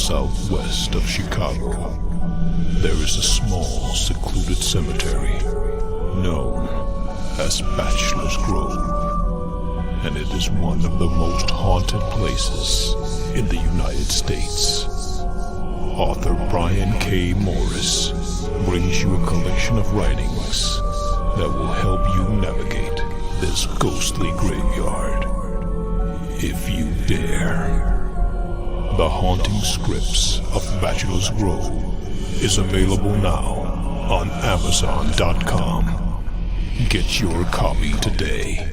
southwest of Chicago, there is a small, secluded cemetery known as Bachelor's Grove, and it is one of the most haunted places in the United States. Author Brian K. Morris brings you a collection of writings that will help you navigate this ghostly graveyard, if you dare. The Haunting Scripts of Bachelor's Grove is available now on Amazon.com. Get your copy today.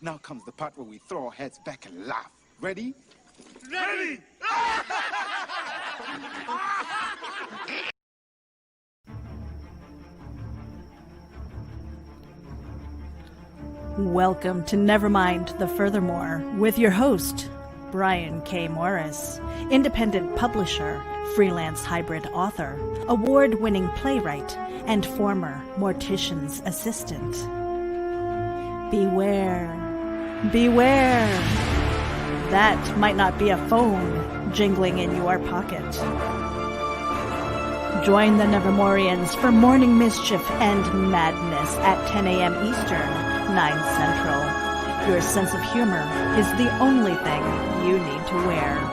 Now comes the part where we throw our heads back and laugh. Ready? Ready! Welcome to Nevermind the Furthermore with your host, Brian K. Morris, independent publisher, freelance hybrid author, award-winning playwright, and former mortician's assistant. Beware. Beware! That might not be a phone jingling in your pocket. Join the Nevermorians for morning mischief and madness at 10 a.m. Eastern, 9 Central. Your sense of humor is the only thing you need to wear.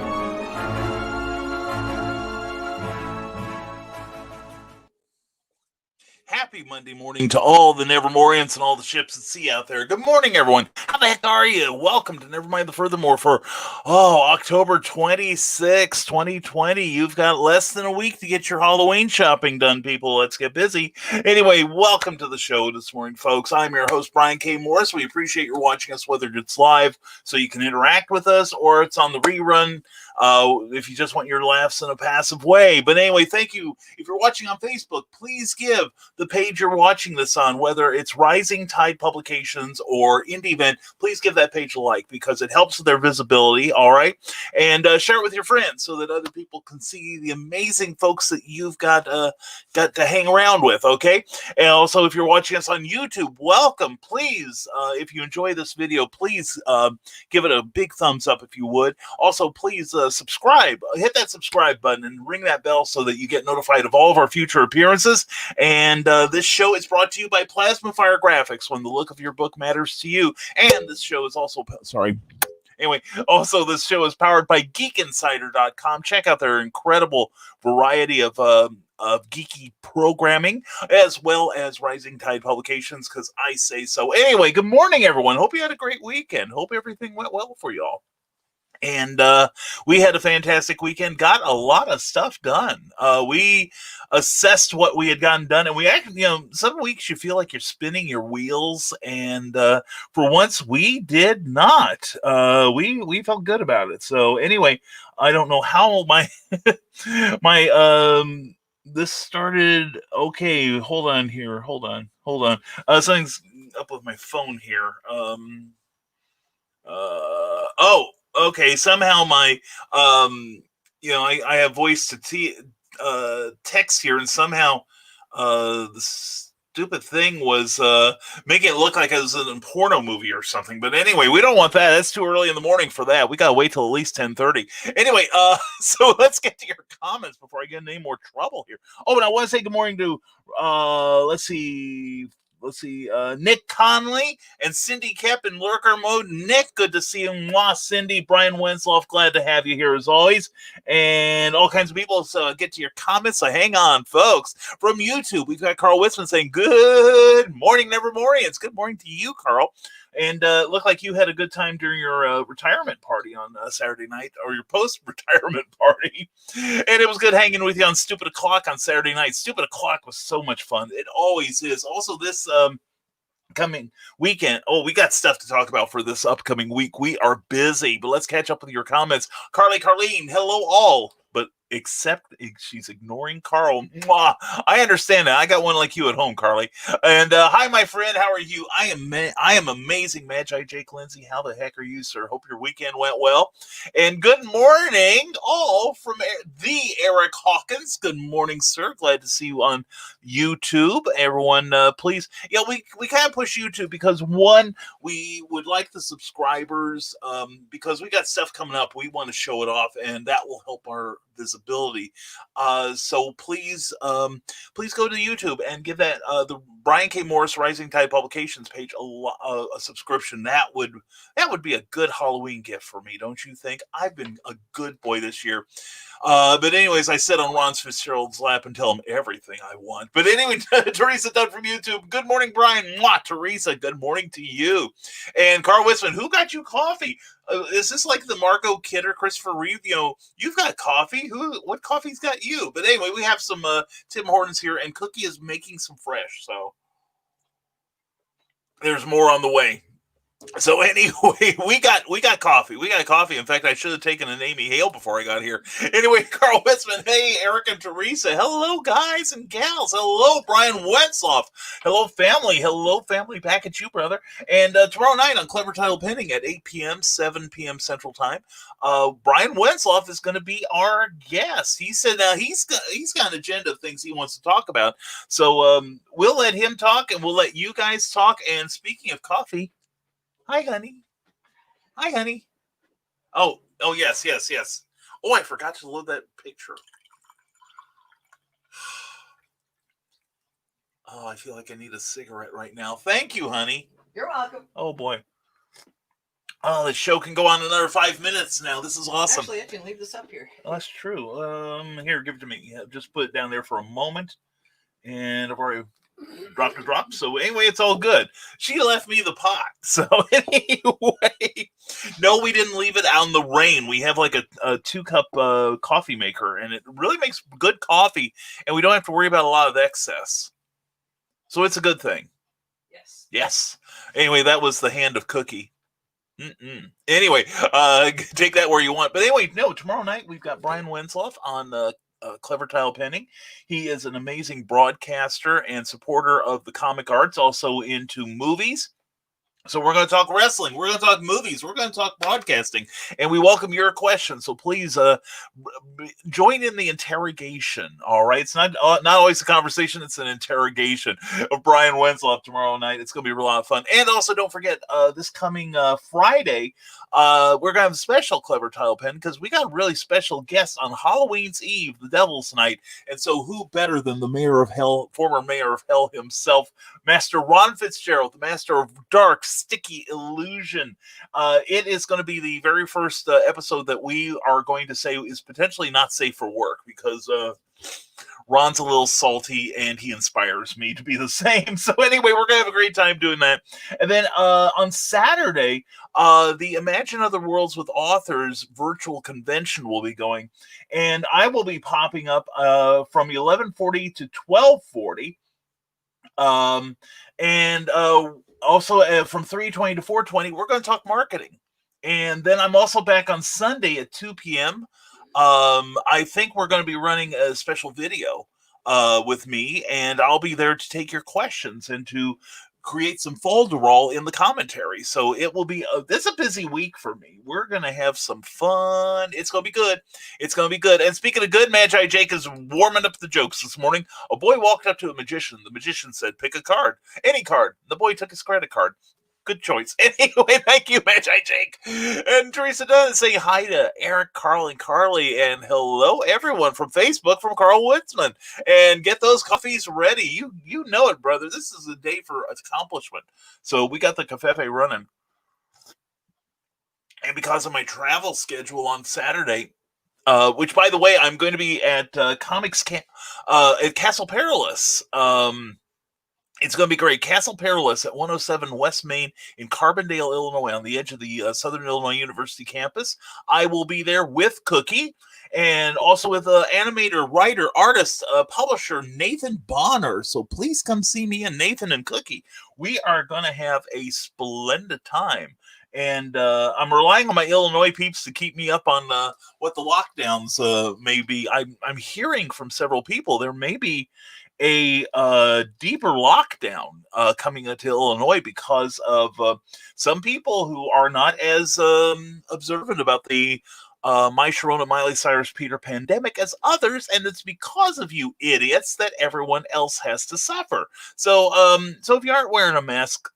Happy Monday morning to all the Nevermorians and all the ships at sea out there. Good morning, everyone. How the heck are you? Welcome to Nevermind the Furthermore for, October 26, 2020. You've got less than a week to get your Halloween shopping done, people. Let's get busy. Anyway, welcome to the show this morning, folks. I'm your host, Brian K. Morris. We appreciate your watching us, whether it's live so you can interact with us or it's on the rerun. If you just want your laughs in a passive way. But anyway, thank you. If you're watching on Facebook, please give the page you're watching this on, whether it's Rising Tide Publications or Indie Event, please give that page a like because it helps with their visibility, all right? And share it with your friends so that other people can see the amazing folks that you've got to hang around with, okay? And also, if you're watching us on YouTube, welcome. Please, if you enjoy this video, please give it a big thumbs up if you would. Also, please subscribe. Hit that subscribe button and ring that bell so that you get notified of all of our future appearances. And this show is brought to you by Plasma Fire Graphics, when the look of your book matters to you. And this show is also this show is powered by GeekInsider.com. Check out their incredible variety of geeky programming, as well as Rising Tide Publications, because I say so. Anyway, good morning, everyone. Hope you had a great weekend. Hope everything went well for y'all. And we had a fantastic weekend, got a lot of stuff done. We assessed what we had gotten done, and we actually, some weeks you feel like you're spinning your wheels, and for once we did not. We felt good about it. So anyway, I don't know how my this started. Okay, hold on here. Hold on. Something's up with my phone here. Okay, somehow my, I have voice to text here, and somehow the stupid thing was making it look like it was in a porno movie or something. But anyway, we don't want that. That's too early in the morning for that. We got to wait till at least 10:30. Anyway, so let's get to your comments before I get in any more trouble here. Oh, and I want to say good morning to, Nick Conley and Cindy Kep in lurker mode. Nick, good to see you. Mwah, Cindy, Brian Wensloff, glad to have you here as always. And all kinds of people. So get to your comments. So hang on, folks. From YouTube, we've got Carl Witzman saying, good morning, Nevermorians. Good morning to you, Carl. And it looked like you had a good time during your retirement party on Saturday night, or your post-retirement party. And it was good hanging with you on Stupid O'Clock on Saturday night. Stupid O'Clock was so much fun. It always is. Also, this coming weekend. Oh, we got stuff to talk about for this upcoming week. We are busy, but let's catch up with your comments. Carlene, hello all. But except she's ignoring Carl. Mwah. I understand that. I got one like you at home, Carly. And hi, my friend. How are you? I am amazing, Magi Jake Lindsay. How the heck are you, sir? Hope your weekend went well. And good morning, all from the Eric Hawkins. Good morning, sir. Glad to see you on YouTube. Everyone, please. Yeah, we kind of push YouTube because one, we would like the subscribers because we got stuff coming up. We want to show it off, and that will help our visibility. So please go to YouTube and give that the Brian K. Morris Rising Tide Publications page a subscription. That would be a good Halloween gift for me, don't you think? I've been a good boy this year. But anyways, I sit on Ron Fitzgerald's lap and tell him everything I want. But anyway, Teresa Dunn from YouTube. Good morning, Brian. Mwah, Teresa. Good morning to you. And Carl Wisman, who got you coffee? Is this like the Margot Kidder, Christopher Reeve? You know, you've got coffee. What coffee's got you? But anyway, we have some Tim Hortons here, and Cookie is making some fresh. So there's more on the way. So anyway, we got coffee. We got coffee. In fact, I should have taken an Amy Hale before I got here. Anyway, Carl Witzman, hey, Eric and Teresa. Hello, guys and gals. Hello, Brian Wentzloff. Hello, family. Hello, family. Back at you, brother. And tomorrow night on Clever Title Penning at 8 p.m., 7 p.m. Central Time, Brian Wentzloff is going to be our guest. He said he's got an agenda of things he wants to talk about. So we'll let him talk, and we'll let you guys talk. And speaking of coffee, hi, honey. Hi, honey. Oh, yes. Oh, I forgot to load that picture. Oh, I feel like I need a cigarette right now. Thank you, honey. You're welcome. Oh, boy. Oh, the show can go on another 5 minutes now. This is awesome. Actually, I can leave this up here. Oh, that's true. Here, give it to me. Yeah, just put it down there for a moment. And I've already dropped a drop. So anyway, it's all good. She left me the pot. So anyway, no, we didn't leave it out in the rain. We have like a 2-cup coffee maker, and it really makes good coffee, and we don't have to worry about a lot of excess. So it's a good thing. Yes. Anyway, that was the hand of Cookie. Anyway, take that where you want. But anyway, no, tomorrow night we've got Brian Wentzloff on Clever Tile Penning. He is an amazing broadcaster and supporter of the comic arts, also into movies. So we're going to talk wrestling. We're going to talk movies. We're going to talk broadcasting. And we welcome your questions. So please join in the interrogation. All right. It's not always a conversation. It's an interrogation of Brian Wentzloff tomorrow night. It's going to be a lot of fun. And also don't forget this coming Friday, we're going to have a special Clever Tile Pen because we got a really special guest on Halloween's Eve, the Devil's Night. And so who better than the Mayor of Hell, former Mayor of Hell himself, Master Ron Fitzgerald, the Master of Dark Sticky Illusion. It is going to be the very first episode that we are going to say is potentially not safe for work because Ron's a little salty and he inspires me to be the same. So anyway, we're going to have a great time doing that. And then on Saturday, the Imagine Other Worlds with Authors virtual convention will be going. And I will be popping up from 11:40 to 12:40. Also from 3:20 to 4:20, we're going to talk marketing. And then I'm also back on Sunday at 2 p.m. I think we're going to be running a special video with me, and I'll be there to take your questions and to create some folderol in the commentary. So it will be this is a busy week for me. We're going to have some fun. It's going to be good. It's going to be good. And speaking of good, Magi Jake is warming up the jokes this morning. A boy walked up to a magician. The magician said, pick a card, any card. The boy took his credit card. Good choice. Anyway, thank you, Magi Jake. And Teresa Dunn is saying hi to Eric, Carl, and Carly. And hello, everyone from Facebook from Carl Witzman. And get those coffees ready. You know it, brother. This is a day for accomplishment. So we got the cafefe running. And because of my travel schedule on Saturday, which, by the way, I'm going to be at Comics Camp at Castle Perilous. It's going to be great. Castle Perilous at 107 West Main in Carbondale, Illinois, on the edge of the Southern Illinois University campus. I will be there with Cookie and also with animator, writer, artist, publisher Nathan Bonner. So please come see me and Nathan and Cookie. We are going to have a splendid time. And I'm relying on my Illinois peeps to keep me up on what the lockdowns may be. I'm hearing from several people there may be a deeper lockdown coming into Illinois because of some people who are not as observant about the My Sharona, Miley Cyrus, Peter pandemic as others, and it's because of you idiots that everyone else has to suffer. So if you aren't wearing a mask,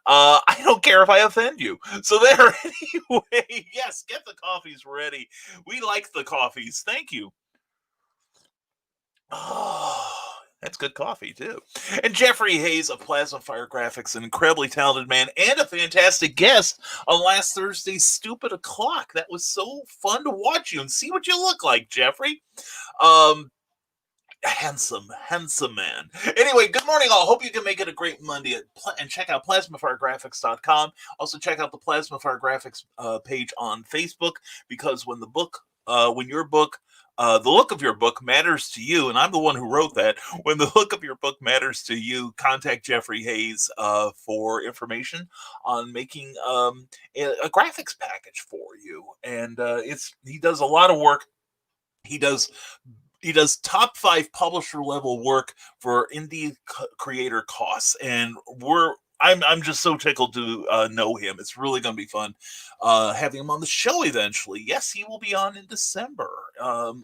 I don't care if I offend you. So there, anyway, yes, get the coffees ready. We like the coffees. Thank you. Oh, that's good coffee, too. And Jeffrey Hayes of Plasma Fire Graphics, an incredibly talented man and a fantastic guest on last Thursday's Stupid O'Clock. That was so fun to watch you and see what you look like, Jeffrey. Handsome man. Anyway, good morning, all. Hope you can make it a great Monday and check out plasmafiregraphics.com. Also, check out the Plasma Fire Graphics page on Facebook, because when your book, the look of your book matters to you, and I'm the one who wrote that. When the look of your book matters to you, contact Jeffrey Hayes for information on making a graphics package for you. And he does a lot of work. He does top 5 publisher level work for indie creator costs, and I'm just so tickled to know him. It's really going to be fun having him on the show eventually. Yes, he will be on in December.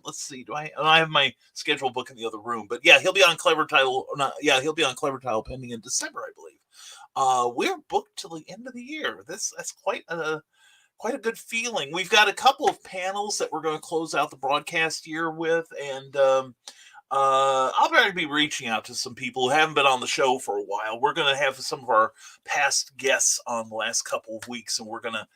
Let's see. I have my schedule book in the other room, but yeah, he'll be on Clever Title. He'll be on Clever Title pending in December, I believe. We're booked till the end of the year. That's quite a good feeling. We've got a couple of panels that we're going to close out the broadcast year with, and I'll probably be reaching out to some people who haven't been on the show for a while. We're going to have some of our past guests on the last couple of weeks, and we're going to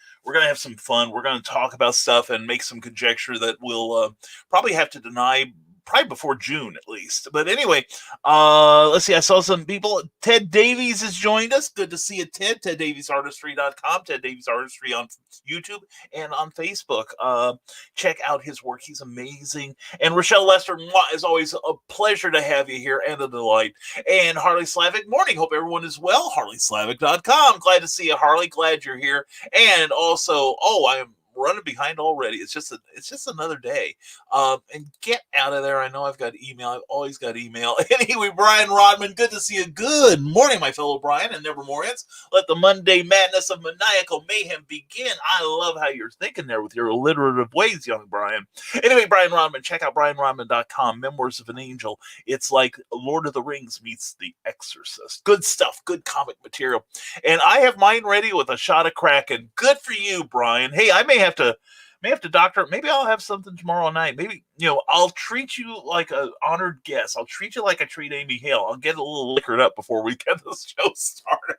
have some fun. We're going to talk about stuff and make some conjecture that we'll probably have to deny probably before June at least. But anyway, let's see. I saw some people. Ted Davies has joined us. Good to see you, Ted. TedDaviesArtistry.com. Ted Davies Artistry on YouTube and on Facebook. Check out his work. He's amazing. And Rochelle Lester, as always, a pleasure to have you here and a delight. And Harley Slavic, morning. Hope everyone is well. HarleySlavic.com. Glad to see you, Harley. Glad you're here. And also, I am running behind already. It's just another day. And get out of there. I know I've got email. I've always got email. Anyway, Brian Rodman, good to see you. Good morning, my fellow Brian and Nevermorians. Let the Monday madness of maniacal mayhem begin. I love how you're thinking there with your alliterative ways, young Brian. Anyway, Brian Rodman, check out brianrodman.com. Memoirs of an Angel. It's like Lord of the Rings meets The Exorcist. Good stuff. Good comic material. And I have mine ready with a shot of Kraken. Good for you, Brian. Hey, I may have to doctor. Maybe I'll have something tomorrow night. Maybe, I'll treat you like an honored guest. I'll treat you like I treat Amy Hale. I'll get a little liquored up before we get this show started.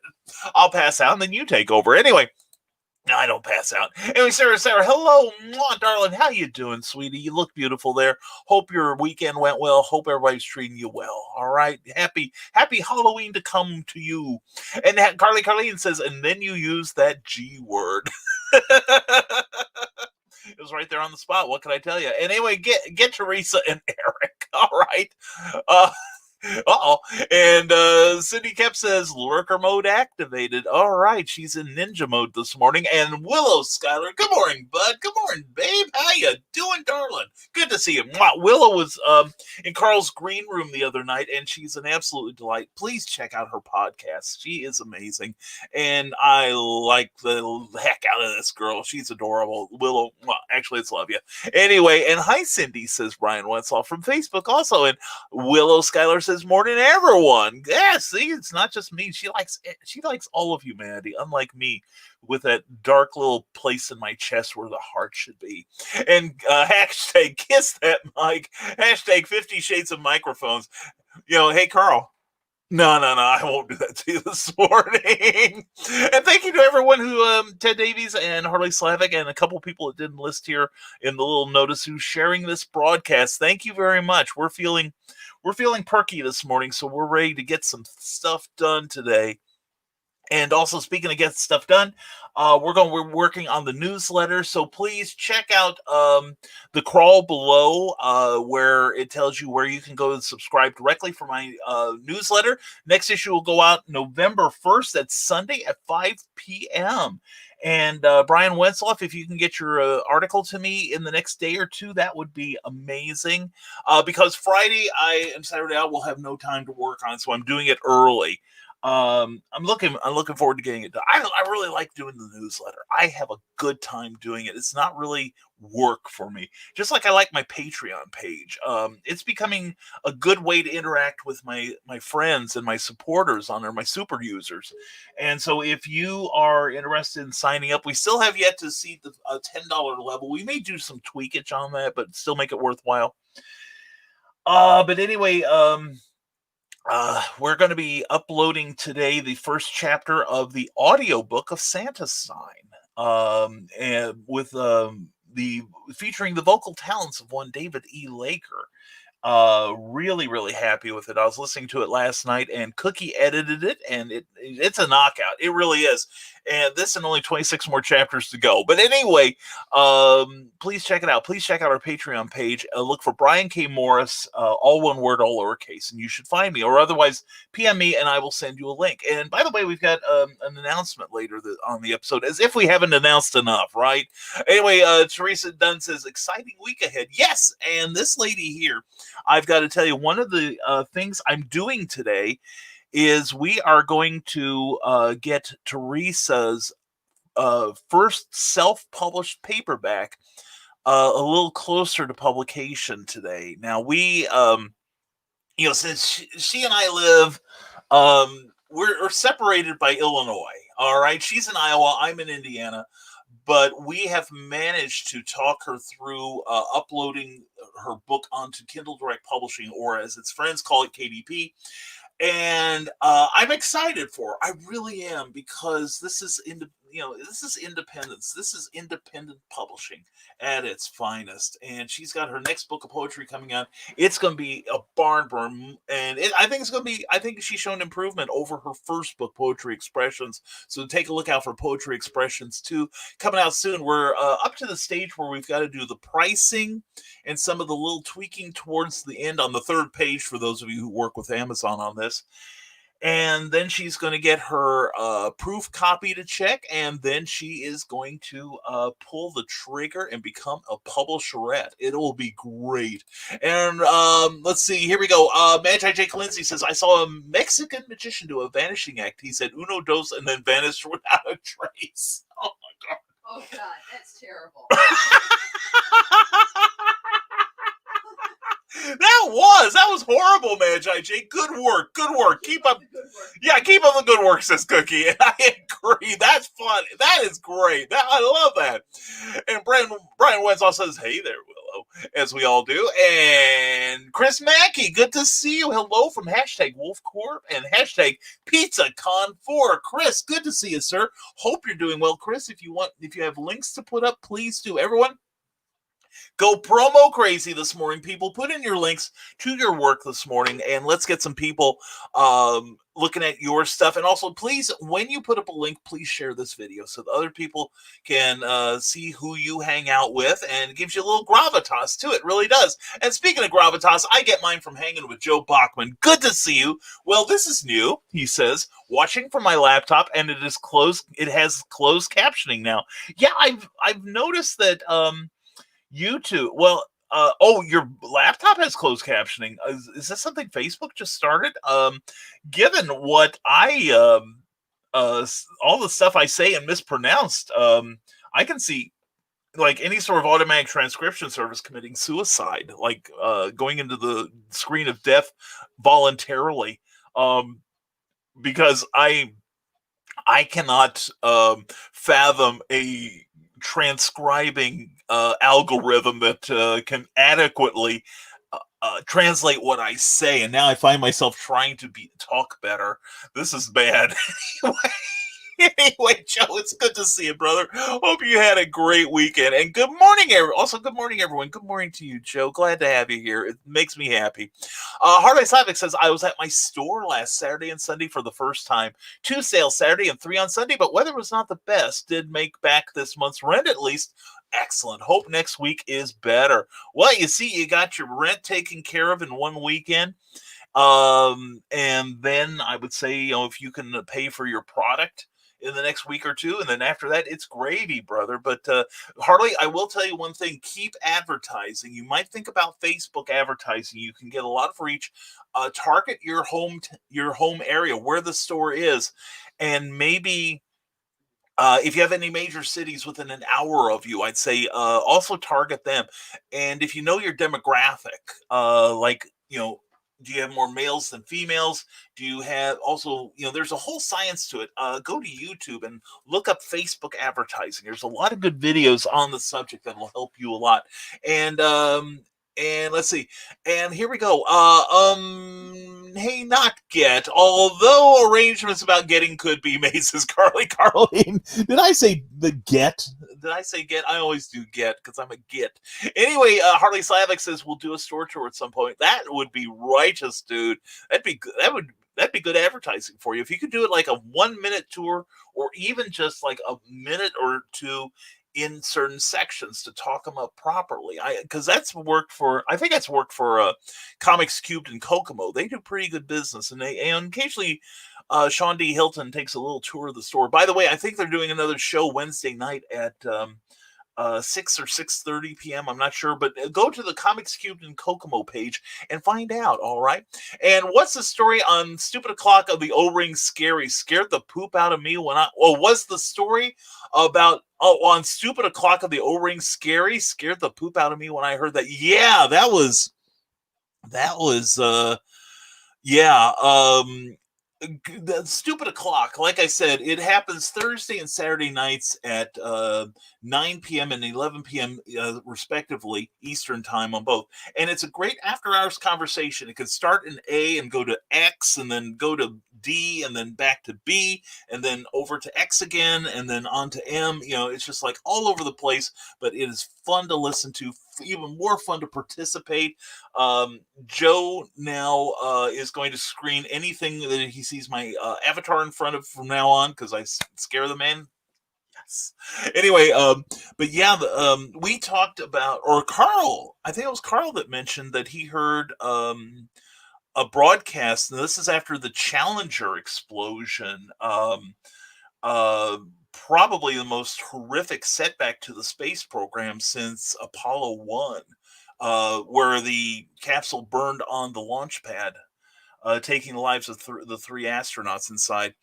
I'll pass out and then you take over. Anyway, no, I don't pass out. Anyway, Sarah, hello, darling. How you doing, sweetie? You look beautiful there. Hope your weekend went well. Hope everybody's treating you well. All right. Happy Halloween to come to you. And Carleen says, and then you use that G word. It was right there on the spot. What can I tell you? And anyway, get Teresa and Eric. All right. And Cindy Kep says lurker mode activated. All right, she's in ninja mode this morning. And Willow Skyler, good morning, bud. Good morning, babe. How you doing, darling? Good to see you. Willow was in Carl's green room the other night, and she's an absolute delight. Please check out her podcast. She is amazing, and I like the heck out of this girl. She's adorable. Willow, actually, it's love you. Anyway, and hi, Cindy, says Brian Wenzel from Facebook also, and Willow Skyler says morning everyone. Yeah, see, it's not just me. She likes all of humanity, unlike me, with that dark little place in my chest where the heart should be. And hashtag kiss that mic. Hashtag 50 Shades of Microphones. Hey, Carl. No, I won't do that to you this morning. And thank you to everyone who, Ted Davies and Harley Slavic and a couple people that didn't list here in the little notice who's sharing this broadcast. Thank you very much. We're feeling perky this morning, so we're ready to get some stuff done today. And also, speaking of getting stuff done, we're working on the newsletter. So please check out the crawl below where it tells you where you can go and subscribe directly for my newsletter. Next issue will go out November 1st. That's Sunday at 5 p.m. And Brian Wentzloff, if you can get your article to me in the next day or two, that would be amazing. Because Friday and Saturday I will have no time to work on it, so I'm doing it early. I'm looking forward to getting it done. I really like doing the newsletter. I have a good time doing it. It's not really work for me. Just like I like my Patreon page. It's becoming a good way to interact with my friends and my supporters on there, my super users. And so if you are interested in signing up, we still have yet to see the $10 level. We may do some tweakage on that, but still make it worthwhile. But anyway, we're going to be uploading today the first chapter of the audiobook of Santa's Sign, and with featuring the vocal talents of one David E. Laker. Really happy with it. I was listening to it last night, and Cookie edited it, and it's a knockout. It really is. And this and only 26 more chapters to go. But anyway, please check it out. Please check out our Patreon page. Look for Brian K. Morris, all one word, all lowercase, and you should find me. Or otherwise, PM me, and I will send you a link. And by the way, we've got an announcement later on the episode, as if we haven't announced enough, right? Anyway, Teresa Dunn says, exciting week ahead. Yes, and this lady here, I've got to tell you, one of the things I'm doing today is we are going to get Teresa's first self-published paperback a little closer to publication today. Now, we, since she and I live, we're separated by Illinois, all right? She's in Iowa, I'm in Indiana. But we have managed to talk her through uploading her book onto Kindle Direct Publishing, or as its friends call it, KDP. And I'm excited for her. I really am, because this is independence. This is independent publishing at its finest. And she's got her next book of poetry coming out. It's going to be a barn burn, and I think she's shown improvement over her first book, Poetry Expressions. So take a look out for Poetry Expressions 2 coming out soon. We're up to the stage where we've got to do the pricing and some of the little tweaking towards the end on the third page for those of you who work with Amazon on this. And then she's going to get her proof copy to check, and then she is going to pull the trigger and become a publisherette. It will be great. And let's see, here we go. Magi J. Lindsay says, I saw a Mexican magician do a vanishing act. He said, uno, dos, and then vanished without a trace. Oh, my God. Oh, God, that's terrible. That was horrible, Magi J. Good work. Keep up. Yeah, keep up the good work, says Cookie. And I agree. That's fun. That is great. I love that. And Brian Wenzel says, hey there, Willow, as we all do. And Chris Mackey, good to see you. Hello from hashtag WolfCorp and hashtag PizzaCon4. Chris, good to see you, sir. Hope you're doing well. Chris, if you have links to put up, please do. Everyone, go promo crazy this morning, people. Put in your links to your work this morning, and let's get some people looking at your stuff. And also, please, when you put up a link, please share this video so that other people can see who you hang out with, and it gives you a little gravitas too. It really does. And speaking of gravitas, I get mine from hanging with Joe Bachman. Good to see you. Well, this is new, he says, watching from my laptop, and it has closed captioning now. Yeah, I've noticed that YouTube. Well, your laptop has closed captioning. Is this something Facebook just started? Given what I all the stuff I say and mispronounced, I can see like any sort of automatic transcription service committing suicide, like going into the screen of death voluntarily, because I cannot fathom a transcribing algorithm that can adequately translate what I say, and now I find myself trying to talk better. This is bad. Anyway, Joe, it's good to see you, brother. Hope you had a great weekend. And good morning, good morning, everyone. Good morning to you, Joe. Glad to have you here. It makes me happy. Harley Slavic says, I was at my store last Saturday and Sunday for the first time. 2 sales Saturday and 3 on Sunday, but weather was not the best. Did make back this month's rent at least. Excellent. Hope next week is better. Well, you see, you got your rent taken care of in one weekend. And then I would say, if you can pay for your product in the next week or two, and then after that, it's gravy, brother. But Harley, I will tell you one thing: keep advertising. You might think about Facebook advertising. You can get a lot of reach. Target your home area where the store is, and maybe if you have any major cities within an hour of you, I'd say also target them. And if you know your demographic, do you have more males than females? Do you have also, there's a whole science to it. Go to YouTube and look up Facebook advertising. There's a lot of good videos on the subject that will help you a lot. And let's see. And here we go. Hey, not get. Although arrangements about getting could be made, says Carleen. Did I say the get? Did I say get? I always do get because I'm a git. Anyway, Harley Slavic says we'll do a store tour at some point. That would be righteous, dude. That'd be good advertising for you. If you could do it like a 1-minute tour, or even just like a minute or two in certain sections to talk them up properly. Because that's worked for Comics Cubed and Kokomo. They do pretty good business, and occasionally Sean D. Hilton takes a little tour of the store. By the way, I think they're doing another show Wednesday night at 6 or 6:30 p.m. I'm not sure, but go to the Comics Cubed and Kokomo page and find out. All right. And what's the story on Stupid O'Clock of the O-Ring Scary? Scared the poop out of me when was the story about on Stupid O'Clock of the O-Ring Scary? Scared the poop out of me when I heard that. Yeah, that was the Stupid O'Clock, like I said, it happens Thursday and Saturday nights at 9 p.m. and 11 p.m. Respectively, Eastern time on both. And it's a great after-hours conversation. It can start in A and go to X, and then go to D, and then back to B, and then over to X again, and then on to M. It's just like all over the place, but it is fun to listen to, even more fun to participate. Joe now is going to screen anything that he sees my avatar in front of from now on, because I scare the man. Yes. Anyway, but yeah, we talked about, or Carl, I think it was Carl that mentioned that he heard a broadcast, and this is after the Challenger explosion, probably the most horrific setback to the space program since Apollo 1, where the capsule burned on the launch pad, taking the lives of the 3 astronauts inside.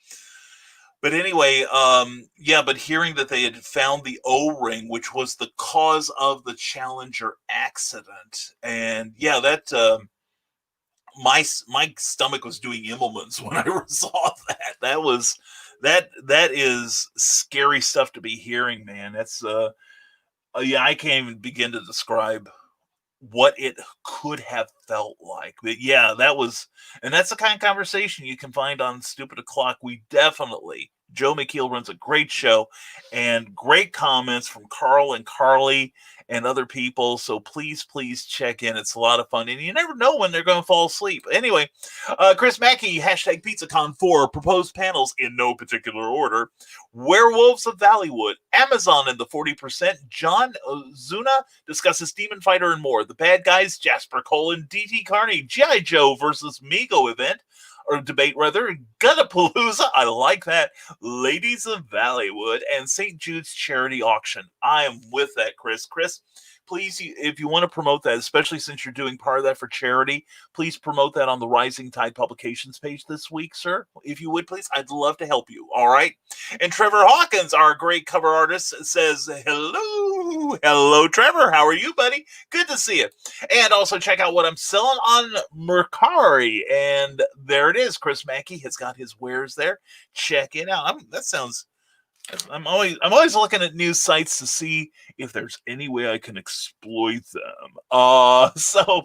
But anyway, but hearing that they had found the O-ring, which was the cause of the Challenger accident, and that my stomach was doing Immelmans when I saw that. That is scary stuff to be hearing, man. That's I can't even begin to describe what it could have felt like. But yeah, that's the kind of conversation you can find on Stupid O'Clock. Joe McKeel runs a great show, and great comments from Carl and Carly and other people. So please check in. It's a lot of fun, and you never know when they're going to fall asleep. Anyway, Chris Mackey, #PizzaCon4, proposed panels in no particular order: Werewolves of Valleywood, Amazon and the 40%, John Ozuna discusses Demon Fighter and more, The Bad Guys, Jasper Colin, DT Carney, G.I. Joe versus Mego event, or debate rather, Guttapalooza, I like that, Ladies of Valleywood, and St. Jude's charity auction. I am with that, Chris. Chris, please, if you want to promote that, especially since you're doing part of that for charity, please promote that on the Rising Tide Publications page this week, sir. If you would, please, I'd love to help you. All right. And Trevor Hawkins, our great cover artist, says, hello, Trevor. How are you, buddy? Good to see you. And also check out what I'm selling on Mercari. And there it is. Chris Mackey has got his wares there. Check it out. I'm always looking at new sites to see if there's any way I can exploit them. So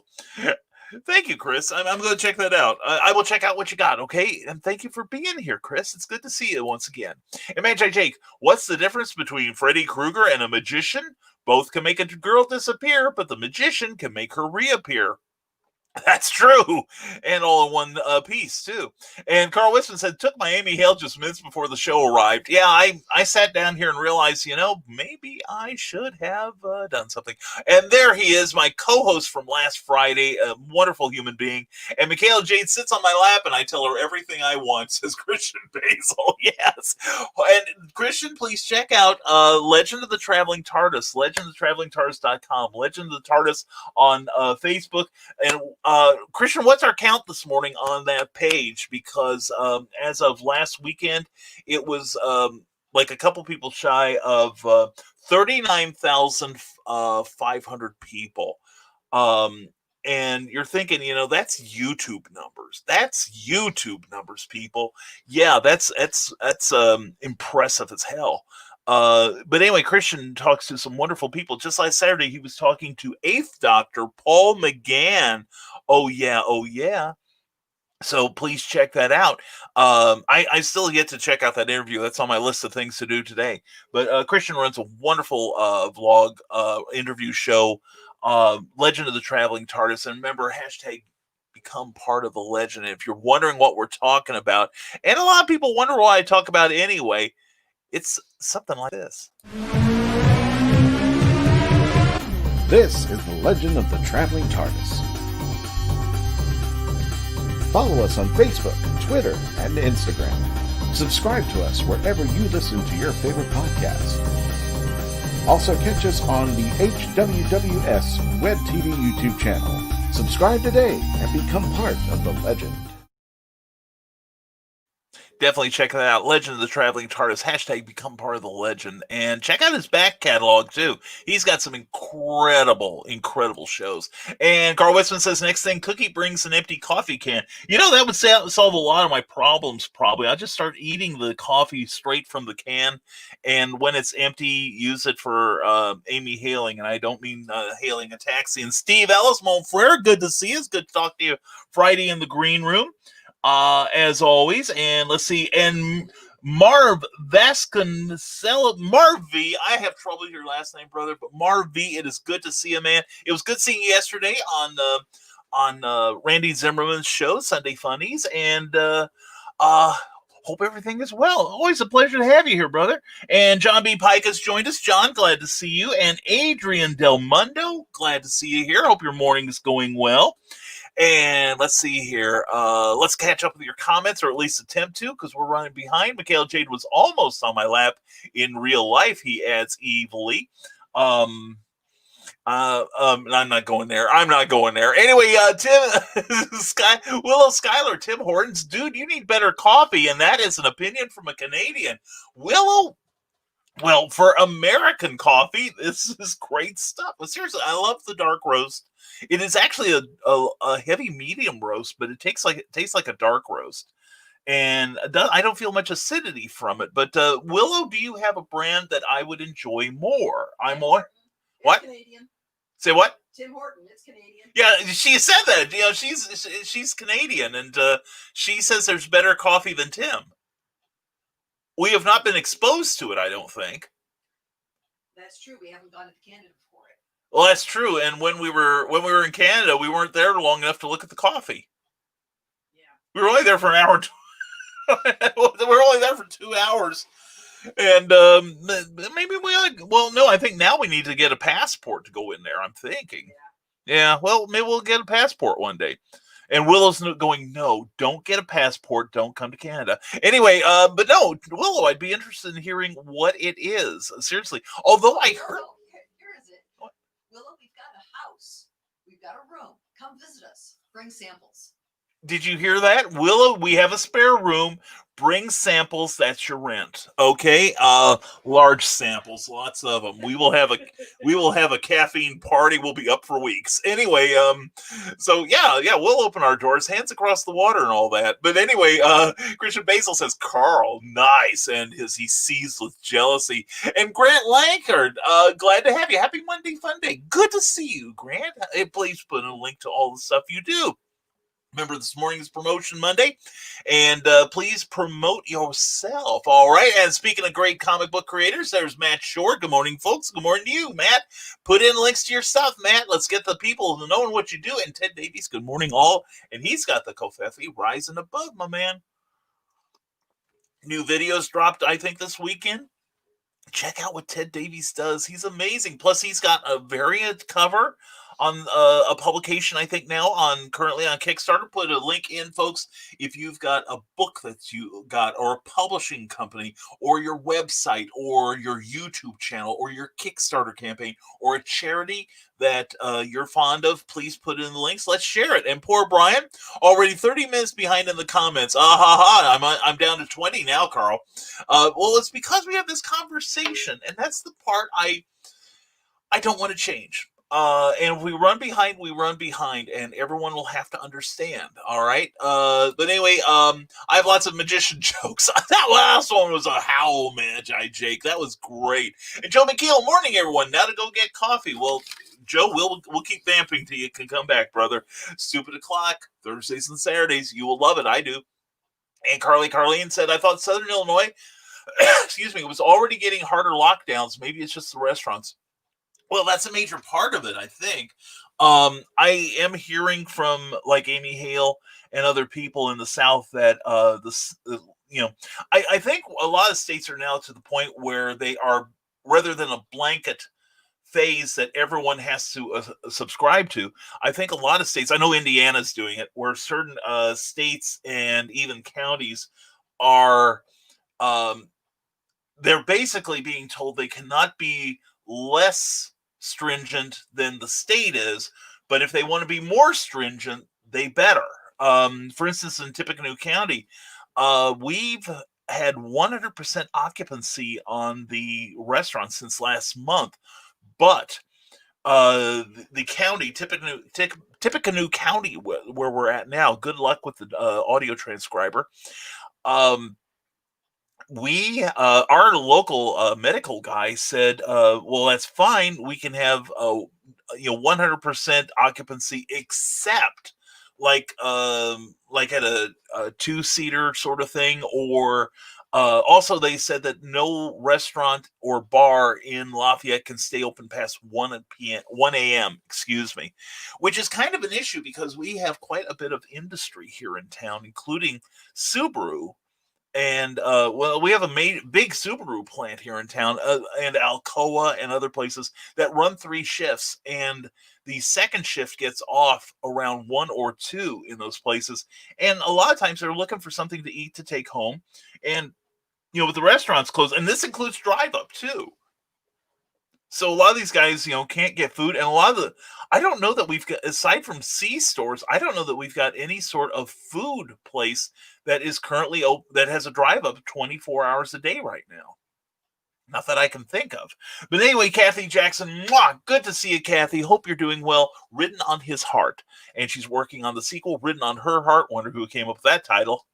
Thank you, Chris. I'm going to check that out. I will check out what you got, okay? And thank you for being here, Chris. It's good to see you once again. And Magi Jake, what's the difference between Freddy Krueger and a magician? Both can make a girl disappear, but the magician can make her reappear. That's true. And all in one piece, too. And Carl Wisman said, took my Amy Hale just minutes before the show arrived. Yeah, I sat down here and realized, maybe I should have done something. And there he is, my co-host from last Friday, a wonderful human being. And Michaela Jade sits on my lap and I tell her everything I want, says Christian Basil. Yes. And Christian, please check out Legend of the Traveling TARDIS, legendofthetravelingtardis.com, Legend of the TARDIS on Facebook. And Christian, what's our count this morning on that page? Because as of last weekend, it was like a couple people shy of 39,500 people. And you're thinking, that's YouTube numbers. That's YouTube numbers, people. Yeah, that's impressive as hell. But anyway, Christian talks to some wonderful people. Just last Saturday, he was talking to Eighth Doctor Paul McGann. Oh yeah. So please check that out. I still yet to check out that interview. That's on my list of things to do today. But Christian runs a wonderful vlog interview show, Legend of the Traveling TARDIS. And remember, hashtag become part of the legend. If you're wondering what we're talking about, and a lot of people wonder what I talk about anyway, it's something like this. This is the Legend of the Traveling TARDIS. Follow us on Facebook, Twitter, and Instagram. Subscribe to us wherever you listen to your favorite podcast. Also catch us on the HWWS Web TV YouTube channel. Subscribe today and become part of the legend. Definitely check that out. Legend of the Traveling TARDIS. Hashtag become part of the legend. And check out his back catalog, too. He's got some incredible shows. And Carl Westman says, next thing, Cookie brings an empty coffee can. That would solve a lot of my problems, probably. I'll just start eating the coffee straight from the can. And when it's empty, use it for Amy hailing. And I don't mean hailing a taxi. And Steve Ellis, Montfrere, good to see you. It's good to talk to you Friday in the green room. As always, and let's see, and Marv Vasconcelos, Marv V, I have trouble with your last name, brother, but Marv V, it is good to see you, man. It was good seeing you yesterday on Randy Zimmerman's show, Sunday Funnies, and hope everything is well. Always a pleasure to have you here, brother. And John B. Pike has joined us. John, glad to see you. And Adrian Del Mundo, glad to see you here. Hope your morning is going well. And let's see here. Let's catch up with your comments, or at least attempt to, because we're running behind. Michaela Jade was almost on my lap in real life, he adds evilly. I'm not going there. Anyway, Willow Schuyler, Tim Hortons, dude, you need better coffee, and that is an opinion from a Canadian. Willow, well, for American coffee, this is great stuff. But seriously, I love the dark roast. It is actually a heavy medium roast, but it tastes like a dark roast. And I don't feel much acidity from it. But Willow, do you have a brand that I would enjoy more? I'm more. What? Canadian. Say what? Tim Horton, it's Canadian. Yeah, she said that. She's Canadian, and she says there's better coffee than Tim. We have not been exposed to it, I don't think. That's true. We haven't gone to Canada for it. Well, that's true. And when we were in Canada, we weren't there long enough to look at the coffee. Yeah. We were only there for an hour. We were only there for 2 hours. And maybe I think now we need to get a passport to go in there, I'm thinking. Yeah, well, maybe we'll get a passport one day. And Willow's going, no, don't get a passport. Don't come to Canada. Anyway, but no, Willow, I'd be interested in hearing what it is. Seriously. Although I heard... Here is it. What? Willow, we've got a house. We've got a room. Come visit us. Bring samples. Did you hear that? Willow, we have a spare room. Bring samples, that's your rent. Okay? Large samples, lots of them. We will have a caffeine party. We'll be up for weeks. Anyway, so yeah, we'll open our doors, hands across the water and all that. But anyway, Christian Basil says, Carl, nice, and he seized with jealousy. And Grant Lankard, glad to have you. Happy Monday Fun Day. Good to see you, Grant. Please put a link to all the stuff you do. Remember, this morning's Promotion Monday, and please promote yourself, all right? And speaking of great comic book creators, there's Matt Shore. Good morning, folks. Good morning to you, Matt. Put in links to your stuff, Matt. Let's get the people knowing what you do. And Ted Davies, good morning, all. And he's got the Kofefi rising above, my man. New videos dropped, I think, this weekend. Check out what Ted Davies does. He's amazing. Plus, he's got a variant cover on a publication, I think now currently on Kickstarter. Put a link in, folks, if you've got a book that you got, or a publishing company, or your website, or your YouTube channel, or your Kickstarter campaign, or a charity that you're fond of. Please put in the links. Let's share it. And poor Brian, already 30 minutes behind in the comments. I'm down to 20 now, Carl. Well, it's because we have this conversation, and that's the part I don't want to change. And if we run behind, and everyone will have to understand. All right. But anyway, I have lots of magician jokes. That last one was a howl, Magi Jake. That was great. And Joe McKeel, morning, everyone. Now to go get coffee. Well, Joe, we'll keep vamping till you can come back, brother. Stupid o'clock, Thursdays and Saturdays. You will love it. I do. And Carleen said, I thought Southern Illinois, excuse me, was already getting harder lockdowns. Maybe it's just the restaurants. Well, that's a major part of it, I think. I am hearing from like Amy Hale and other people in the South that I think a lot of states are now to the point where they are, rather than a blanket phase that everyone has to subscribe to. I think a lot of states, I know Indiana's doing it, where certain states and even counties are, they're basically being told they cannot be less stringent than the state is, but if they want to be more stringent, they better. For instance, in Tippecanoe County, we've had 100% occupancy on the restaurant since last month, but the county, Tippecanoe County, where we're at now, good luck with the audio transcriber. Our local medical guy said, well, that's fine. We can have 100% occupancy, except like at a two-seater sort of thing, or also they said that no restaurant or bar in Lafayette can stay open past 1 a.m., excuse me, which is kind of an issue because we have quite a bit of industry here in town, including Subaru. And we have a big Subaru plant here in town, and Alcoa and other places that run 3 shifts, and the second shift gets off around 1 or 2 in those places. And a lot of times they're looking for something to eat to take home, and with the restaurants closed, and this includes drive up too. So a lot of these guys, can't get food, and I don't know that we've got, aside from C stores, I don't know that we've got any sort of food place that is currently open, that has a drive up 24 hours a day right now. Not that I can think of. But anyway, Kathy Jackson, good to see you, Kathy. Hope you're doing well. Written on His Heart, and she's working on the sequel, Written on Her Heart. Wonder who came up with that title.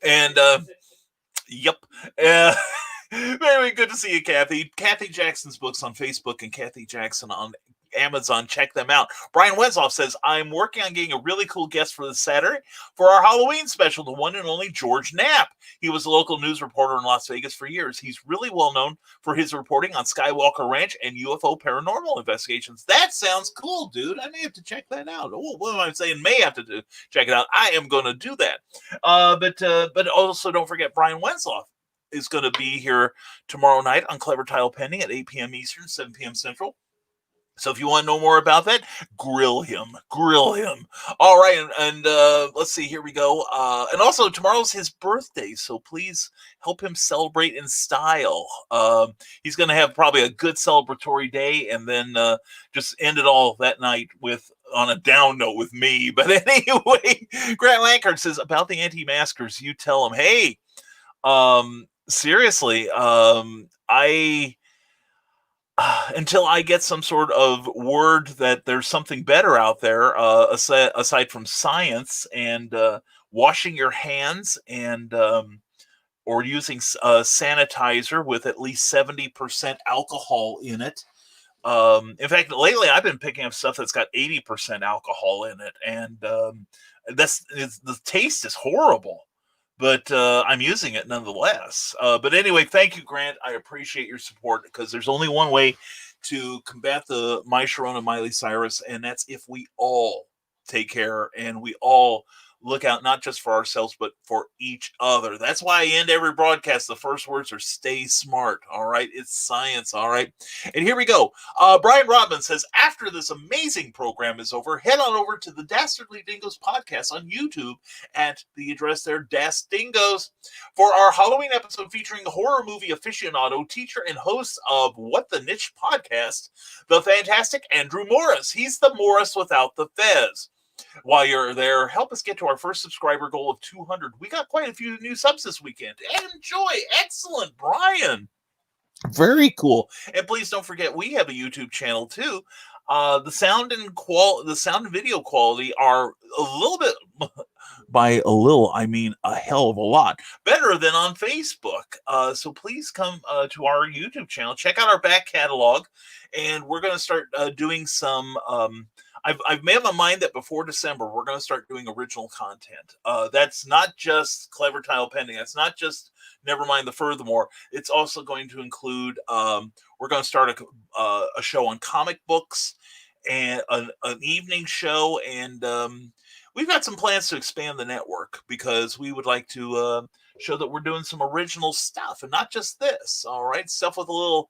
And yep. Very good to see you, Kathy. Kathy Jackson's books on Facebook and Kathy Jackson on Amazon. Check them out. Brian Wensloff says, I'm working on getting a really cool guest for this Saturday for our Halloween special, the one and only George Knapp. He was a local news reporter in Las Vegas for years. He's really well known for his reporting on Skywalker Ranch and UFO paranormal investigations. That sounds cool, dude. I may have to check that out. Oh, what am I saying? May have to check it out. I am going to do that. But also don't forget Brian Wensloff is going to be here tomorrow night on Clever Tile Pending at 8 p.m. Eastern, 7 p.m. Central. So if you want to know more about that, grill him. All right, and let's see, here we go. And also, tomorrow's his birthday, so please help him celebrate in style. He's going to have probably a good celebratory day, and then just end it all that night on a down note with me. But anyway, Grant Lankard says, about the anti-maskers, you tell him, hey, Seriously, I until I get some sort of word that there's something better out there, aside from science and washing your hands and or using sanitizer with at least 70% alcohol in it. In fact, lately I've been picking up stuff that's got 80% alcohol in it, and the taste is horrible. But I'm using it nonetheless. But anyway, thank you, Grant. I appreciate your support because there's only one way to combat the My Sharona Miley Cyrus, and that's if we all take care and we all look out not just for ourselves but for each other. That's why I end every broadcast. The first words are "Stay smart." All right, it's science. All right, and here we go. Brian Rodman says, after this amazing program is over, head on over to the Dastardly Dingoes podcast on YouTube at the address there, Das Dingoes, for our Halloween episode featuring horror movie aficionado, teacher, and host of What the Niche podcast, the fantastic Andrew Morris. He's the Morris without the fez. While you're there, help us get to our first subscriber goal of 200. We got quite a few new subs this weekend. Enjoy. Excellent, Brian. Very cool. And please don't forget, we have a YouTube channel too. The sound and video quality are a little bit, by a little, I mean a hell of a lot better than on Facebook. So please come to our YouTube channel, check out our back catalog, and we're going to start doing some. I've made up my mind that before December, we're going to start doing original content. That's not just Clever Title Pending. That's not just Nevermind the Furthermore. It's also going to include, we're going to start a show on comic books and an evening show. And we've got some plans to expand the network because we would like to show that we're doing some original stuff and not just this. All right. Stuff with a little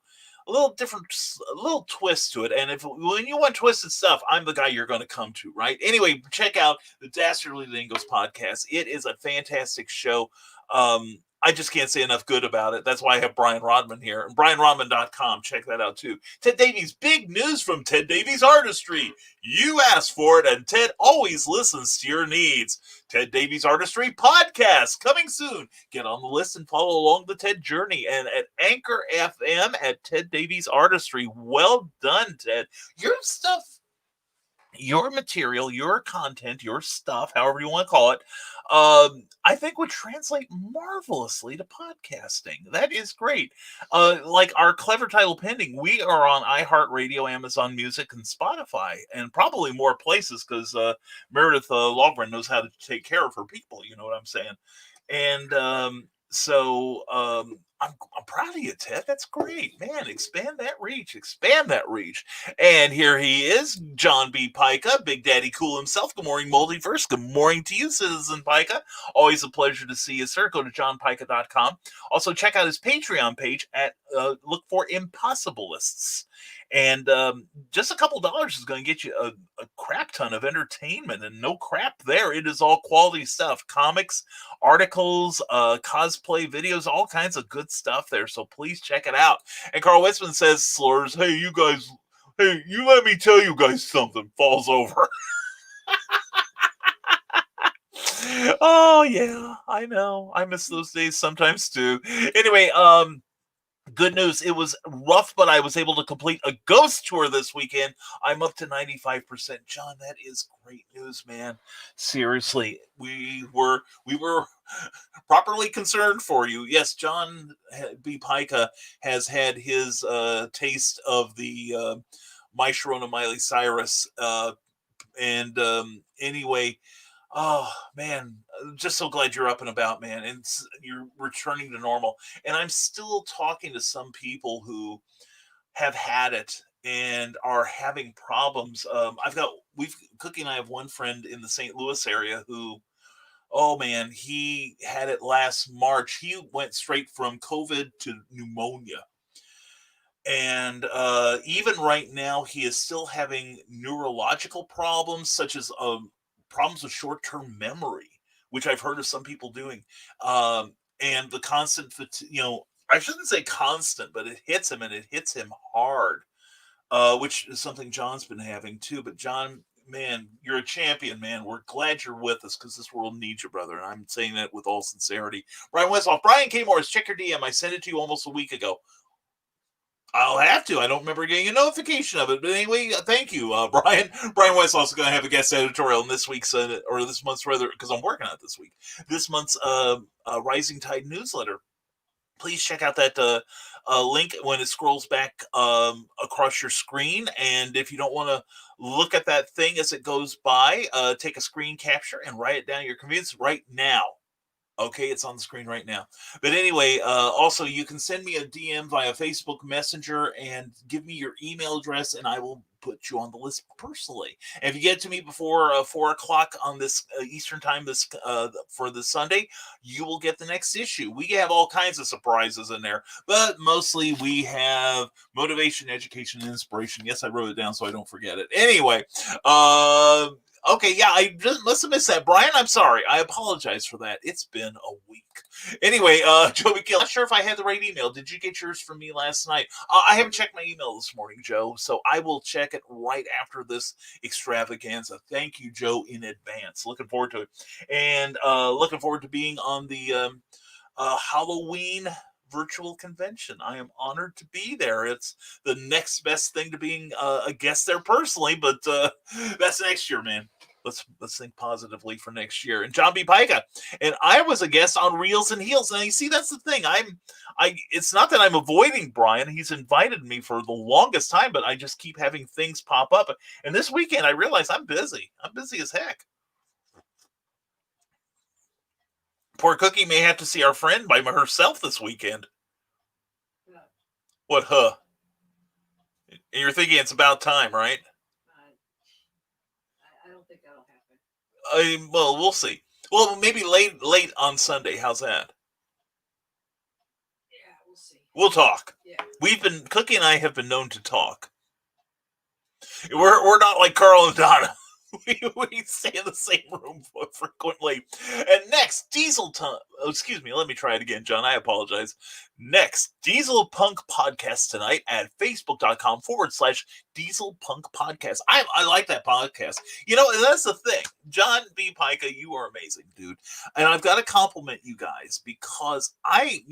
different, a little twist to it. And when you want twisted stuff, I'm the guy you're going to come to, right? Anyway, check out the Dastardly Dingoes podcast. It is a fantastic show. I just can't say enough good about it. That's why I have Brian Rodman here. And BrianRodman.com. Check that out too. Ted Davies, big news from Ted Davies Artistry. You asked for it, and Ted always listens to your needs. Ted Davies Artistry podcast coming soon. Get on the list and follow along the Ted journey. And at Anchor FM at Ted Davies Artistry. Well done, Ted. Your stuff, your material, your content, your stuff, however you want to call it, I think would translate marvelously to podcasting. That is great. Like our Clever Title Pending, we are on iHeartRadio, Amazon Music, and Spotify, and probably more places because Meredith Logren knows how to take care of her people. You know what I'm saying? And so I'm proud of you, Ted. That's great, man. Expand that reach. And here he is, John B. Pica, Big Daddy Cool himself. Good morning, Multiverse. Good morning to you, Citizen Pica. Always a pleasure to see you, sir. Go to johnpica.com. Also, check out his Patreon page at look for Impossibilists. And just a couple dollars is going to get you a crap ton of entertainment, and no crap there. It is all quality stuff. Comics, articles, cosplay videos, all kinds of good stuff there. So please check it out. And Carl Witzman says, slurs, hey, you let me tell you guys something. Falls over. Oh, yeah, I know. I miss those days sometimes too. Anyway, good news. It was rough, but I was able to complete a ghost tour this weekend. I'm up to 95%. John, that is great news, man. Seriously, we were properly concerned for you. Yes, John B. Pica has had his taste of the My Sharona Miley Cyrus. Anyway, oh man, just so glad you're up and about, man, and you're returning to normal. And I'm still talking to some people who have had it and are having problems. Cookie and I have one friend in the St. Louis area who, oh man, he had it last March. He went straight from COVID to pneumonia. And even right now, he is still having neurological problems, such as problems with short-term memory, which I've heard of some people doing. And the constant, I shouldn't say constant, but it hits him, and it hits him hard, which is something John's been having too. But John, man, you're a champion, man. We're glad you're with us because this world needs you, brother. And I'm saying that with all sincerity. Brian Westhoff, Brian K. Morris, check your DM. I sent it to you almost a week ago. I'll have to. I don't remember getting a notification of it. But anyway, thank you, Brian. Brian Westhoff's going to have a guest editorial in this week's, or this month's, rather, because I'm working on it this week. This month's Rising Tide newsletter. Please check out that link when it scrolls back across your screen. And if you don't want to look at that thing as it goes by, take a screen capture and write it down at your convenience right now. Okay, it's on the screen right now. But anyway, also, you can send me a DM via Facebook Messenger and give me your email address, and I will put you on the list personally. And if you get to me before 4 o'clock on this Eastern time for this Sunday, you will get the next issue. We have all kinds of surprises in there, but mostly we have motivation, education, and inspiration. Yes, I wrote it down so I don't forget it. Anyway, okay, yeah, I just must have missed that. Brian, I'm sorry. I apologize for that. It's been a week. Anyway, Joe McGill, not sure if I had the right email. Did you get yours from me last night? I haven't checked my email this morning, Joe, so I will check it right after this extravaganza. Thank you, Joe, in advance. Looking forward to it. And looking forward to being on the Halloween virtual convention. I am honored to be there. It's the next best thing to being a guest there personally, but that's next year, man. Let's think positively for next year. And John B. Pica, and I was a guest on Reels and Heels. And you see, that's the thing. It's not that I'm avoiding Brian. He's invited me for the longest time, but I just keep having things pop up. And this weekend, I realize I'm busy. I'm busy as heck. Poor Cookie may have to see our friend by herself this weekend. Yeah. What, huh? And you're thinking it's about time, right? I don't think that'll happen. Well, we'll see. Well, maybe late on Sunday. How's that? Yeah, we'll see. We'll talk. Yeah. Cookie and I have been known to talk. We're not like Carl and Donna. We stay in the same room frequently. And next, let me try it again, John. I apologize. Next, Diesel Punk Podcast tonight at facebook.com/Diesel Punk Podcast. I like that podcast. You know, and that's the thing. John B. Pica, you are amazing, dude. And I've got to compliment you guys because a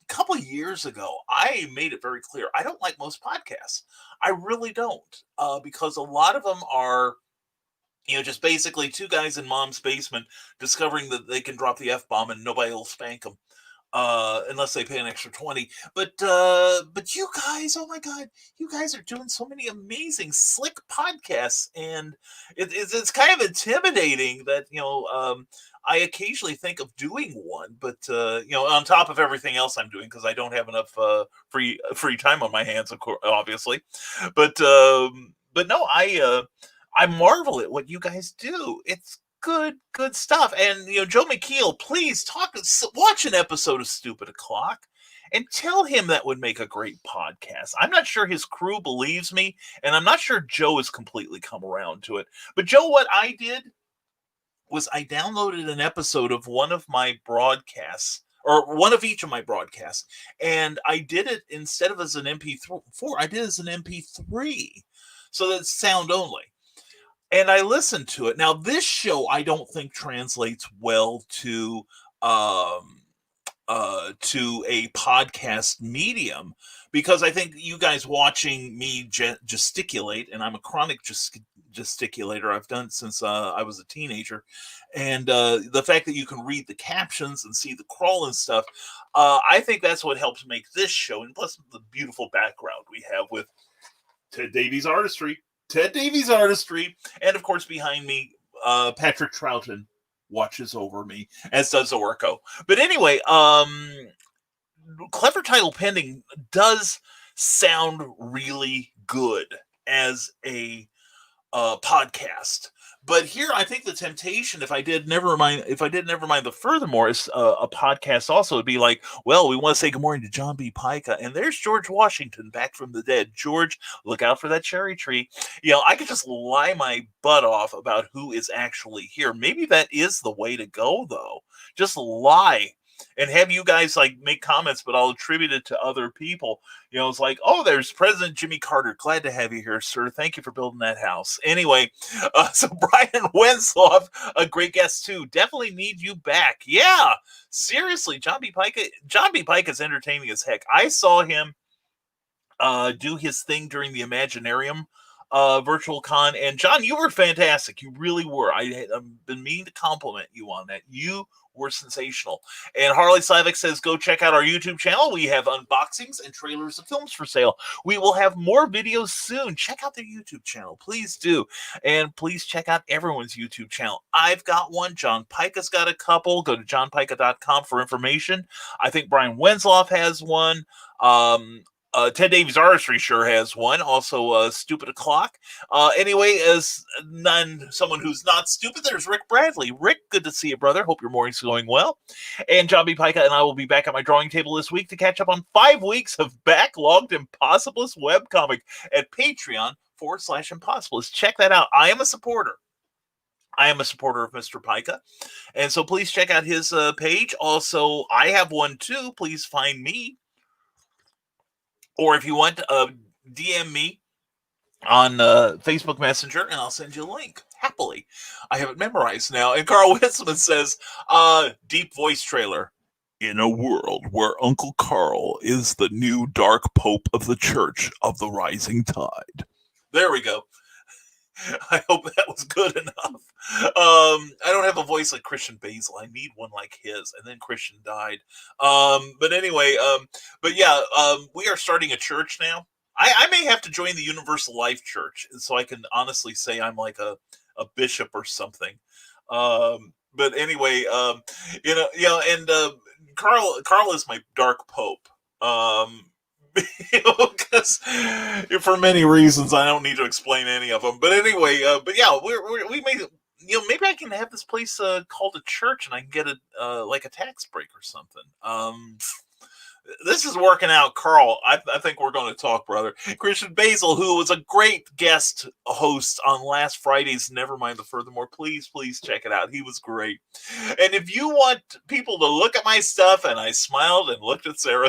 couple of years ago, I made it very clear. I don't like most podcasts. I really don't. Because a lot of them are, just basically two guys in mom's basement discovering that they can drop the F-bomb and nobody will spank them unless they pay an extra 20. But you guys, oh my God, you guys are doing so many amazing, slick podcasts, and it's kind of intimidating that I occasionally think of doing one, but on top of everything else I'm doing, because I don't have enough free time on my hands, of course, obviously. But no, I marvel at what you guys do. It's good stuff. And Joe McKeel, please watch an episode of Stupid O'Clock and tell him that would make a great podcast. I'm not sure his crew believes me, and I'm not sure Joe has completely come around to it. But Joe, what I did was I downloaded an episode of one of my broadcasts, or one of each of my broadcasts, and I did it instead of as an MP4, I did it as an MP3, so that's sound only. And I listened to it. Now, this show I don't think translates well to a podcast medium, because I think you guys watching me gesticulate, and I'm a chronic gesticulator. I've done it since I was a teenager. And the fact that you can read the captions and see the crawl and stuff, I think that's what helps make this show. And plus the beautiful background we have with Ted Davies' artistry. And of course, behind me, Patrick Troughton watches over me, as does Orko. But anyway, Clever Title Pending does sound really good as a podcast. But here, I think the temptation, if I did Nevermind the Furthermore, is a podcast also, would be like, well, we want to say good morning to John B. Pica, and there's George Washington back from the dead. George, look out for that cherry tree. I could just lie my butt off about who is actually here. Maybe that is the way to go, though. Just lie. and have you guys like make comments, but I'll attribute it to other people. You know, it's like, oh, there's President Jimmy Carter. Glad to have you here, sir. Thank you for building that house. Anyway, so Brian Wenslaw, a great guest too. Definitely need you back. Yeah, seriously, John B. Pike is entertaining as heck. I saw him do his thing during the Imaginarium virtual con, and John, you were fantastic. You really were. I've been meaning to compliment you on that. You were sensational. And Harley Sivek says, go check out our YouTube channel. We have unboxings and trailers of films for sale. We will have more videos soon. Check out their YouTube channel. Please do. And please check out everyone's YouTube channel. I've got one. John Pica's got a couple. Go to johnpica.com for information. I think Brian Wenslaw has one. Ted Davies Artistry sure has one. Also, Stupid O'Clock. Anyway, as someone who's not stupid, there's Rick Bradley. Rick, good to see you, brother. Hope your morning's going well. And John B. Pica and I will be back at my drawing table this week to catch up on 5 weeks of backlogged Impossibilist webcomic at Patreon/Impossibilist. Check that out. I am a supporter of Mr. Pica. And so please check out his page. Also, I have one too. Please find me. Or if you want, DM me on Facebook Messenger, and I'll send you a link. Happily. I have it memorized now. And Carl Winsman says, deep voice trailer. In a world where Uncle Carl is the new dark pope of the Church of the Rising Tide. There we go. I hope that was good enough. I don't have a voice like Christian Basil. I need one like his. And then Christian died. But anyway, we are starting a church now. I may have to join the Universal Life Church, so I can honestly say I'm like a bishop or something. But anyway, and Carl is my dark pope. Because for many reasons, I don't need to explain any of them. But anyway, we made it. Maybe I can have this place called a church, and I can get like a tax break or something. This is working out, Carl. I think we're going to talk, brother. Christian Basil, who was a great guest host on last Friday's Nevermind the Furthermore. Please check it out. He was great. And if you want people to look at my stuff, and I smiled and looked at Sarah.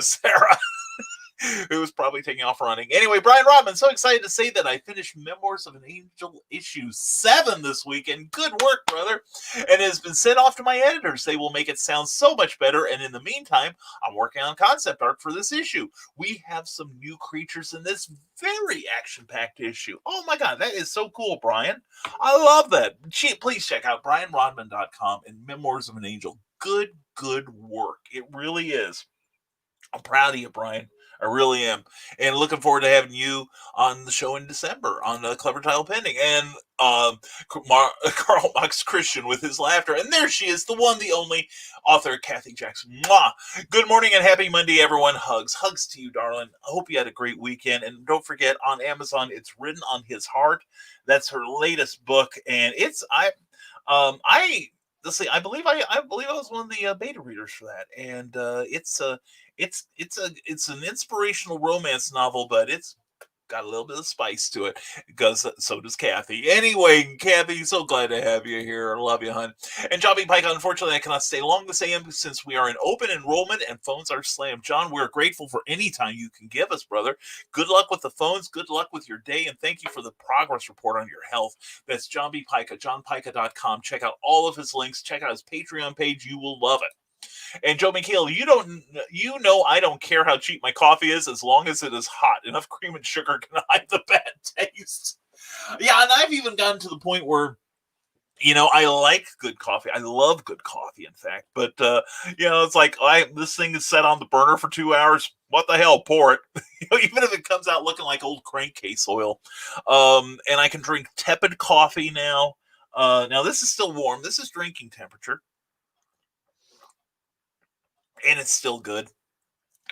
Who was probably taking off running. Anyway, Brian Rodman, so excited to say that I finished Memoirs of an Angel issue 7 this week, and good work, brother. And it has been sent off to my editors. They will make it sound so much better, and in the meantime, I'm working on concept art for this issue. We have some new creatures in this very action-packed issue. Oh my God, that is so cool, Brian. I love that. Please check out brianrodman.com and Memoirs of an Angel. Good work. It really is. I'm proud of you, Brian. I really am. And looking forward to having you on the show in December on Clever Title Pending. And Carl mocks Christian with his laughter. And there she is, the one, the only author, Kathy Jackson. Mwah! Good morning and happy Monday, everyone. Hugs to you, darling. I hope you had a great weekend. And don't forget, on Amazon, it's Written on His Heart. That's her latest book. And I believe I was one of the beta readers for that. And it's an inspirational romance novel, but it's got a little bit of spice to it, because so does Kathy. Anyway, Kathy, so glad to have you here. I love you, hon. And John B. Pike, unfortunately, I cannot stay long this AM since we are in open enrollment and phones are slammed. John, we're grateful for any time you can give us, brother. Good luck with the phones. Good luck with your day. And thank you for the progress report on your health. That's John B. Pike, johnpica.com. Check out all of his links. Check out his Patreon page. You will love it. And Joe McHale, you know I don't care how cheap my coffee is as long as it is hot. Enough cream and sugar can hide the bad taste. Yeah, and I've even gotten to the point where, I like good coffee. I love good coffee, in fact. But, it's like, this thing is set on the burner for 2 hours. What the hell? Pour it. Even if it comes out looking like old crankcase oil. And I can drink tepid coffee now. Now, this is still warm. This is drinking temperature. And it's still good.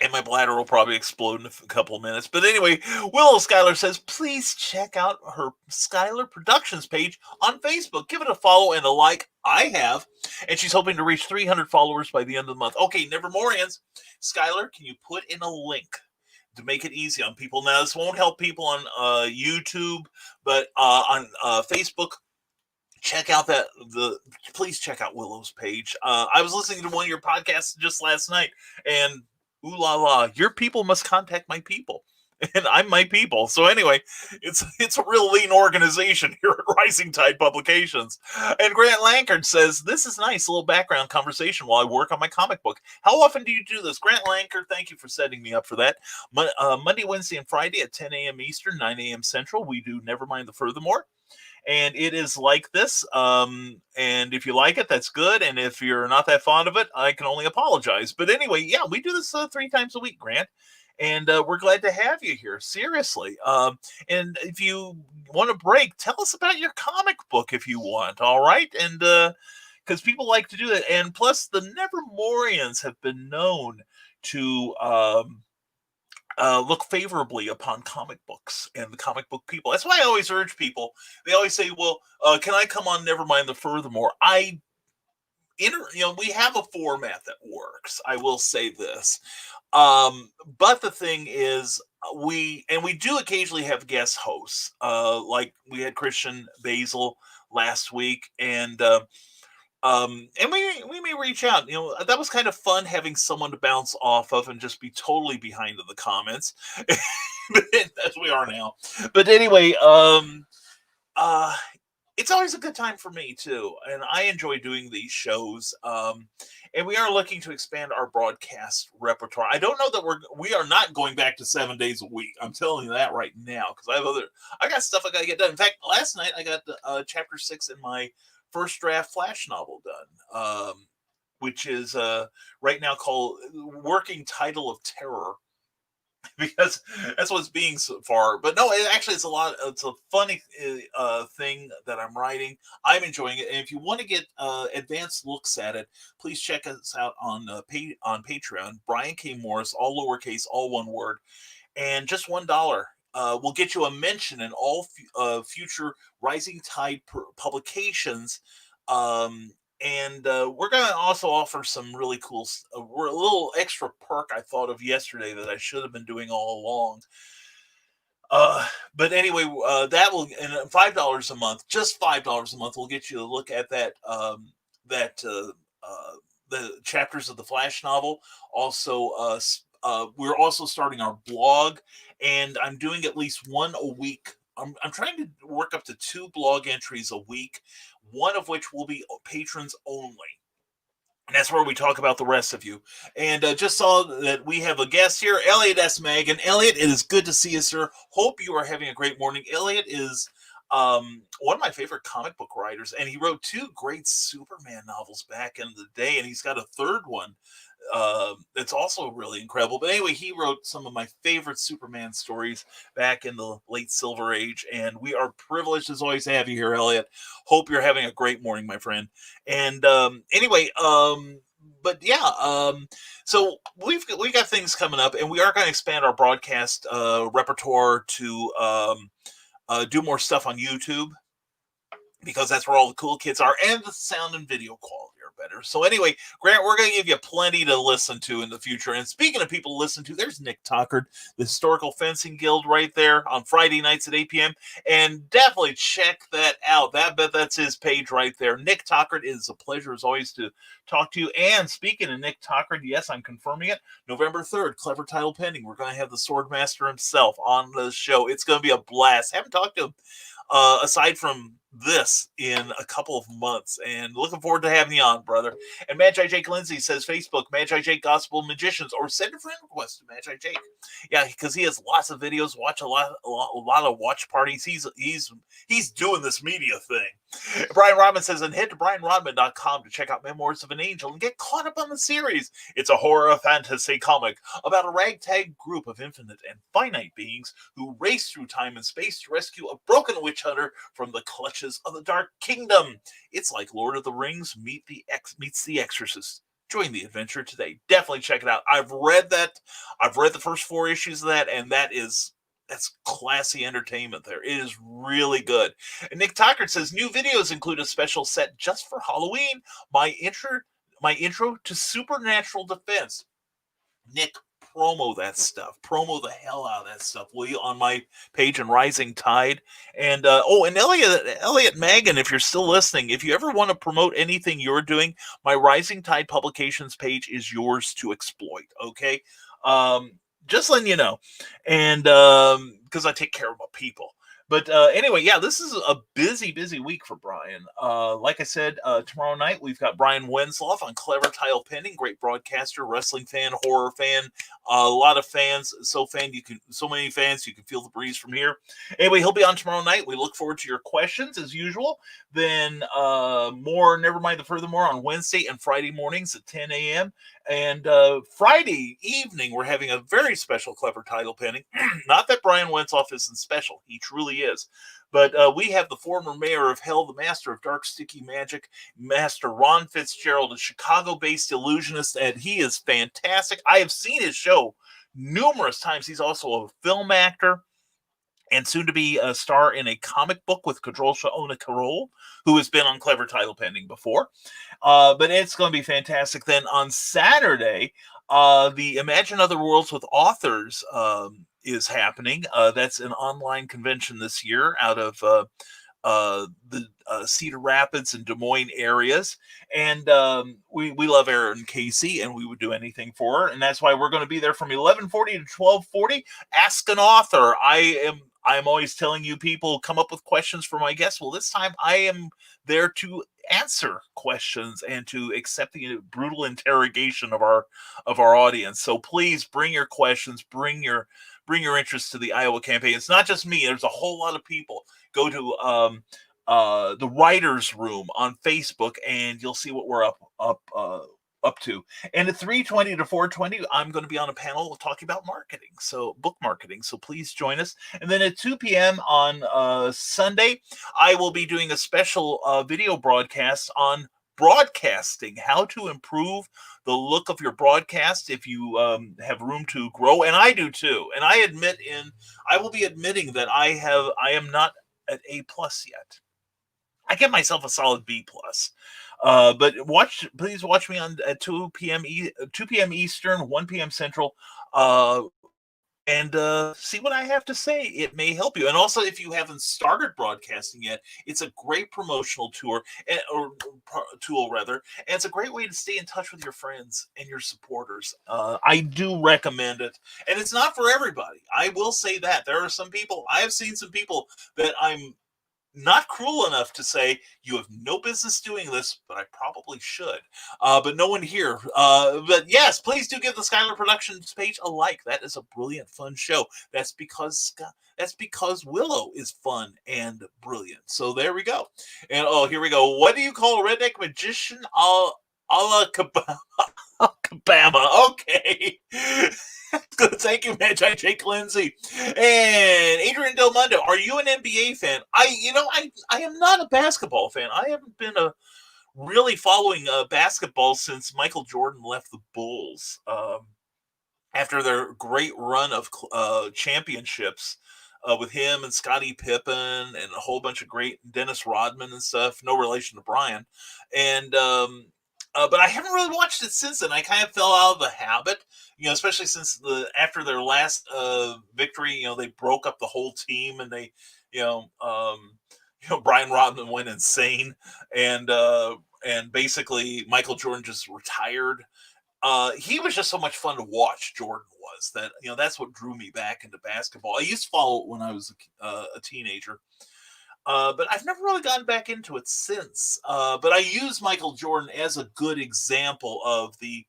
And my bladder will probably explode in a couple of minutes. But anyway, Willow Schuyler says, please check out her Schuyler Productions page on Facebook. Give it a follow and a like. I have. And she's hoping to reach 300 followers by the end of the month. Okay, Nevermoreans. Schuyler, can you put in a link to make it easy on people? Now, this won't help people on YouTube, but on Facebook, check out please check out Willow's page. I was listening to one of your podcasts just last night, and ooh la la, your people must contact my people. And I'm my people. So anyway, it's a real lean organization here at Rising Tide Publications. And Grant Lankard says, this is nice, a little background conversation while I work on my comic book. How often do you do this? Grant Lankard, thank you for setting me up for that. Monday, Wednesday, and Friday at 10 a.m. Eastern, 9 a.m. Central, we do Nevermind the Furthermore. And it is like this. And if you like it, that's good. And if you're not that fond of it, I can only apologize. But anyway, yeah, we do this 3 times a week, Grant. And we're glad to have you here, seriously. And if you want a break, tell us about your comic book if you want, all right? And because people like to do that. And plus, the Nevermorians have been known to look favorably upon comic books and the comic book people. That's why I always urge people. They always say, well, can I come on Nevermind the Furthermore? We have a format that works. I will say this. But the thing is, we do occasionally have guest hosts. Like we had Christian Basil last week, and we may reach out. That was kind of fun having someone to bounce off of and just be totally behind in the comments, as we are now. But anyway, it's always a good time for me too, and I enjoy doing these shows. And we are looking to expand our broadcast repertoire. I don't know that we are not going back to 7 days a week. I'm telling you that right now, because I got stuff I got to get done. In fact, last night I got chapter 6 in my first draft Flash novel done, which is right now called Working Title of Terror. Because that's what it's being so far. But no, it's a funny thing that I'm writing. I'm enjoying it. And if you want to get advanced looks at it, please check us out on Patreon. Brian K. Morris, all lowercase, all one word. And just $1 will get you a mention in all future Rising Tide publications. And we're going to also offer some really cool, a little extra perk I thought of yesterday that I should have been doing all along. But anyway, that will, and $5 a month, just $5 a month will get you a look at the chapters of the Flash novel. Also, we're also starting our blog, and I'm doing at least one a week. I'm trying to work up to 2 blog entries a week, one of which will be patrons only. And that's where we talk about the rest of you. And just saw that we have a guest here, Elliot S. Magan. Elliot, it is good to see you, sir. Hope you are having a great morning. Elliot is one of my favorite comic book writers, and he wrote 2 great Superman novels back in the day, and he's got a 3rd one that's also really incredible. But anyway, he wrote some of my favorite Superman stories back in the late Silver Age, and we are privileged as always to have you here, Elliot. Hope you're having a great morning, my friend. And anyway, but yeah, so we got things coming up, and we are going to expand our broadcast repertoire to do more stuff on YouTube, because that's where all the cool kids are, and the sound and video quality are better. So anyway, Grant, we're going to give you plenty to listen to in the future. And speaking of people to listen to, there's Nick Tockard, the Historical Fencing Guild, right there on Friday nights at 8 p.m. And definitely check that out. That's his page right there. Nick Tockard, it is a pleasure as always to talk to you. And speaking of Nick Tockard, yes, I'm confirming it, November 3rd, clever title pending. We're going to have the Swordmaster himself on the show. It's going to be a blast. Haven't talked to him aside from this in a couple of months, and looking forward to having you on, brother. And Magi Jake Lindsay says Facebook, Magi Jake Gospel Magicians, or send a friend request to Magi Jake. Yeah, because he has lots of videos, watch a lot of watch parties. He's doing this media thing. Brian Rodman says, and head to brianrodman.com to check out Memoirs of an Angel and get caught up on the series. It's a horror fantasy comic about a ragtag group of infinite and finite beings who race through time and space to rescue a broken witch hunter from the clutches of the Dark Kingdom. It's like Lord of the Rings meets The Exorcist. Join the adventure today. Definitely check it out. I've read that. I've read the first 4 issues of that, and that's classy entertainment there. It is really good. And Nick Tockard says, new videos include a special set just for Halloween. My intro to supernatural defense. Nick, promo that stuff. Promo the hell out of that stuff, will you, on my page in Rising Tide? And and Elliot Magan, if you're still listening, if you ever want to promote anything you're doing, my Rising Tide Publications page is yours to exploit. Okay, just letting you know, and because I take care of my people. But anyway, yeah, this is a busy week for Brian. Like I said, tomorrow night we've got Brian Wensloff on Clever Title Pending. Great broadcaster, wrestling fan, horror fan, a lot of fans. So many fans you can feel the breeze from here. Anyway, he'll be on tomorrow night. We look forward to your questions as usual. Then more Nevermind the Furthermore on Wednesday and Friday mornings at 10 a.m. And Friday evening, we're having a very special Clever Title Pending. Not that Brian Wensloff isn't special. He truly is. But we have the former mayor of Hell, the master of dark, sticky magic, Master Ron Fitzgerald, a Chicago-based illusionist, and he is fantastic. I have seen his show numerous times. He's also a film actor and soon to be a star in a comic book with Kadrolsha Ona Carol, who has been on Clever Title Pending before. But it's going to be fantastic. Then on Saturday, the Imagine Other Worlds with Authors is happening. That's an online convention this year out of the Cedar Rapids and Des Moines areas. And we love Erin Casey, and we would do anything for her. And that's why we're going to be there from 11:40 to 12:40. Ask an author. I'm always telling you people come up with questions for my guests. Well, this time I am there to answer questions and to accept the brutal interrogation of our audience. So please bring your questions, bring your interest to the Iowa campaign. It's not just me. There's a whole lot of people. Go to the writers' room on Facebook, and you'll see what we're up to. And at 3:20 to 4:20, I'm going to be on a panel talking about marketing, so book marketing. So please join us. And then at 2 p.m. on Sunday, I will be doing a special video broadcast on broadcasting, how to improve the look of your broadcast if you have room to grow. And I do too. And I will be admitting that I am not at A+ yet. I give myself a solid B+. But please watch me on at 2 p.m. Eastern, 1 p.m. Central, and see what I have to say. It may help you. And also, if you haven't started broadcasting yet, it's a great promotional tool, and it's a great way to stay in touch with your friends and your supporters. I do recommend it, and it's not for everybody. I will say that there are some people. I have seen some people that I'm not cruel enough to say you have no business doing this, but I probably should. But no one here. But yes, please do give the Skylar Productions page a like. That is a brilliant, fun show. That's because Willow is fun and brilliant. So there we go. And here we go. What do you call a redneck magician? A la Kabama. Okay. Good. Thank you, man. Jake Lindsay and Adrian Del Mundo. Are you an NBA fan? I am not a basketball fan. I haven't been really following basketball since Michael Jordan left the Bulls after their great run of championships with him and Scottie Pippen and a whole bunch of great Dennis Rodman and stuff. No relation to Brian. And but I haven't really watched it since then. I kind of fell out of the habit, especially since after their last victory, they broke up the whole team, and they, Brian Rodman went insane, and basically Michael Jordan just retired. He was just so much fun to watch. Jordan was that, that's what drew me back into basketball. I used to follow it when I was a teenager. But I've never really gotten back into it since. But I use Michael Jordan as a good example of the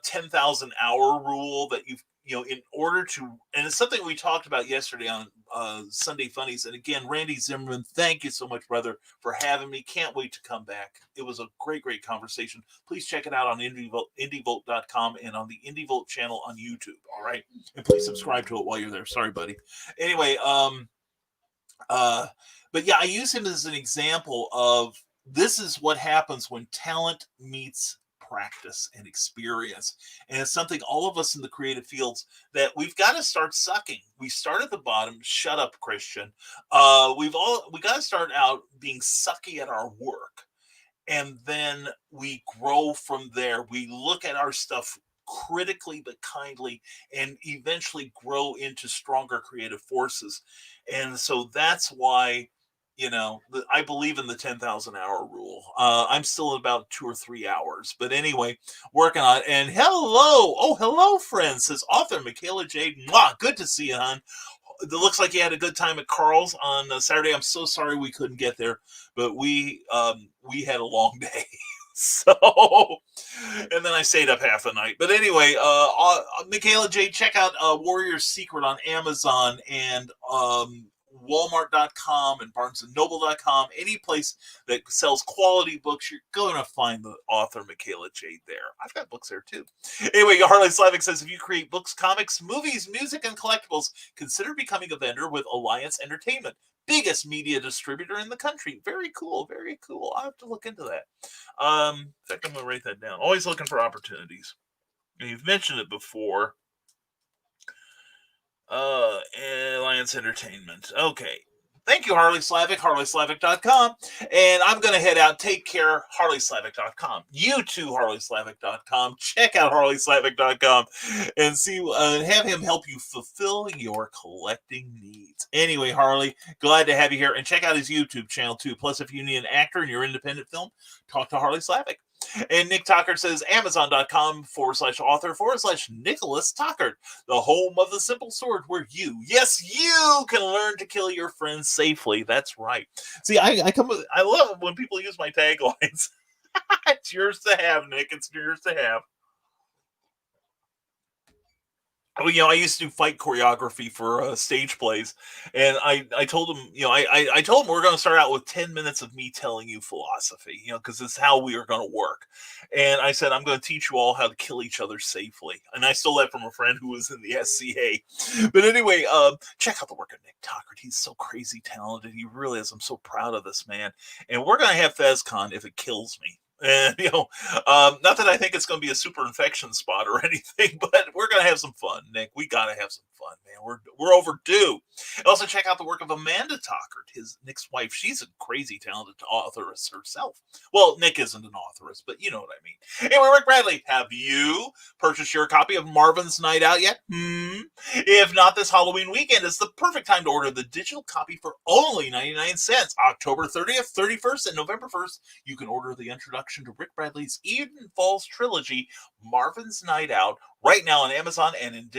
10,000 hour rule that in order to, and it's something we talked about yesterday on Sunday Funnies. And again, Randy Zimmerman, thank you so much, brother, for having me. Can't wait to come back. It was a great conversation. Please check it out on indievolt.com and on the IndieVolt channel on YouTube. All right. And please subscribe to it while you're there. Sorry, buddy. Anyway, but yeah, I use him as an example of this is what happens when talent meets practice and experience. And it's something all of us in the creative fields that we've got to start sucking. We start at the bottom. Shut up, Christian. We got to start out being sucky at our work. And then we grow from there. We look at our stuff critically but kindly, and eventually grow into stronger creative forces. And so that's why, I believe in the 10,000 hour rule. I'm still at about 2 or 3 hours, but anyway, working on it. And hello, friends, says author Michaela Jade. Mwah, good to see you, hon. It looks like you had a good time at Carl's on Saturday. I'm so sorry we couldn't get there, but we had a long day. So, and then I stayed up half the night. But anyway, Michaela J, check out Warrior's Secret on Amazon and Walmart.com and BarnesandNoble.com. Any place that sells quality books, you're going to find the author Michaela J there. I've got books there too. Anyway, Harley Slavic says, if you create books, comics, movies, music, and collectibles, consider becoming a vendor with Alliance Entertainment, biggest media distributor in the country. Very cool, very cool. I'll have to look into that. In fact, I'm going to write that down. Always looking for opportunities. And you've mentioned it before. Alliance Entertainment. Okay. Thank you, Harley Slavic, HarleySlavic.com. And I'm going to head out. Take care, HarleySlavic.com. You too, HarleySlavic.com. Check out HarleySlavic.com and see, have him help you fulfill your collecting needs. Anyway, Harley, glad to have you here. And check out his YouTube channel too. Plus, if you need an actor in your independent film, talk to Harley Slavic. And Nick Tockard says, Amazon.com/author/Nicholas Tockard, the home of the simple sword where you can learn to kill your friends safely. That's right. See, I love it when people use my taglines. It's yours to have, Nick. It's yours to have. Well, I used to do fight choreography for stage plays, and I told him, I told him we're going to start out with 10 minutes of me telling you philosophy, because it's how we are going to work. And I said, I'm going to teach you all how to kill each other safely. And I stole that from a friend who was in the SCA. But anyway, check out the work of Nick Tockard. He's so crazy talented. He really is. I'm so proud of this man. And we're going to have FezCon if it kills me. And, not that I think it's going to be a super infection spot or anything, but we're going to have some fun, Nick. We got to have some fun, man. We're overdue. Also, check out the work of Amanda Tockard, Nick's wife. She's a crazy talented authoress herself. Well, Nick isn't an authoress, but you know what I mean. Anyway, Rick Bradley, have you purchased your copy of Marvin's Night Out yet? If not, this Halloween weekend is the perfect time to order the digital copy for only 99 cents. October 30th, 31st, and November 1st, you can order the introduction to Rick Bradley's Eden Falls trilogy, Marvin's Night Out, right now on Amazon and in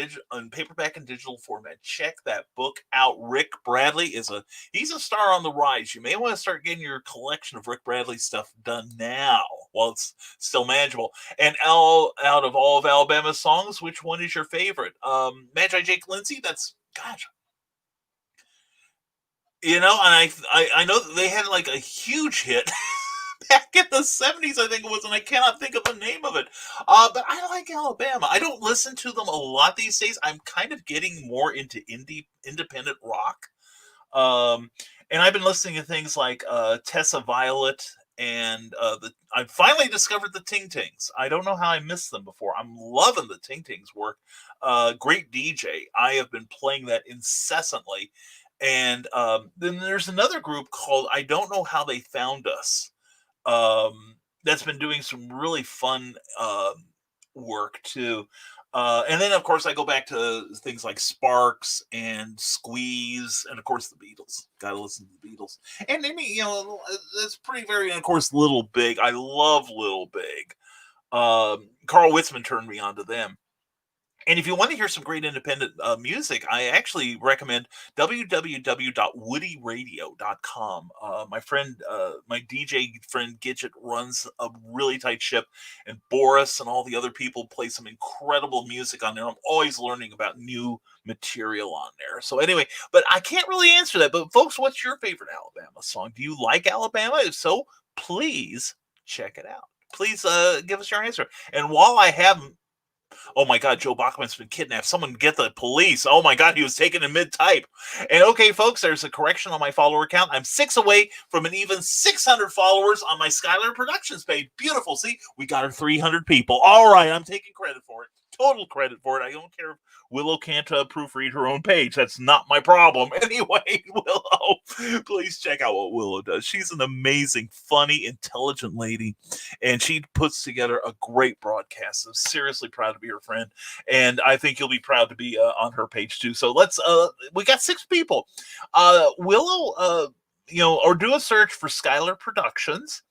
paperback and digital format. Check that book out. Rick Bradley he's a star on the rise. You may want to start getting your collection of Rick Bradley stuff done now while it's still manageable. And out of all of Alabama's songs, which one is your favorite? Magi Jake Lindsay, that's, gosh. And I know that they had like a huge hit back in the 70s, I think it was, and I cannot think of the name of it. But I like Alabama. I don't listen to them a lot these days. I'm kind of getting more into independent rock. And I've been listening to things like Tessa Violet, and I finally discovered the Ting Tings. I don't know how I missed them before. I'm loving the Ting Tings work. Great DJ. I have been playing that incessantly. And then there's another group called I Don't Know How They Found Us. That's been doing some really fun work too. And then, of course, I go back to things like Sparks and Squeeze, and of course the Beatles. Got to listen to the Beatles. And maybe, it's pretty very, and of course, Little Big. I love Little Big. Carl Witzman turned me on to them. And if you want to hear some great independent music, I actually recommend www.woodyradio.com. My friend, my DJ friend Gidget runs a really tight ship, and Boris and all the other people play some incredible music on there. I'm always learning about new material on there. So anyway, but I can't really answer that. But folks, what's your favorite Alabama song? Do you like Alabama? If so, please check it out. Please give us your answer. And while I have... Oh my God, Joe Bachman's been kidnapped. Someone get the police. Oh my God, he was taken in mid-type. And okay, folks, there's a correction on my follower count. I'm 6 away from an even 600 followers on my Skylar Productions page. Beautiful. See, we got our 300 people. All right, I'm taking credit for it. total credit for it. I don't care if Willow can't proofread her own page. That's not my problem. Anyway, Willow, please check out what Willow does. She's an amazing, funny, intelligent lady, and she puts together a great broadcast. I'm seriously proud to be her friend, and I think you'll be proud to be on her page too. So let's, we got 6 people. Willow, or do a search for Skylar Productions.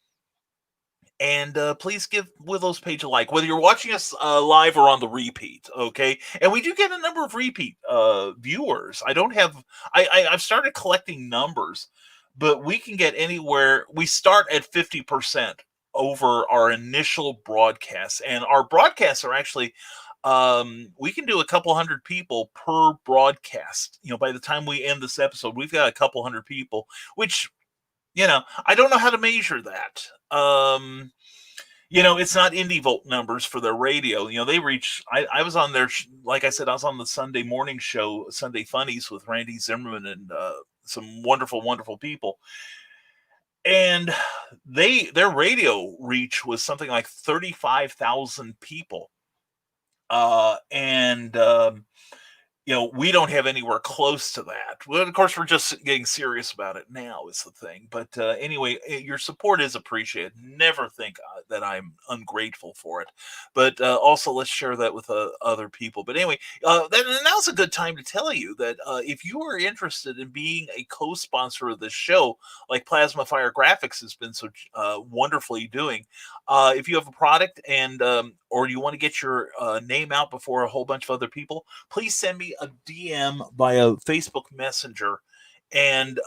And please give Willow's page a like, whether you're watching us live or on the repeat, okay? And we do get a number of repeat viewers. I've started collecting numbers, but we can get anywhere. We start at 50% over our initial broadcasts. And our broadcasts are actually, we can do a couple hundred people per broadcast. By the time we end this episode, we've got a couple hundred people, which, I don't know how to measure that. It's not Indie Volt numbers for their radio. They reach, I was on their, like I said, I was on the Sunday morning show, Sunday Funnies with Randy Zimmerman and some wonderful, wonderful people. And their radio reach was something like 35,000 people. We don't have anywhere close to that. Well, of course, we're just getting serious about it now is the thing. But anyway, your support is appreciated. Never think that I'm ungrateful for it. But also, let's share that with other people. But anyway, now's a good time to tell you that if you are interested in being a co-sponsor of this show, like Plasma Fire Graphics has been so wonderfully doing, if you have a product and or you want to get your name out before a whole bunch of other people, please send me a DM via Facebook Messenger and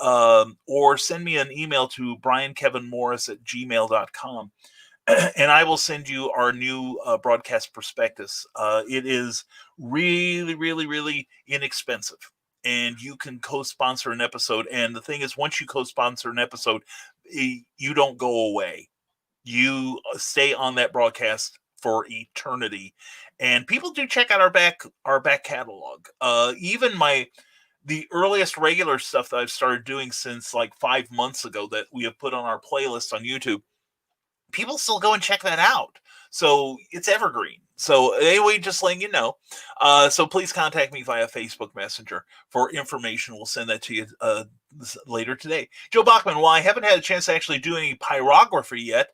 or send me an email to briankevinmorris@gmail.com and I will send you our new broadcast prospectus. It is really, really, really inexpensive, and you can co-sponsor an episode. And the thing is, once you co-sponsor an episode, you don't go away. You stay on that broadcast for eternity. And people do check out our back catalog. Even the earliest regular stuff that I've started doing since like 5 months ago that we have put on our playlist on YouTube, people still go and check that out. So it's evergreen. So anyway, just letting you know. So please contact me via Facebook Messenger for information. We'll send that to you later today. Joe Bachman, while I haven't had a chance to actually do any pyrography yet,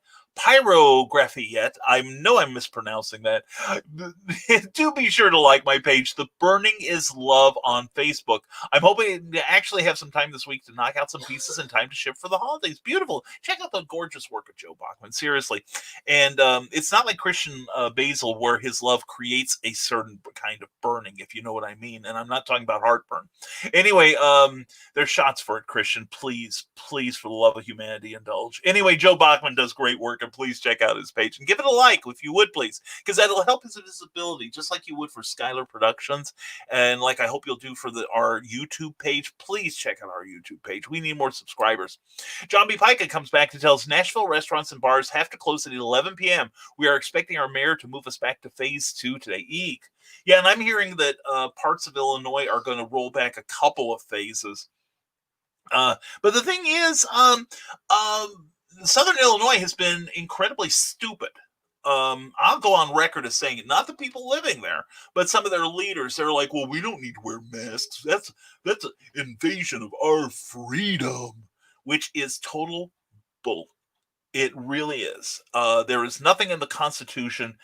I know I'm mispronouncing that. Do be sure to like my page, The Burning is Love, on Facebook. I'm hoping to actually have some time this week to knock out some pieces in time to ship for the holidays. Beautiful. Check out the gorgeous work of Joe Bachman, seriously. And it's not like Christian Basil, where his love creates a certain kind of burning, if you know what I mean. And I'm not talking about heartburn. Anyway, there's shots for it, Christian. Please, for the love of humanity, indulge. Anyway, Joe Bachman does great work. And please check out his page and give it a like if you would, please, because that'll help his visibility, just like you would for Skylar Productions, and like I hope you'll do for our YouTube page. Please check out our YouTube page. We need more subscribers. John B. Pica comes back to tell us Nashville restaurants and bars have to close at 11 p.m. We are expecting our mayor to move us back to phase 2 today. Eek. Yeah, and I'm hearing that parts of Illinois are going to roll back a couple of phases. But the thing is, Southern Illinois has been incredibly stupid. I'll go on record as saying it. Not the people living there, but some of their leaders. They're like, well, we don't need to wear masks. That's an invasion of our freedom, which is total bull. It really is. There is nothing in the Constitution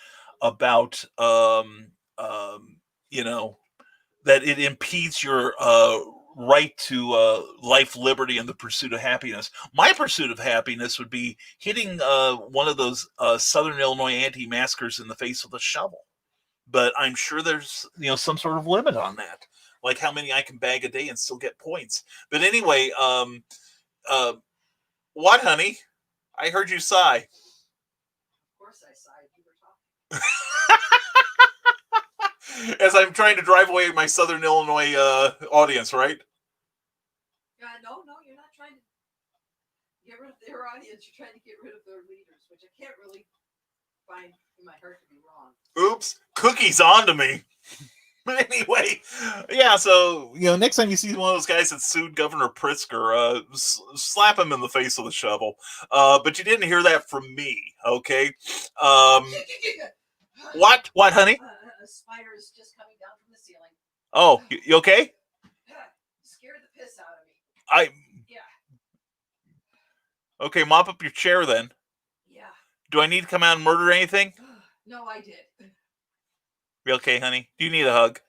about, that it impedes your right to life, liberty, and the pursuit of happiness. My pursuit of happiness would be hitting one of those Southern Illinois anti-maskers in the face with a shovel. But I'm sure there's some sort of limit on that, like how many I can bag a day and still get points. But anyway, what, honey? I heard you sigh. Of course I sighed. You were talking. As I'm trying to drive away my Southern Illinois audience, right? No, you're not trying to get rid of their audience. You're trying to get rid of their leaders, which I can't really find in my heart to be wrong. Oops, cookies on to me. But anyway, yeah, so, next time you see one of those guys that sued Governor Pritzker, slap him in the face with a shovel. But you didn't hear that from me, okay? What, honey? a spider is just coming down from the ceiling. Oh, you okay? Scared the piss out of me. Yeah. Okay, mop up your chair then. Yeah. Do I need to come out and murder anything? No, I did. You okay, honey? Do you need a hug?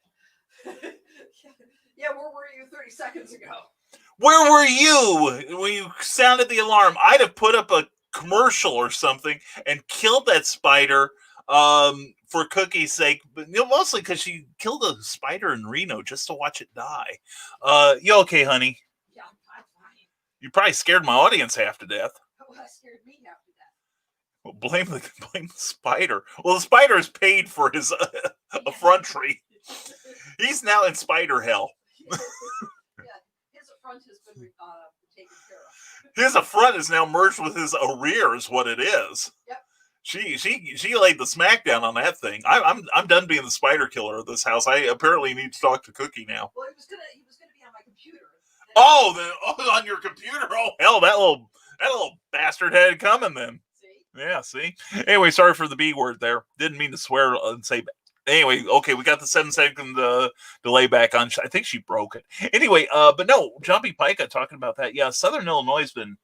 Yeah, where were you 30 seconds ago? Where were you when you sounded the alarm? I'd have put up a commercial or something and killed that spider for Cookie's sake, but mostly because she killed a spider in Reno just to watch it die. You okay, honey? Yeah, I'm fine. You probably scared my audience half to death. Oh, that scared me half to death. Well, blame the spider. Well, the spider is paid for his effrontery. He's now in spider hell. Yeah, his affront has been taken care of. His affront is now merged with his arrears. What it is. Yep. She laid the smackdown on that thing. I'm done being the spider killer of this house. I apparently need to talk to Cookie now. Well, he was gonna be on my computer. On your computer. Oh hell, that little bastard had it coming then. See? Yeah, see. Anyway, sorry for the B word there. Didn't mean to swear and say. Anyway, okay, we got the 7-second delay back on. I think she broke it. Anyway, but no, Jumpy Pica talking about that. Yeah, Southern Illinois has been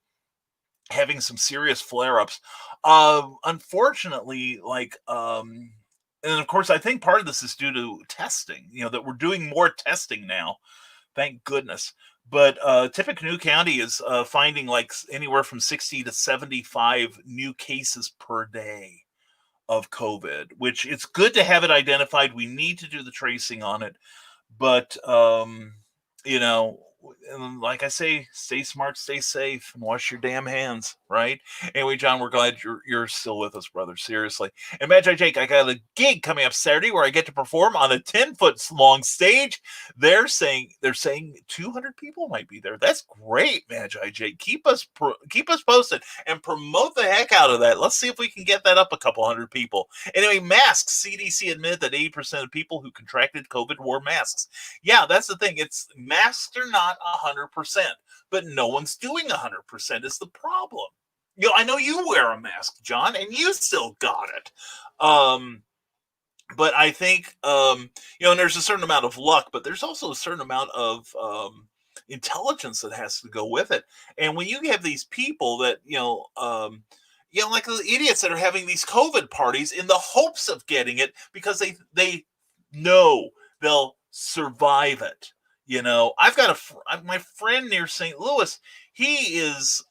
having some serious flare-ups. Unfortunately, and of course, I think part of this is due to testing. That we're doing more testing now. Thank goodness. But Tippecanoe County is finding like anywhere from 60 to 75 new cases per day of COVID, which it's good to have it identified. We need to do the tracing on it. But, and like I say, stay smart, stay safe, and wash your damn hands, right? Anyway, John, we're glad you're still with us, brother. Seriously. And Magi Jake, I got a gig coming up Saturday where I get to perform on a 10-foot long stage. They're saying 200 people might be there. That's great, Magi Jake. Keep us posted and promote the heck out of that. Let's see if we can get that up a couple hundred people. Anyway, masks. CDC admitted that 80% of people who contracted COVID wore masks. Yeah, that's the thing. It's masks are not 100%, but no one's doing 100% is the problem. I know you wear a mask, John, and you still got it. But I think, and there's a certain amount of luck, but there's also a certain amount of intelligence that has to go with it. And when you have these people that, like the idiots that are having these COVID parties in the hopes of getting it because they know they'll survive it. I've got my friend near St. Louis. He is,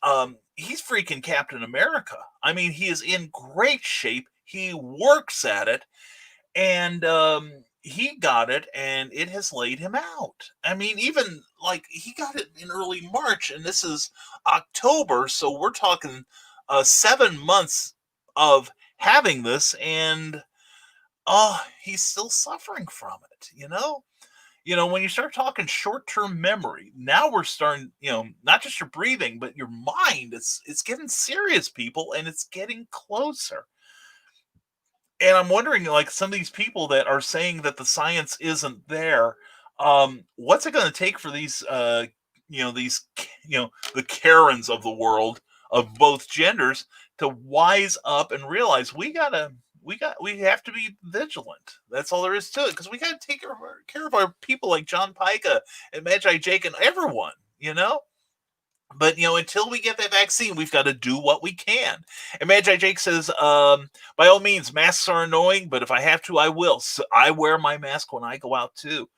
he's freaking Captain America. I mean, he is in great shape. He works at it, and he got it, and it has laid him out. I mean, even like he got it in early March, and this is October, so we're talking 7 months of having this, and he's still suffering from it. When you start talking short-term memory, now we're starting, not just your breathing, but your mind. It's getting serious, people, and it's getting closer. And I'm wondering, like, some of these people that are saying that the science isn't there, what's it going to take for these, the Karens of the world of both genders to wise up and realize we have to be vigilant. That's all there is to it, because we got to take care of our people like John Pica and Magi Jake and everyone, But, until we get that vaccine, we've got to do what we can. And Magi Jake says, by all means, masks are annoying, but if I have to, I will. So I wear my mask when I go out, too.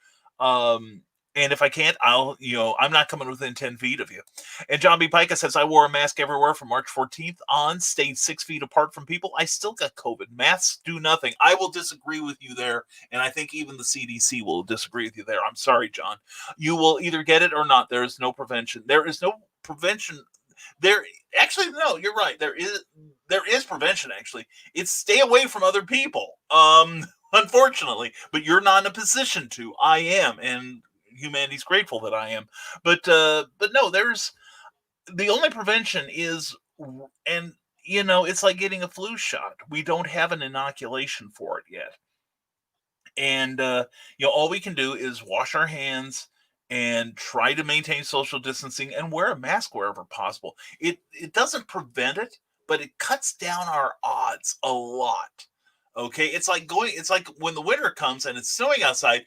And if I can't, I'm not coming within 10 feet of you. And John B. Pica says, I wore a mask everywhere from March 14th on, stayed 6 feet apart from people. I still got COVID. Masks do nothing. I will disagree with you there. And I think even the CDC will disagree with you there. I'm sorry, John. You will either get it or not. There is no prevention. There is no prevention. Actually, no, you're right. There is prevention, actually. It's stay away from other people. Unfortunately, but you're not in a position to. I am. And humanity's grateful that I am, but no, there's the only prevention is, and it's like getting a flu shot. We don't have an inoculation for it yet, and all we can do is wash our hands and try to maintain social distancing and wear a mask wherever possible. It doesn't prevent it, but it cuts down our odds a lot Okay, it's like when the winter comes and it's snowing outside.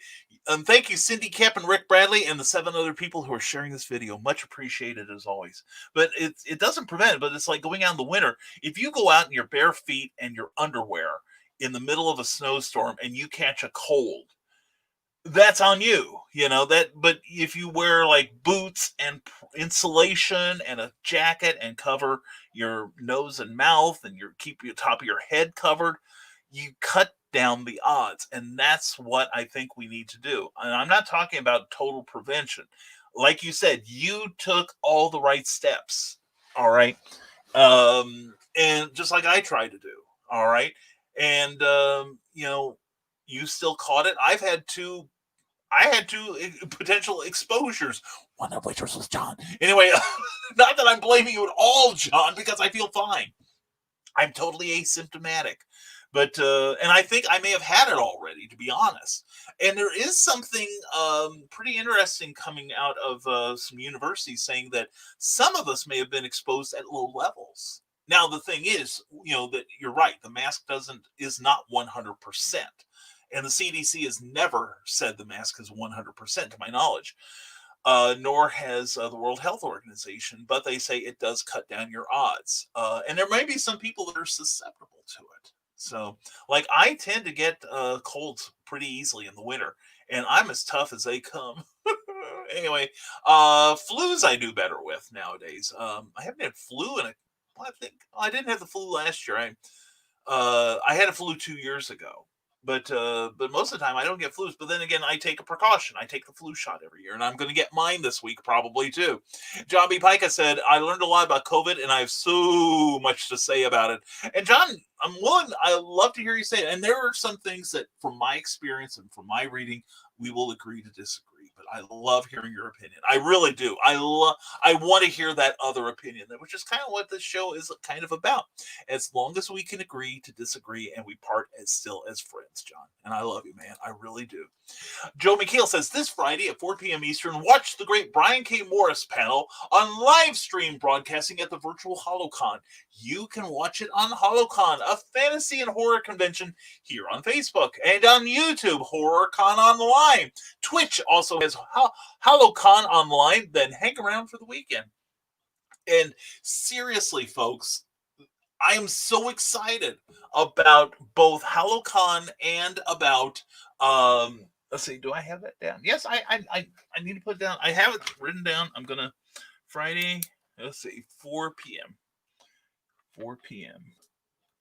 Thank you, Cindy Kemp and Rick Bradley and the 7 other people who are sharing this video. Much appreciated as always. But it doesn't prevent it, but it's like going out in the winter. If you go out in your bare feet and your underwear in the middle of a snowstorm and you catch a cold, that's on you, but if you wear like boots and insulation and a jacket and cover your nose and mouth and keep your top of your head covered, you cut down the odds. And that's what I think we need to do. And I'm not talking about total prevention. Like you said, you took all the right steps. All right. And just like I tried to do. All right. And, you still caught it. I had two potential exposures. One of which was John. Anyway, not that I'm blaming you at all, John, because I feel fine. I'm totally asymptomatic. But, and I think I may have had it already, to be honest. And there is something pretty interesting coming out of some universities saying that some of us may have been exposed at low levels. Now, the thing is, that you're right. The mask is not 100%. And the CDC has never said the mask is 100%, to my knowledge, nor has the World Health Organization. But they say it does cut down your odds. And there may be some people that are susceptible to it. So, like, I tend to get colds pretty easily in the winter. And I'm as tough as they come. Anyway, flus I do better with nowadays. I haven't had flu in I didn't have the flu last year. I had a flu 2 years ago. But most of the time I don't get flus. But then again, I take a precaution. I take the flu shot every year, and I'm going to get mine this week probably too. John B. Pica said, I learned a lot about COVID, and I have so much to say about it. And John, I love to hear you say it. And there are some things that, from my experience and from my reading, we will agree to disagree. But I love hearing your opinion. I really do. I want to hear that other opinion, which is kind of what this show is kind of about. As long as we can agree to disagree and we part still as friends, John. And I love you, man. I really do. Joe McHale says, this Friday at 4 p.m. Eastern, watch the great Brian K. Morris panel on live stream broadcasting at the virtual HoloCon. You can watch it on HoloCon, a fantasy and horror convention here on Facebook and on YouTube, HorrorCon Online. Twitch also has HoloCon Online, then hang around for the weekend. And seriously, folks, I am so excited about both HoloCon and about, let's see, do I have that down? Yes, I need to put it down. I have it written down. I'm going to, Friday, let's see, 4 p.m. 4 p.m.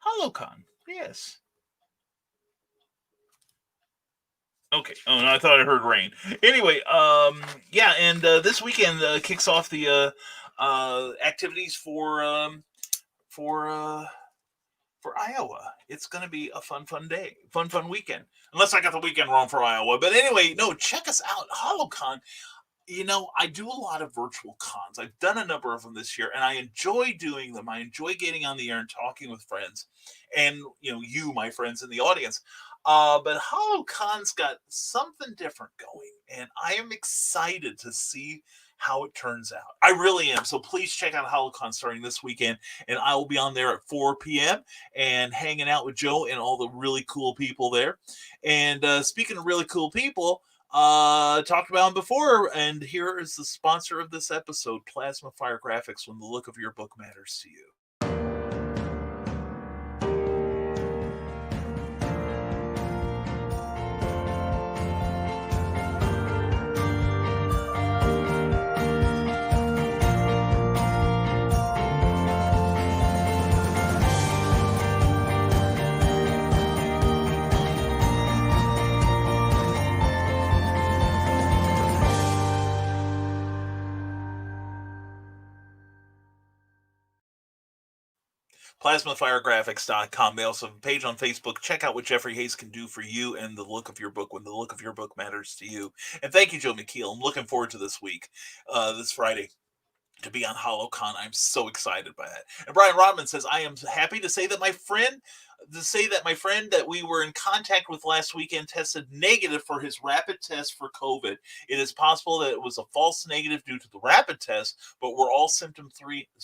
HoloCon, yes. Okay. Oh, no, I thought I heard rain. Anyway, yeah, and this weekend kicks off the activities for Iowa. It's going to be a fun day, fun weekend. Unless I got the weekend wrong for Iowa. But anyway, no, check us out. HoloCon. I do a lot of virtual cons. I've done a number of them this year, and I enjoy doing them. I enjoy getting on the air and talking with friends and, you, my friends in the audience. But HoloCon's got something different going, and I am excited to see how it turns out. I really am. So please check out HoloCon starting this weekend, and I will be on there at 4 p.m. and hanging out with Joe and all the really cool people there. And speaking of really cool people, talked about them before, and here is the sponsor of this episode, Plasma Fire Graphics, when the look of your book matters to you. PlasmaFireGraphics.com. They also have a page on Facebook. Check out what Jeffrey Hayes can do for you and the look of your book when the look of your book matters to you. And thank you, Joe McKeel. I'm looking forward to this week, this Friday. to be on HoloCon. I'm so excited by that. And Brian Rodman says, I am happy to say that my friend that we were in contact with last weekend tested negative for his rapid test for COVID. It is possible that it was a false negative due to the rapid test, but we're all symptom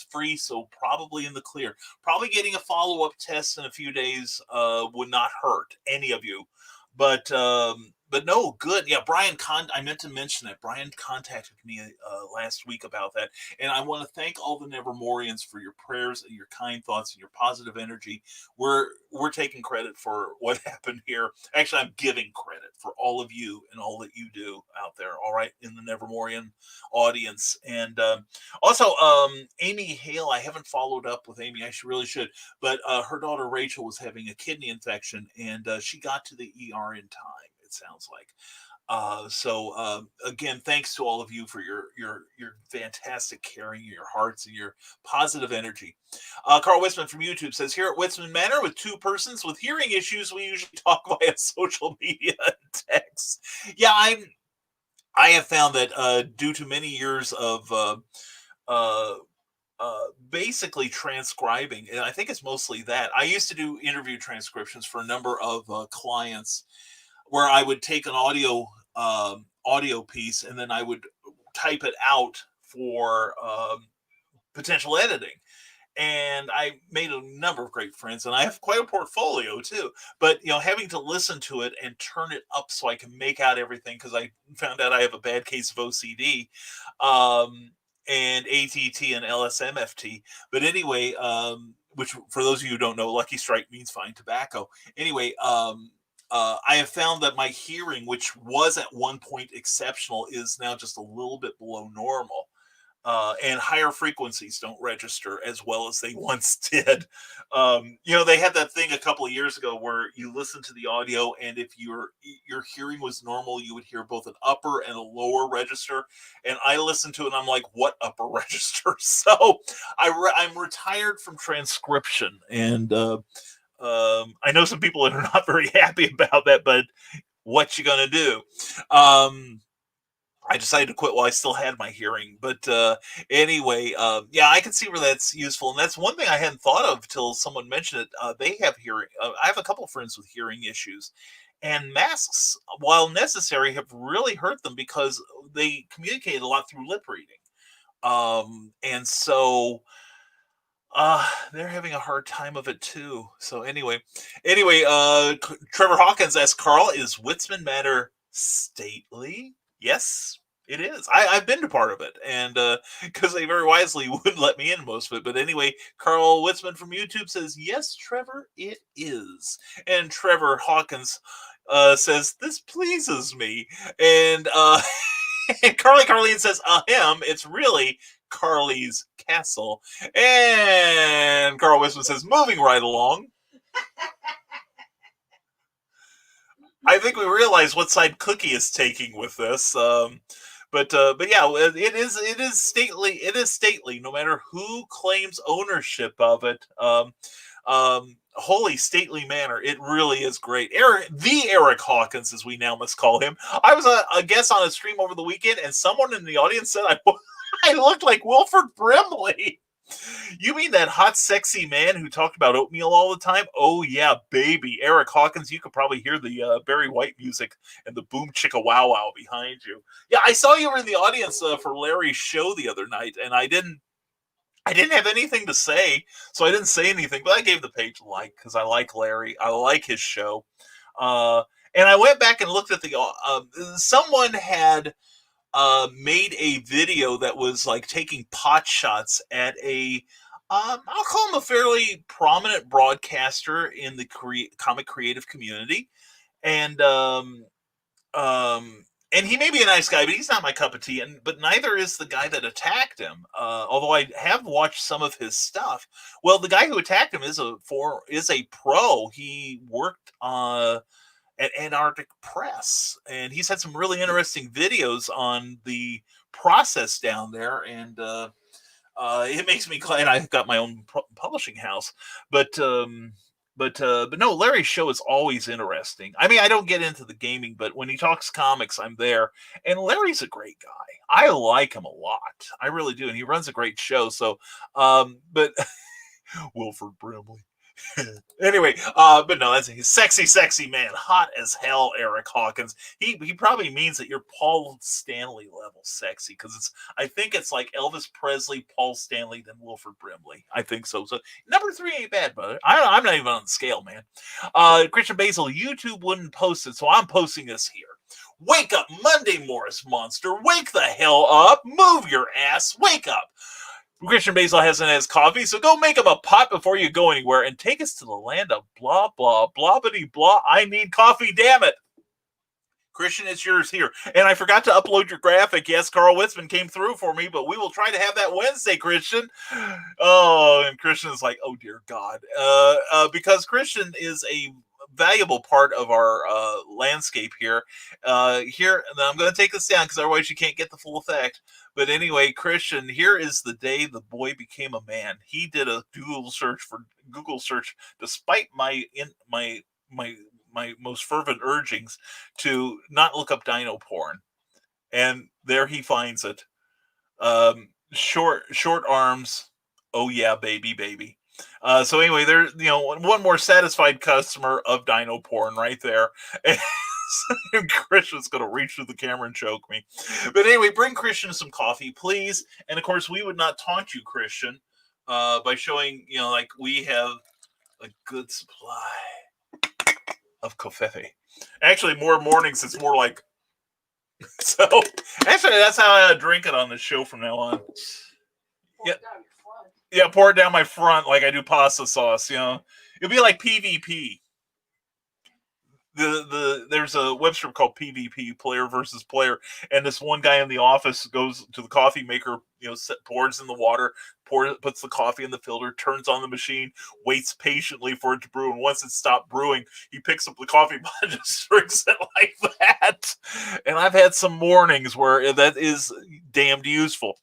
free, so probably in the clear. Probably getting a follow-up test in a few days would not hurt any of you. But no, good. Yeah, I meant to mention that. Brian contacted me last week about that. And I want to thank all the Nevermorians for your prayers and your kind thoughts and your positive energy. We're taking credit for what happened here. Actually, I'm giving credit for all of you and all that you do out there, all right, in the Nevermorian audience. And also, Amy Hale, I haven't followed up with Amy. I really should. But her daughter Rachel was having a kidney infection, and she got to the ER in time, it sounds like. So again, thanks to all of you for your fantastic caring, your hearts, and your positive energy. Carl Witzman from YouTube says, here at Witzman Manor, with two persons with hearing issues, we usually talk via social media and text. Yeah, I have found that due to many years of basically transcribing, and I think it's mostly that. I used to do interview transcriptions for a number of clients, where I would take an audio piece and then I would type it out for potential editing. And I made a number of great friends, and I have quite a portfolio too. But having to listen to it and turn it up so I can make out everything, because I found out I have a bad case of OCD, and ATT and LSMFT. But anyway, which for those of you who don't know, Lucky Strike means fine tobacco. Anyway, I have found that my hearing, which was at one point exceptional, is now just a little bit below normal. And higher frequencies don't register as well as they once did. They had that thing a couple of years ago where you listen to the audio, and if your hearing was normal, you would hear both an upper and a lower register. And I listened to it, and I'm like, what upper register? So I'm retired from transcription, and I know some people that are not very happy about that, but what you gonna do? I decided to quit while I still had my hearing. But anyway, yeah, I can see where that's useful. And that's one thing I hadn't thought of till someone mentioned it. They have hearing. I have a couple of friends with hearing issues. And masks, while necessary, have really hurt them because they communicate a lot through lip reading. And so they're having a hard time of it too. So anyway, Trevor Hawkins asks, Carl, is Witzman Manor stately? Yes, it is. I've been to part of it, and because they very wisely wouldn't let me in most of it. But anyway, Carl Witzman from YouTube says, yes, Trevor, it is. And Trevor Hawkins says, this pleases me. And and Carleen says, it's really Carly's castle. And Carl Witzman says, moving right along. I think we realize what side Cookie is taking with this. But yeah, it is stately. It is stately, no matter who claims ownership of it. Holy stately manor. It really is great. Eric Hawkins, as we now must call him. I was a guest on a stream over the weekend, and someone in the audience said I looked like Wilford Brimley. You mean that hot, sexy man who talked about oatmeal all the time? Oh, yeah, baby. Eric Hawkins, you could probably hear the Barry White music and the boom chicka wow wow behind you. Yeah, I saw you were in the audience for Larry's show the other night, and I didn't have anything to say, so I didn't say anything, but I gave the page a like because I like Larry. I like his show. And I went back and looked at someone had made a video that was like taking pot shots at I'll call him a fairly prominent broadcaster in the comic creative community. And he may be a nice guy, but he's not my cup of tea. But neither is the guy that attacked him. Although I have watched some of his stuff. Well, the guy who attacked him is a pro. He worked at Antarctic Press, and he's had some really interesting videos on the process down there, and it makes me glad I've got my own publishing house. But But no, Larry's show is always interesting. I mean, I don't get into the gaming, but when he talks comics, I'm there. And Larry's a great guy. I like him a lot. I really do. And he runs a great show. So, but Wilford Brimley. Anyway, but no, that's a sexy man, hot as hell. Eric Hawkins. He probably means that you're Paul Stanley level sexy, because I think it's like Elvis Presley, Paul Stanley, then Wilford Brimley. I think so. So number 3 ain't bad, brother. I'm not even on the scale, man. Christian Basil, YouTube wouldn't post it, so I'm posting this here. Wake up, Monday, Morris Monster. Wake the hell up. Move your ass. Wake up. Christian Basil hasn't had his coffee, so go make him a pot before you go anywhere and take us to the land of blah, blah, blobbity, blah. I need coffee, damn it. Christian, it's yours here. And I forgot to upload your graphic. Yes, Carl Witzman came through for me, but we will try to have that Wednesday, Christian. Oh, and Christian is like, oh, dear God. Because Christian is a valuable part of our landscape here. Here, and I'm going to take this down because otherwise you can't get the full effect. But anyway, Christian, here is the day the boy became a man. He did a Google search, despite my most fervent urgings to not look up dino porn, and there he finds it. Short arms. Oh yeah, baby. So anyway, there, one more satisfied customer of dino porn right there. And Christian's going to reach through the camera and choke me. But anyway, bring Christian some coffee, please. And of course, we would not taunt you, Christian, by showing, like we have a good supply of coffee. Actually, more mornings, it's more like, so actually, that's how I drink it on the show from now on. Yeah, pour it down my front like I do pasta sauce, It'll be like PvP. There's a web strip called PvP, player versus player, and this one guy in the office goes to the coffee maker, pours in the water, puts the coffee in the filter, turns on the machine, waits patiently for it to brew, and once it stopped brewing, he picks up the coffee pot and just drinks it like that. And I've had some mornings where that is damned useful.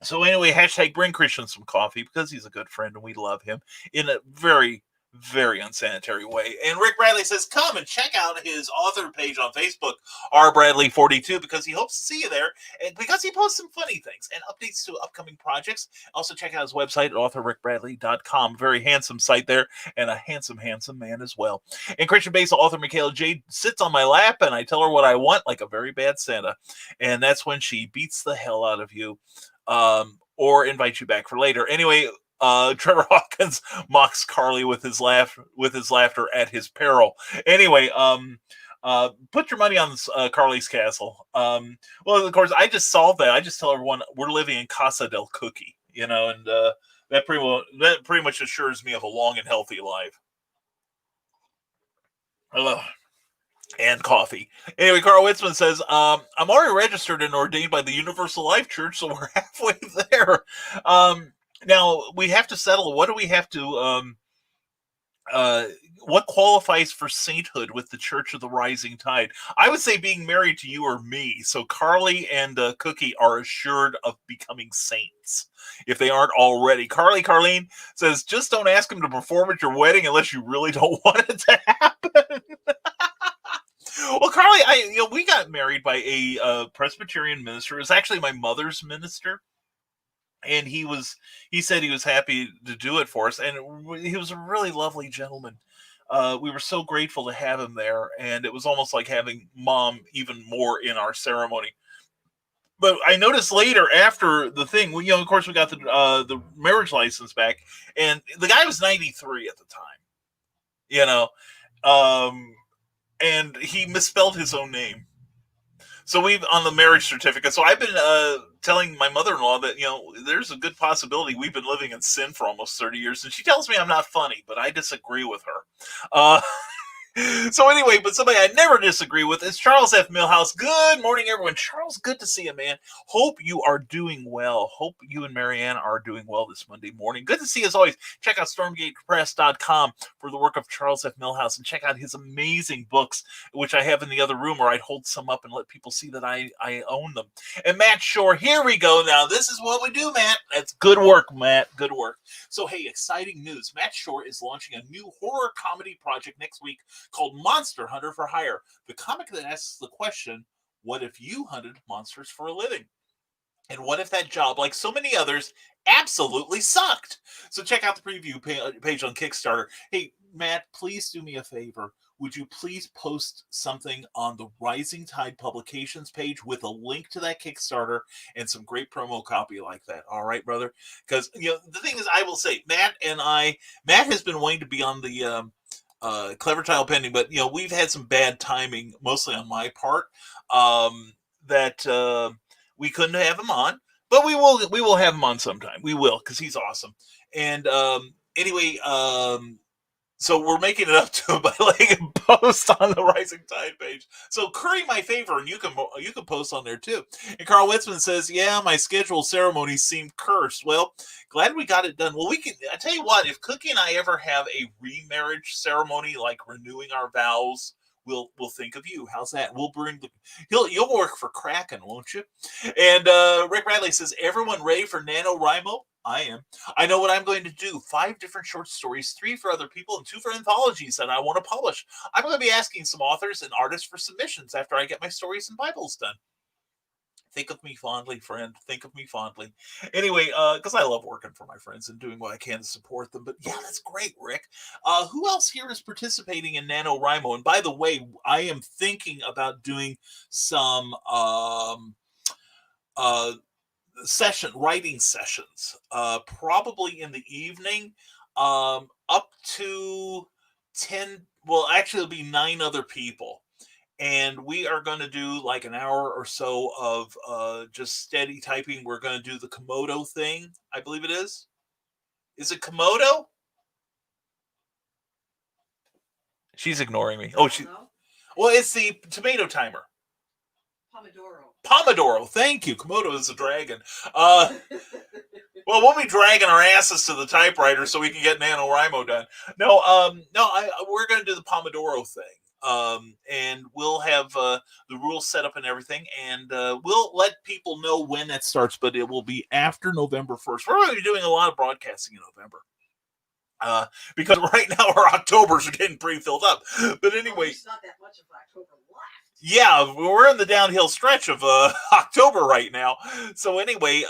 So anyway, hashtag bring Christian some coffee, because he's a good friend and we love him in a very, very unsanitary way. And Rick Bradley says, come and check out his author page on Facebook, rbradley42, because he hopes to see you there, and because he posts some funny things and updates to upcoming projects. Also check out his website at authorrickbradley.com. Very handsome site there, and a handsome man as well. And Christian Basil, author Michaela Jade, sits on my lap, and I tell her what I want like a very bad Santa. And that's when she beats the hell out of you, or invites you back for later. Anyway, Trevor Hawkins mocks Carly with his laughter at his peril. Anyway, put your money on Carly's castle. Well, of course, I just solved that. I just tell everyone we're living in Casa del Cookie, and that pretty much assures me of a long and healthy life. And coffee. Anyway, Carl Witzman says, I'm already registered and ordained by the Universal Life Church, so we're halfway there. Now, we have to settle, what do we have to, what qualifies for sainthood with the Church of the Rising Tide? I would say being married to you or me. So Carly and Cookie are assured of becoming saints, if they aren't already. Carleen says, just don't ask him to perform at your wedding unless you really don't want it to happen. Well, Carly, we got married by a Presbyterian minister. It was actually my mother's minister. And he said he was happy to do it for us. And he was a really lovely gentleman. We were so grateful to have him there. And it was almost like having Mom even more in our ceremony. But I noticed later, after the thing, of course, we got the marriage license back. And the guy was 93 at the time. And he misspelled his own name. So we've on the marriage certificate. So I've been telling my mother-in-law that, there's a good possibility we've been living in sin for almost 30 years. And she tells me I'm not funny, but I disagree with her. So anyway, but somebody I never disagree with is Charles F. Millhouse. Good morning, everyone. Charles, good to see you, man. Hope you are doing well. Hope you and Marianne are doing well this Monday morning. Good to see you as always. Check out stormgatepress.com for the work of Charles F. Millhouse and check out his amazing books, which I have in the other room where I'd hold some up and let people see that I own them. And Matt Shore, here we go. Now, this is what we do, Matt. That's good work, Matt. Good work. So, hey, exciting news. Matt Shore is launching a new horror comedy project next week called Monster Hunter for Hire, the comic that asks the question, what if you hunted monsters for a living? And what if that job, like so many others, absolutely sucked? So check out the preview page on Kickstarter. Hey, Matt, please do me a favor. Would you please post something on the Rising Tide Publications page with a link to that Kickstarter and some great promo copy like that? All right, brother? Because, the thing is, I will say, Matt has been wanting to be on the Clever Tile Pending, but we've had some bad timing, mostly on my part, that we couldn't have him on, but we will have him on sometime. We will, because he's awesome. And anyway, so we're making it up to him by letting him post on the Rising Tide page. So curry my favor, and you can post on there too. And Carl Witzman says, "Yeah, my scheduled ceremony seemed cursed." Well, glad we got it done. Well, I tell you what, if Cookie and I ever have a remarriage ceremony, like renewing our vows, we'll think of you. How's that? We'll bring you'll work for Kraken, won't you? And Rick Bradley says, "Everyone ready for NaNoWriMo?" I am. I know what I'm going to do. 5 different short stories, 3 for other people, and 2 for anthologies that I want to publish. I'm going to be asking some authors and artists for submissions after I get my stories and Bibles done. Think of me fondly, friend. Think of me fondly. Anyway, because I love working for my friends and doing what I can to support them. But yeah, that's great, Rick. Who else here is participating in NaNoWriMo? And by the way, I am thinking about doing some writing sessions, probably in the evening, up to 10. Well, actually, it'll be 9 other people. And we are going to do like an hour or so of just steady typing. We're going to do the Komodo thing, I believe it is. Is it Komodo? She's ignoring me. Oh, well, it's the tomato timer. Pomodoro. Thank you. Komodo is a dragon. Well, we'll be dragging our asses to the typewriter so we can get NaNoWriMo done. We're going to do the Pomodoro thing. And we'll have the rules set up and everything, and we'll let people know when that starts, but it will be after November 1st. We're going to be doing a lot of broadcasting in November. Because right now our Octobers are getting pretty filled up. But anyway, it's not that much of October left. Yeah, we're in the downhill stretch of October right now. So anyway,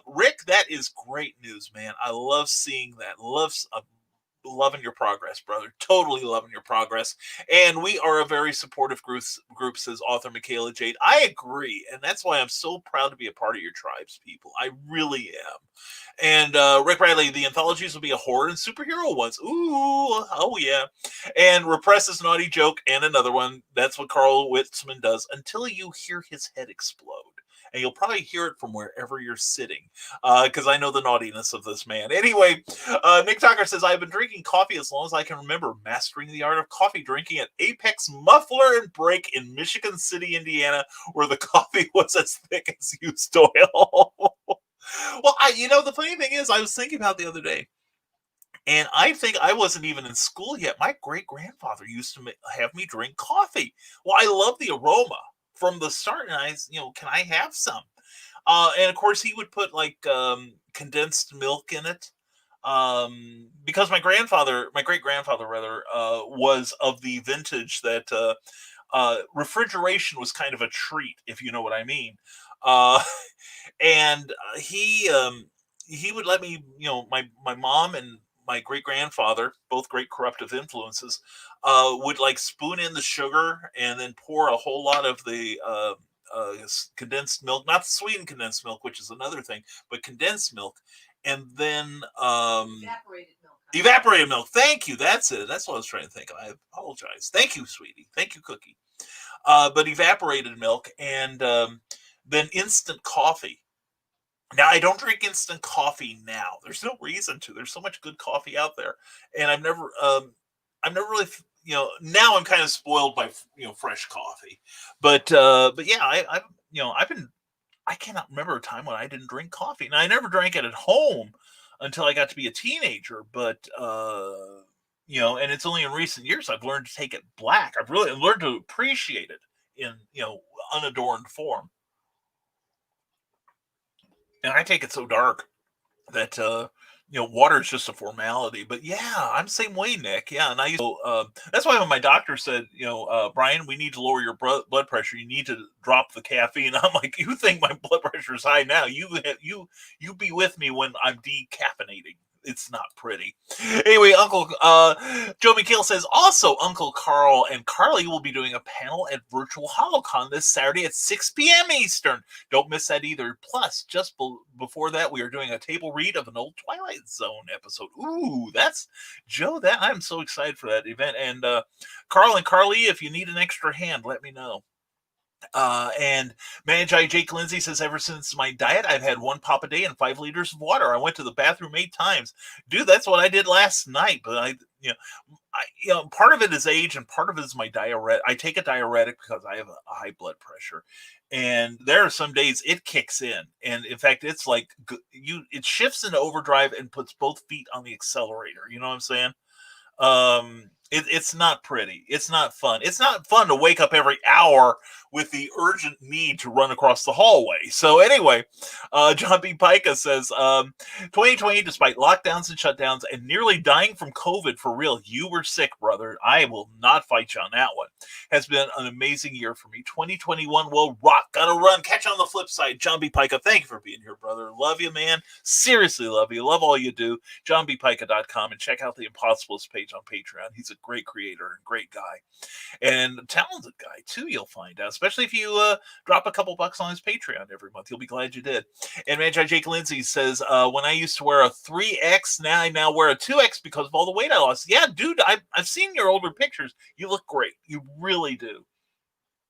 Rick, that is great news, man. I love seeing that. Loving your progress, brother. Totally loving your progress. And we are a very supportive group, says author Michaela Jade. I agree. And that's why I'm so proud to be a part of your tribes, people. I really am. And Rick Bradley, the anthologies will be a horror and superhero ones. Ooh, oh yeah. And Repress's Naughty Joke and another one. That's what Carl Witzman does until you hear his head explode. And you'll probably hear it from wherever you're sitting, because I know the naughtiness of this man. Anyway, Nick Tucker says, I've been drinking coffee as long as I can remember, mastering the art of coffee drinking at Apex Muffler and Break in Michigan City, Indiana, where the coffee was as thick as used oil. Well, the funny thing is, I was thinking about the other day, and I think I wasn't even in school yet. My great-grandfather used to have me drink coffee. Well, I love the aroma from the start, and can I have some? And of course, he would put like condensed milk in it, because my great-grandfather rather, was of the vintage that refrigeration was kind of a treat, if you know what I mean. And he would let me, my mom and my great-grandfather, both great corruptive influences, would like spoon in the sugar and then pour a whole lot of the condensed milk, not sweetened condensed milk, which is another thing, but condensed milk. And then evaporated milk. Thank you. That's it. That's what I was trying to think of. I apologize. Thank you, sweetie. Thank you, Cookie. But evaporated milk and then instant coffee. Now, I don't drink instant coffee now. There's no reason to. There's so much good coffee out there, and I've never really, now I'm kind of spoiled by fresh coffee, but yeah, I cannot remember a time when I didn't drink coffee, and I never drank it at home until I got to be a teenager. But and it's only in recent years I've learned to take it black. I've really learned to appreciate it in unadorned form, and I take it so dark that water is just a formality. But yeah, I'm the same way, Nick. Yeah, and I used to, that's why when my doctor said, Brian, we need to lower your blood pressure. You need to drop the caffeine. I'm like, you think my blood pressure is high now? You be with me when I'm decaffeinating. It's not pretty. Anyway, Uncle Joe McKeel says, also, Uncle Carl and Carly will be doing a panel at Virtual HoloCon this Saturday at 6 p.m. Eastern. Don't miss that either. Plus, just before that, we are doing a table read of an old Twilight Zone episode. Ooh, that's Joe. I'm so excited for that event. And Carl and Carly, if you need an extra hand, let me know. And Magi Jake Lindsay says, ever since my diet, I've had 1 pop a day and 5 liters of water. I went to the bathroom 8 times. Dude, that's what I did last night. But part of it is age and part of it is my diuretic. I take a diuretic because I have a high blood pressure. And there are some days it kicks in. And in fact, it's like it shifts into overdrive and puts both feet on the accelerator. You know what I'm saying? It's not pretty. It's not fun. It's not fun to wake up every hour with the urgent need to run across the hallway. So anyway, John B. Pica says, 2020, despite lockdowns and shutdowns and nearly dying from COVID for real, you were sick, brother. I will not fight you on that one. Has been an amazing year for me. 2021 will rock. Gotta run. Catch you on the flip side. John B. Pica, thank you for being here, brother. Love you, man. Seriously love you. Love all you do. JohnBPica.com and check out the Impossibles page on Patreon. He's a great creator and great guy and talented guy too, you'll find out, especially if you drop a couple bucks on his Patreon every month. You'll be glad you did. And Magi Jake Lindsay says, when I used to wear a 3X, I now wear a 2X because of all the weight I lost. Yeah, dude, I've seen your older pictures. You look great. You really do.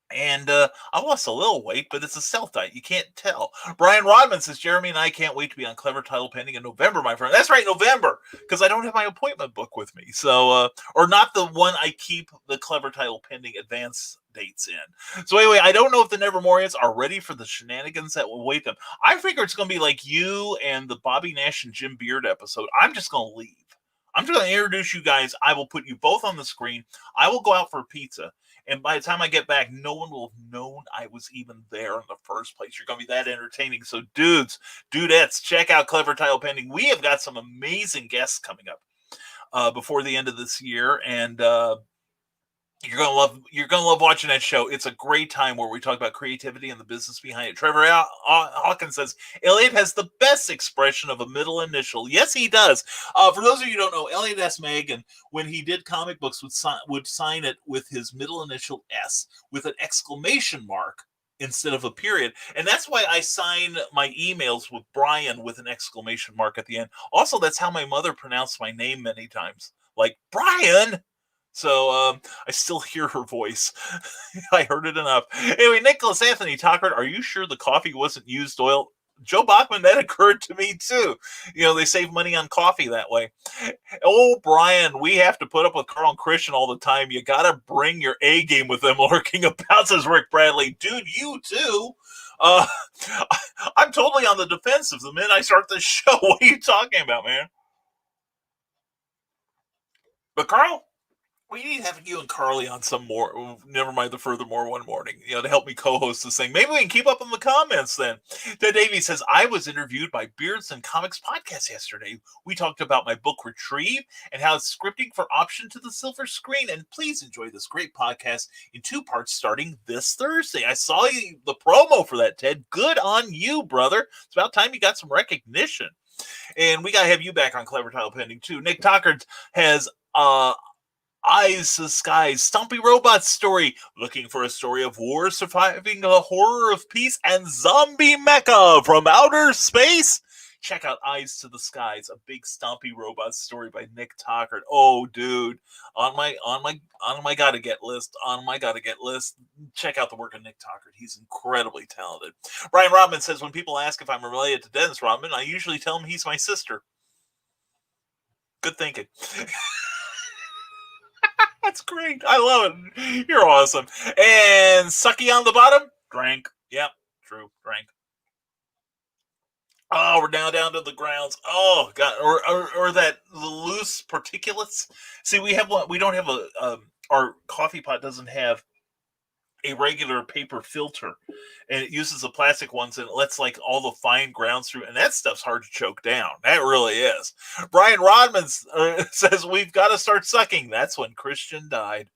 And I lost a little weight, but it's a stealth diet. You can't tell. Brian Rodman says, Jeremy and I can't wait to be on Clever Title Pending in November, my friend. That's right, November, because I don't have my appointment book with me. So, or not the one I keep the Clever Title Pending advance dates in. So anyway, I don't know if the Nevermorians are ready for the shenanigans that will await them. I figure it's going to be like you and the Bobby Nash and Jim Beard episode. I'm just going to leave. I'm just going to introduce you guys. I will put you both on the screen. I will go out for pizza. And by the time I get back, no one will have known I was even there in the first place. You're going to be that entertaining. So dudes, dudettes, check out Clever Title Pending. We have got some amazing guests coming up before the end of this year. And you're gonna love watching that show. It's a great time where we talk about creativity and the business behind it. Trevor Hawkins says, Elliot has the best expression of a middle initial. Yes, he does. For those of you who don't know, Elliot S. Megan, when he did comic books, would sign it with his middle initial S with an exclamation mark instead of a period. And that's why I sign my emails with Brian with an exclamation mark at the end. Also, that's how my mother pronounced my name many times. Like, Brian! So I still hear her voice. I heard it enough. Anyway, Nicholas Anthony Tucker, are you sure the coffee wasn't used oil? Joe Bachman, that occurred to me too. They save money on coffee that way. Oh, Brian, we have to put up with Carl and Christian all the time. You got to bring your A game with them lurking about, says Rick Bradley. Dude, you too. I'm totally on the defensive the minute I start the show. What are you talking about, man? But Carl, we need to have you and Carly on some more, Nevermind the Furthermore one morning, to help me co-host this thing. Maybe we can keep up in the comments then. Ted Davies says, I was interviewed by Beards and Comics podcast yesterday. We talked about my book Retrieve and how it's scripting for option to the silver screen. And please enjoy this great podcast in 2 parts starting this Thursday. I saw the promo for that, Ted. Good on you, brother. It's about time you got some recognition. And we got to have you back on Clever Title Pending too. Nick Tucker has Eyes to the Skies, Stumpy Robot story, looking for a story of war, surviving the horror of peace, and zombie mecha from outer space. Check out Eyes to the Skies, a big Stumpy Robot story by Nick Tucker. Oh, dude, on my gotta get list. Check out the work of Nick Tucker. He's incredibly talented. Brian Rodman says, when people ask if I'm related to Dennis Rodman, I usually tell them he's my sister. Good thinking. That's great. I love it. You're awesome. And Sucky on the bottom, drank. Yep, true, drank. Oh, we're now down to the grounds. Oh God, or that loose particulates. See, we have one. We don't have our coffee pot doesn't have a regular paper filter, and it uses the plastic ones, and it lets like all the fine grounds through, and that stuff's hard to choke down. That really is. Brian Rodman says we've got to start sucking. That's when Christian died.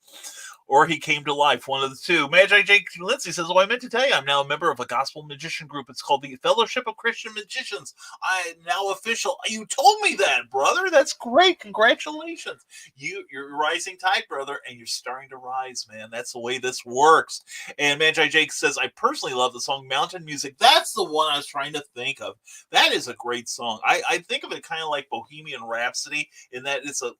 Or he came to life, one of the two. Magi Jake Lindsay says, I meant to tell you, I'm now a member of a gospel magician group. It's called the Fellowship of Christian Magicians. I'm now official. You told me that, brother. That's great. Congratulations. You're rising tide, brother, and you're starting to rise, man. That's the way this works. And Magi Jake says, I personally love the song Mountain Music. That's the one I was trying to think of. That is a great song. I think of it kind of like Bohemian Rhapsody in that it's a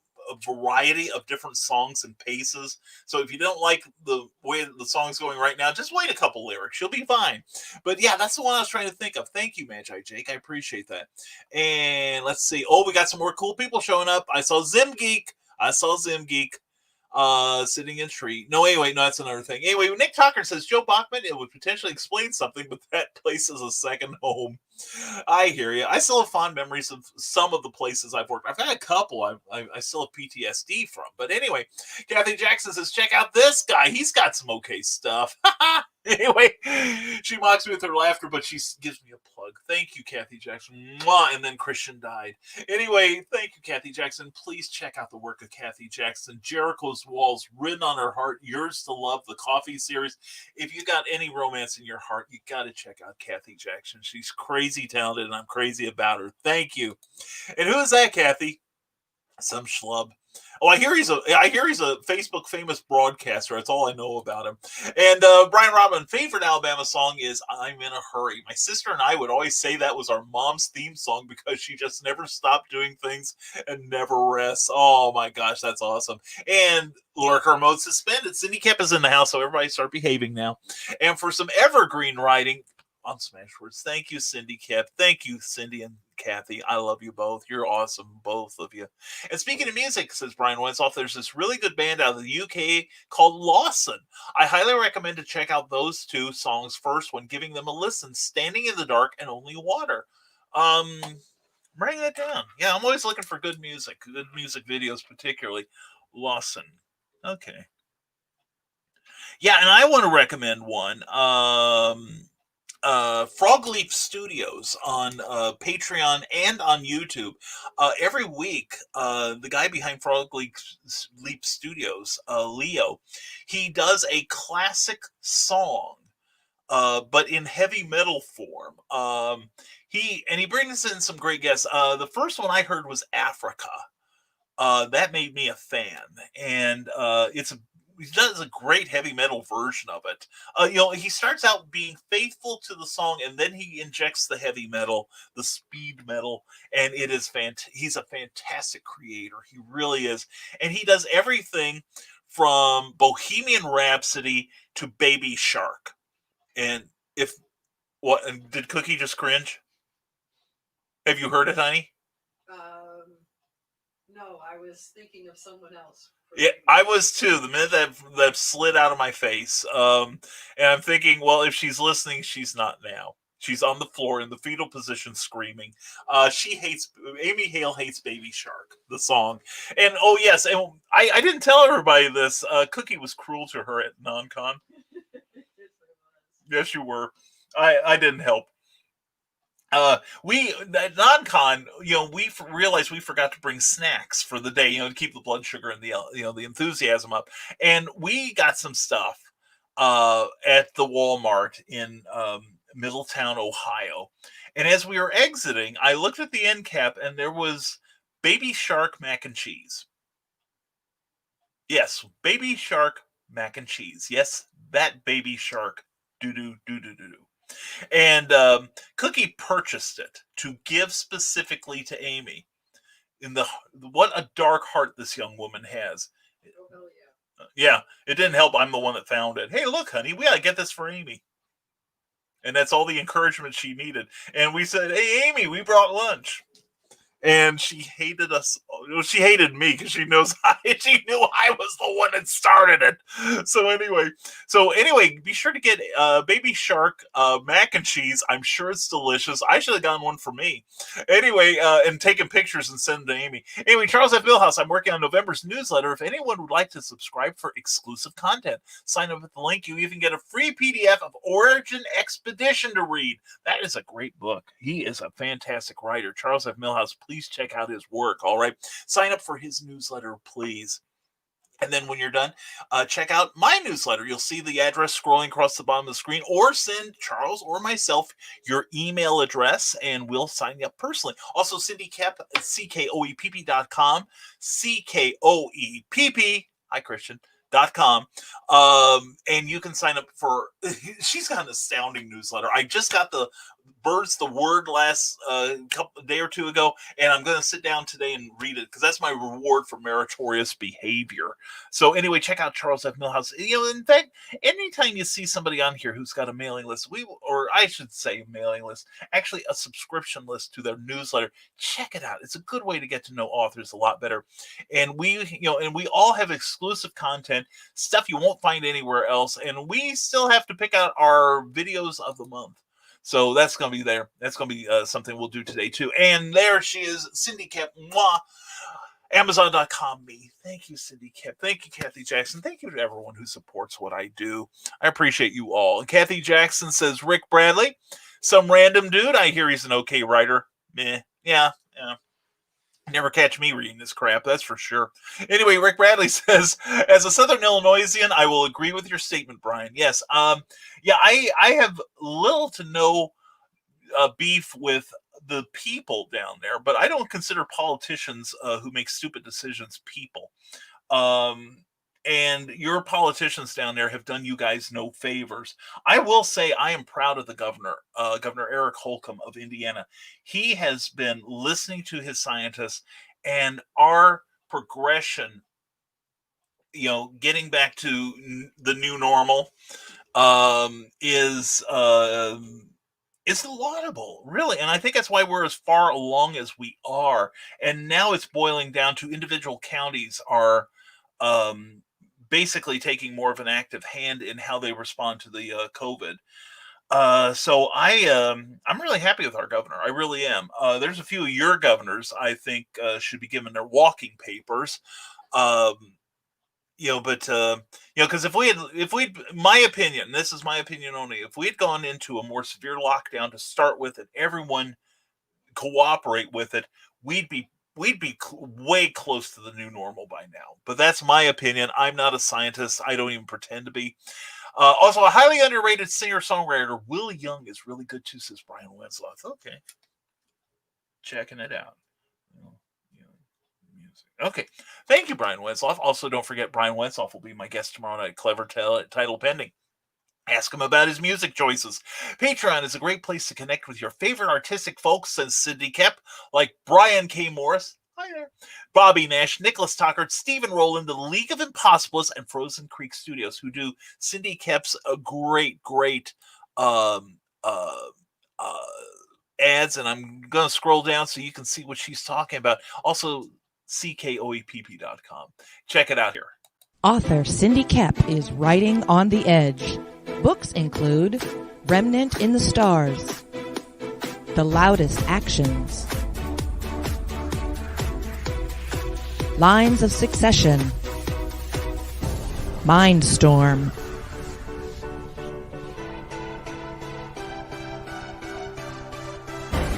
variety of different songs and paces. So if you don't like the way the song's going right now, just wait a couple lyrics. You'll be fine. But yeah, that's the one I was trying to think of. Thank you, Magi Jake. I appreciate that. And let's see. Oh, we got some more cool people showing up. I saw Zim Geek. Sitting in a tree. No, anyway, no, that's another thing. Anyway, Nick Tucker says, Joe Bachman, it would potentially explain something, but that place is a second home. I hear you. I still have fond memories of some of the places I've worked. I've had a couple I still have PTSD from. But anyway, Kathy Jackson says, check out this guy. He's got some okay stuff. Anyway, she mocks me with her laughter, but she gives me a plug. Thank you, Kathy Jackson. Mwah, and then Christian died. Anyway, thank you, Kathy Jackson. Please check out the work of Kathy Jackson. Jericho's Walls, Written on Her Heart, Yours to Love, the Coffee series. If you got any romance in your heart, you got to check out Kathy Jackson. She's crazy talented, and I'm crazy about her. Thank you. And who is that, Kathy? Some schlub. Oh, I hear he's a Facebook famous broadcaster. That's all I know about him. And Brian Rodman, favorite Alabama song is I'm in a Hurry. My sister and I would always say that was our mom's theme song because she just never stopped doing things and never rests. Oh my gosh, that's awesome. And lurker mode suspended. Cindy Kep is in the house, so everybody start behaving now. And for some evergreen writing on Smashwords, thank you, Cindy Kep. Thank you, Cindy and Kathy. I love you both. You're awesome, both of you. And speaking of music, says Brian Wensoff, there's this really good band out of the UK called Lawson. I highly recommend to check out those two songs first when giving them a listen. Standing in the Dark and Only Water. Write that down. Yeah, I'm always looking for good music videos, particularly Lawson. Okay. Yeah, and I want to recommend one. Frog Leap Studios on Patreon and on YouTube. Every week, the guy behind Frog Leap Studios, Leo, he does a classic song, but in heavy metal form. He brings in some great guests. The first one I heard was Africa. That made me a fan, and he does a great heavy metal version of it. He starts out being faithful to the song, and then he injects the heavy metal, the speed metal, and it is he's a fantastic creator. He really is, and he does everything from Bohemian Rhapsody to Baby Shark. And did Cookie just cringe? Have you heard it, honey? No, I was thinking of someone else. Yeah, I was too. The minute that slid out of my face, and I'm thinking, well, if she's listening, she's not now. She's on the floor in the fetal position, screaming. Amy Hale hates Baby Shark, the song. And oh yes, and I didn't tell everybody this. Cookie was cruel to her at non-con. Yes, you were. I didn't help. We at non-con, we realized we forgot to bring snacks for the day, to keep the blood sugar and the enthusiasm up. And we got some stuff at the Walmart in Middletown, Ohio. And as we were exiting, I looked at the end cap, and there was Baby Shark mac and cheese. Yes, Baby Shark mac and cheese. Yes, that Baby Shark. Do. And Cookie purchased it to give specifically to Amy. What a dark heart this young woman has. Oh, hell yeah. Yeah, it didn't help. I'm the one that found it. Hey, look, honey, we got to get this for Amy. And that's all the encouragement she needed. And we said, hey, Amy, we brought lunch. and she hated us. Well, she hated me because she knows she knew I was the one that started it. So anyway, be sure to get Baby Shark mac and cheese. I'm sure it's delicious. I should have gotten one for me. Anyway, and taken pictures and send them to Amy. Anyway, Charles F. Millhouse, I'm working on November's newsletter. If anyone would like to subscribe for exclusive content, sign up at the link. You even get a free PDF of Origin Expedition to read. That is a great book. He is a fantastic writer. Charles F. Millhouse, please check out his work, all right? Sign up for his newsletter, please. And then when you're done, check out my newsletter. You'll see the address scrolling across the bottom of the screen, or send Charles or myself your email address, and we'll sign you up personally. Also, Cindy Kepp at CKOEPP.com, CKOEPP, hi, Christian, .com. And you can sign up for, she's got an astounding newsletter. I just got the Birds the Word last day or two ago, and I'm going to sit down today and read it because that's my reward for meritorious behavior. So anyway, check out Charles F. Millhouse. In fact, anytime you see somebody on here who's got a mailing list, or I should say mailing list, actually a subscription list to their newsletter, check it out. It's a good way to get to know authors a lot better. And we all have exclusive content, stuff you won't find anywhere else, and we still have to pick out our videos of the month. So that's going to be there. That's going to be something we'll do today, too. And there she is, Cindy Kepp. Mwah. Amazon.com me. Thank you, Cindy Kepp. Thank you, Kathy Jackson. Thank you to everyone who supports what I do. I appreciate you all. And Kathy Jackson says, Rick Bradley, some random dude. I hear he's an okay writer. Yeah. Never catch me reading this crap, that's for sure. Anyway, Rick Bradley says, as a Southern Illinoisian, I will agree with your statement, Brian. Yes. I have little to no beef with the people down there, but I don't consider politicians who make stupid decisions people. And your politicians down there have done you guys no favors. I will say I am proud of the governor, Governor Eric Holcomb of Indiana. He has been listening to his scientists, and our progression, getting back to the new normal is laudable, really. And I think that's why we're as far along as we are. And now it's boiling down to individual counties are basically taking more of an active hand in how they respond to the COVID. So I'm really happy with our governor. I really am. There's a few of your governors I think should be given their walking papers. Because if we'd, my opinion, this is my opinion only, if we had gone into a more severe lockdown to start with and everyone cooperate with it, we'd be way close to the new normal by now. But that's my opinion. I'm not a scientist. I don't even pretend to be. Also, a highly underrated singer-songwriter, Will Young, is really good too, says Brian Wentzloff. Okay. Checking it out. Music. Okay. Thank you, Brian Wentzloff. Also, don't forget, Brian Wentzloff will be my guest tomorrow night. Clever title pending. Ask him about his music choices. Patreon is a great place to connect with your favorite artistic folks, says Cindy Kepp, like Brian K. Morris, hi there, Bobby Nash, Nicholas Tockert, Stephen Rowland, the League of Impossibles, and Frozen Creek Studios, who do Cindy Kepp's great ads. And I'm going to scroll down so you can see what she's talking about. Also, CKOEPP.com. Check it out here. Author Cindy Kepp is writing on the edge. Books include Remnant in the Stars, The Loudest Actions, Lines of Succession, Mindstorm,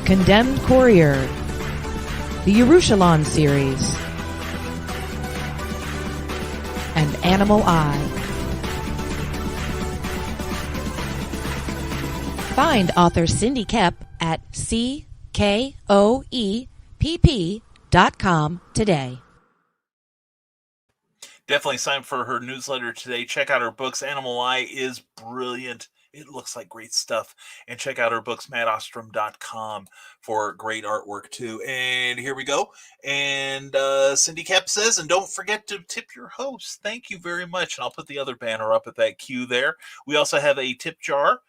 Condemned Courier, the Yerushalayim series, and Animal Eye. Find author Cindy Kepp at CKOEPP.com today. Definitely sign up for her newsletter today. Check out her books. Animal Eye is brilliant. It looks like great stuff. And check out her books, mattostrom.com, for great artwork, too. And here we go. And Cindy Kepp says, and don't forget to tip your host. Thank you very much. And I'll put the other banner up at that queue there. We also have a tip jar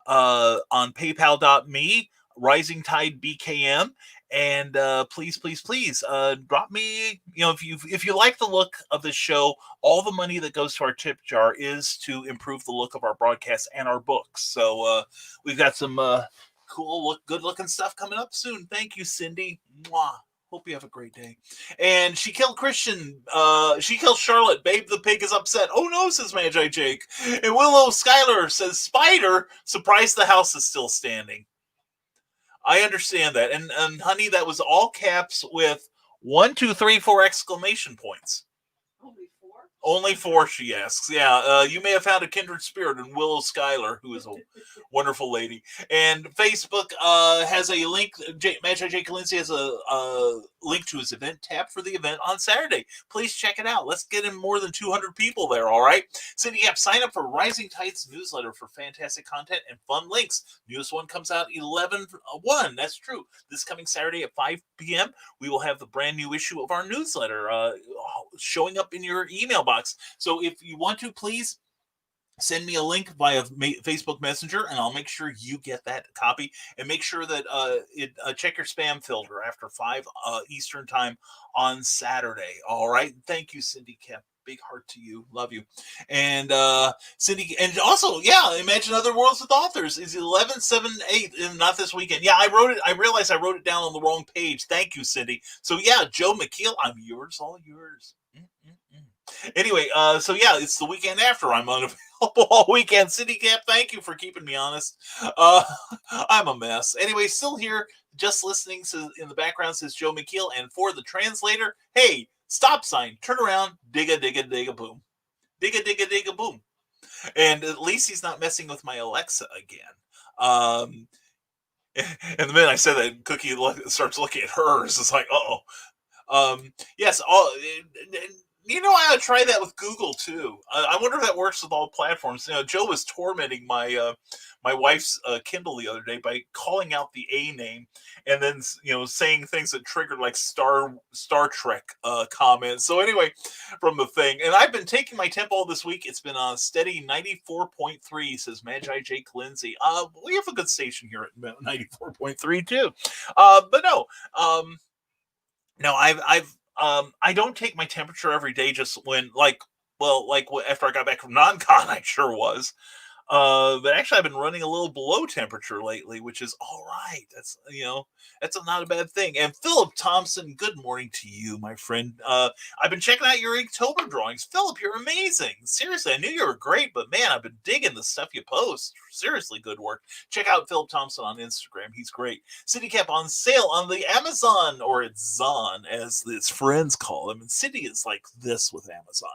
on paypal.me. Rising Tide BKM. And please drop me, if you like the look of the show, all the money that goes to our tip jar is to improve the look of our broadcasts and our books. So we've got some good looking stuff coming up soon. Thank you, Cindy. Mwah. Hope you have a great day. And she killed Christian. She killed Charlotte. Babe the pig is upset. Oh no, says Magi Jake. And Willow Skylar says Spider. Surprised the house is still standing. I understand that. And honey, that was all caps with 1, 2, 3, 4 exclamation points. Only 4? Only 4, she asks. Yeah, you may have found a kindred spirit in Willow Skylar, who is a wonderful lady. And Facebook has a link. Magi Jake Lindsay has a link to his event tab for the event on Saturday. Please check it out. Let's get in more than 200 people there, all right? Cindy Gap, sign up for Rising Tides newsletter for fantastic content and fun links. Newest one comes out 11/1. That's true. This coming Saturday at 5 p.m., we will have the brand new issue of our newsletter showing up in your email box. So if you want to, please send me a link via Facebook Messenger, and I'll make sure you get that copy. And make sure that check your spam filter after 5 Eastern time on Saturday. All right. Thank you, Cindy Kemp. Big heart to you. Love you. And Cindy, and also, yeah, Imagine Other Worlds with Authors is 11/7/8, and not this weekend. Yeah, I wrote it. I realized I wrote it down on the wrong page. Thank you, Cindy. So yeah, Joe McKeel, I'm yours, all yours. Anyway, so yeah, it's the weekend after. I'm unavailable all weekend. City Camp, thank you for keeping me honest. I'm a mess. Anyway, still here, just listening. In the background says Joe McKeel, and for the translator, hey, stop sign, turn around, dig a boom, dig a boom. And at least he's not messing with my Alexa again. And the minute I said that, Cookie starts looking at hers. It's like, yes, you know, I ought to try that with Google too. I wonder if that works with all platforms. You know, Joe was tormenting my my wife's Kindle the other day by calling out the A name and then, you know, saying things that triggered like Star Trek comments. So anyway, from the thing, and I've been taking my tempo this week. It's been a steady 94.3, says Magi Jake Lindsay. We have a good station here at 94.3 too. But no, I don't take my temperature every day just when, like after I got back from non-con, I sure was. But actually, I've been running a little below temperature lately, which is all right. That's, you know, that's not a bad thing. And Philip Thompson, good morning to you, my friend. I've been checking out your Inktober drawings. Philip, you're amazing. Seriously, I knew you were great, but man, I've been digging the stuff you post. Seriously, good work. Check out Philip Thompson on Instagram. He's great. City Cap on sale on the Amazon, or it's Zon, as his friends call him. And City is like this with Amazon.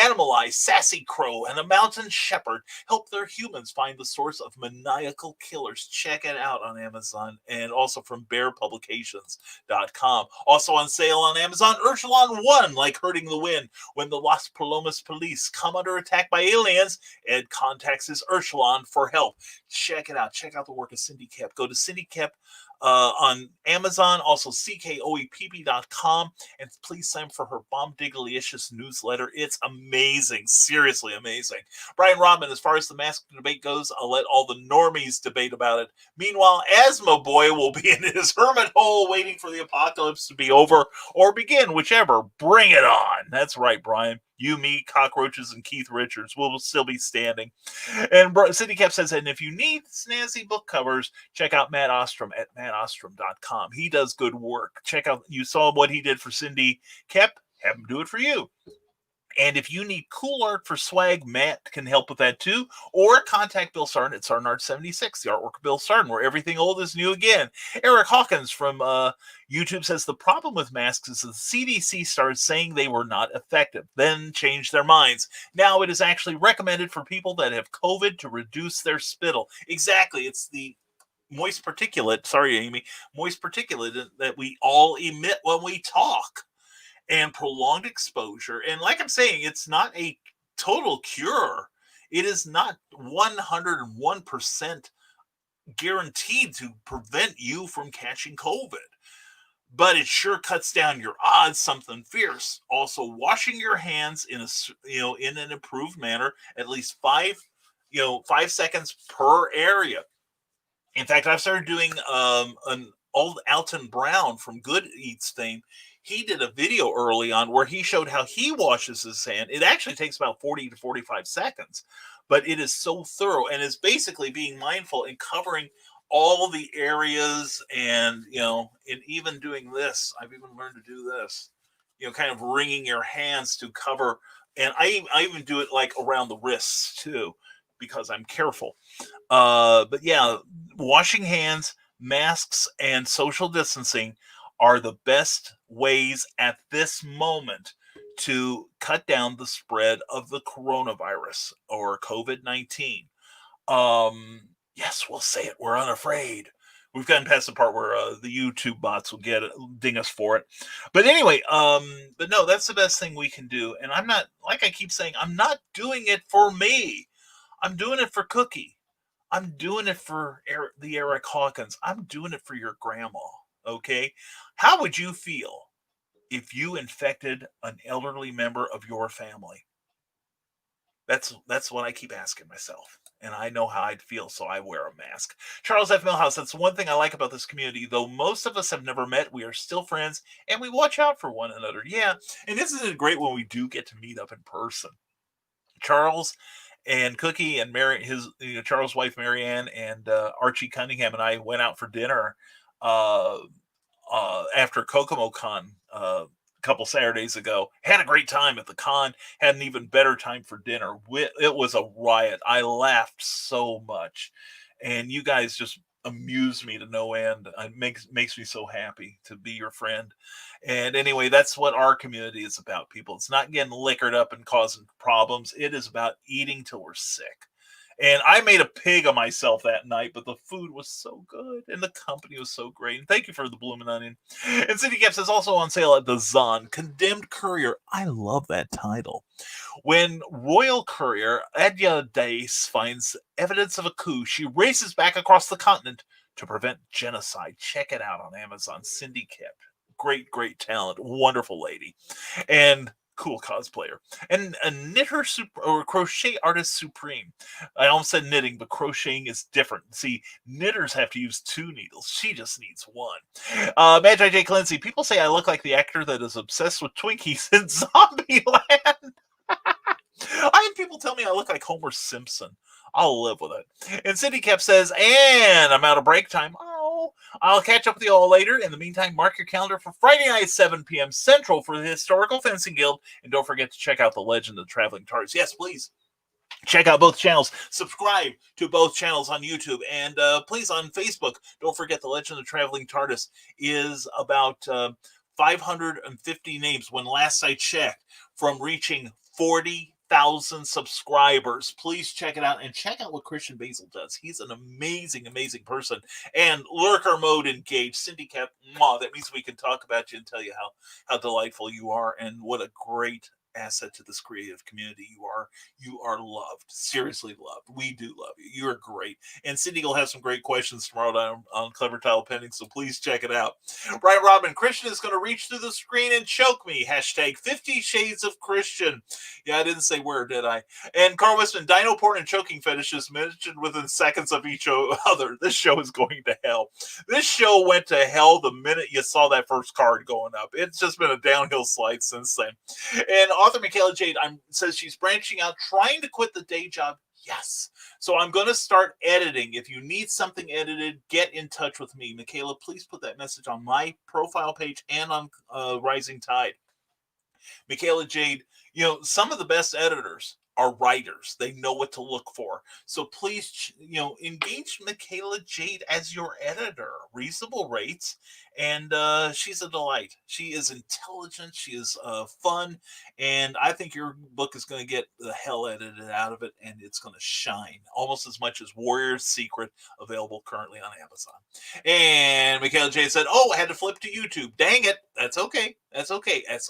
Animal Eye, Sassy Crow, and a Mountain Shepherd help their humans find the source of maniacal killers. Check it out on Amazon, and also from bearpublications.com. Also on sale on Amazon, Ursulon 1, Like Hurting the Wind. When the Las Palomas police come under attack by aliens, Ed contacts his Ursulon for help. Check it out. Check out the work of Cindy Kep. Go to Cindy Kep on Amazon, also CKOEPP.com, and please sign up for her Bombdigalicious newsletter. It's amazing, seriously amazing. Brian Rodman, as far as the mask debate goes, I'll let all the normies debate about it. Meanwhile, Asthma Boy will be in his hermit hole waiting for the apocalypse to be over or begin, whichever. Bring it on. That's right, Brian. You, me, cockroaches, and Keith Richards will still be standing. And Cindy Cap says, and if you need snazzy book covers, check out Matt Ostrom at mattostrom.com. He does good work. Check out, you saw what he did for Cindy Cap, have him do it for you. And if you need cool art for swag, Matt can help with that too. Or contact Bill Sartin at SartinArt76, the artwork of Bill Sartin, where everything old is new again. Eric Hawkins from YouTube says, the problem with masks is the CDC started saying they were not effective, then changed their minds. Now it is actually recommended for people that have COVID to reduce their spittle. Exactly. It's the moist particulate, sorry, Amy, moist particulate that we all emit when we talk. And prolonged exposure. And like I'm saying, it's not a total cure. It is not 101% guaranteed to prevent you from catching COVID. But it sure cuts down your odds, something fierce. Also, washing your hands in an improved manner, at least 5 seconds per area. In fact, I've started doing an old Alton Brown from Good Eats fame. He did a video early on where he showed how he washes his hand. It actually takes about 40 to 45 seconds, but it is so thorough and is basically being mindful and covering all the areas. And, and even doing this, I've even learned to do this, kind of wringing your hands to cover. And I even do it like around the wrists too, because I'm careful. But yeah, washing hands, masks, and social distancing are the best ways at this moment to cut down the spread of the coronavirus or COVID-19. Yes, we'll say it. We're unafraid. We've gotten past the part where the YouTube bots will ding us for it. But anyway, but no, that's the best thing we can do. And I'm not, like I keep saying, I'm not doing it for me. I'm doing it for Cookie. I'm doing it for the Eric Hawkins. I'm doing it for your grandma. Okay. How would you feel if you infected an elderly member of your family? That's what I keep asking myself. And I know how I'd feel, so I wear a mask. Charles F. Millhouse, that's one thing I like about this community. Though most of us have never met, we are still friends, and we watch out for one another. Yeah, and isn't it great when we do get to meet up in person? Charles and Cookie and Charles' wife Marianne and Archie Cunningham and I went out for dinner after Kokomo Con a couple Saturdays ago. Had a great time at the con. Had an even better time for dinner. It was a riot. I laughed so much, and you guys just amused me to no end. It makes me so happy to be your friend. And anyway, that's what our community is about, people. It's not getting liquored up and causing problems. It is about eating till we're sick. And I made a pig of myself that night, but the food was so good and the company was so great. And thank you for the bloomin' onion. And City Caps is also on sale at the Zon. Condemned Courier. I love that title. When Royal Courier Adya Dace finds evidence of a coup, she races back across the continent to prevent genocide. Check it out on Amazon. Cindy Kip. Great talent. Wonderful lady. And cool cosplayer. And a knitter or crochet artist supreme. I almost said knitting, but crocheting is different. See, knitters have to use 2 needles. She just needs 1. Magi J. Clancy. People say I look like the actor that is obsessed with Twinkies in Zombieland. I had people tell me I look like Homer Simpson. I'll live with it. And Cindy Cap says, and I'm out of break time. Oh, I'll catch up with you all later. In the meantime, mark your calendar for Friday night, 7 p.m. Central for the Historical Fencing Guild. And don't forget to check out the Legend of the Traveling TARDIS. Yes, please. Check out both channels. Subscribe to both channels on YouTube. And please, on Facebook, don't forget the Legend of the Traveling TARDIS is about 550 names, when last I checked, from reaching 40,000 subscribers. Please check it out and check out what Christian Basil does. He's an amazing person. And lurker mode engaged. Cindy Cap, that means we can talk about you and tell you how delightful you are and what a great asset to this creative community you are. You are loved, seriously loved. We do love you. You're great. And Cindy will have some great questions tomorrow on Clever Tile Pending, so please check it out. Right, Robin, Christian is going to reach through the screen and choke me. Hashtag 50 Shades of Christian. Yeah, I didn't say where, did I? And Carl Wisman, dino porn and choking fetishes mentioned within seconds of each other. This show is going to hell. This show went to hell the minute you saw that first card going up. It's just been a downhill slide since then. And author Michaela Jade says she's branching out, trying to quit the day job. Yes. So I'm going to start editing. If you need something edited, get in touch with me. Michaela, please put that message on my profile page and on Rising Tide. Michaela Jade, some of the best editors are writers. They know what to look for. So please, engage Michaela Jade as your editor. Reasonable rates. And she's a delight. She is intelligent. She is fun. And I think your book is going to get the hell edited out of it. And it's going to shine almost as much as Warrior's Secret, available currently on Amazon. And Michaela Jade said, I had to flip to YouTube. Dang it. That's okay. That's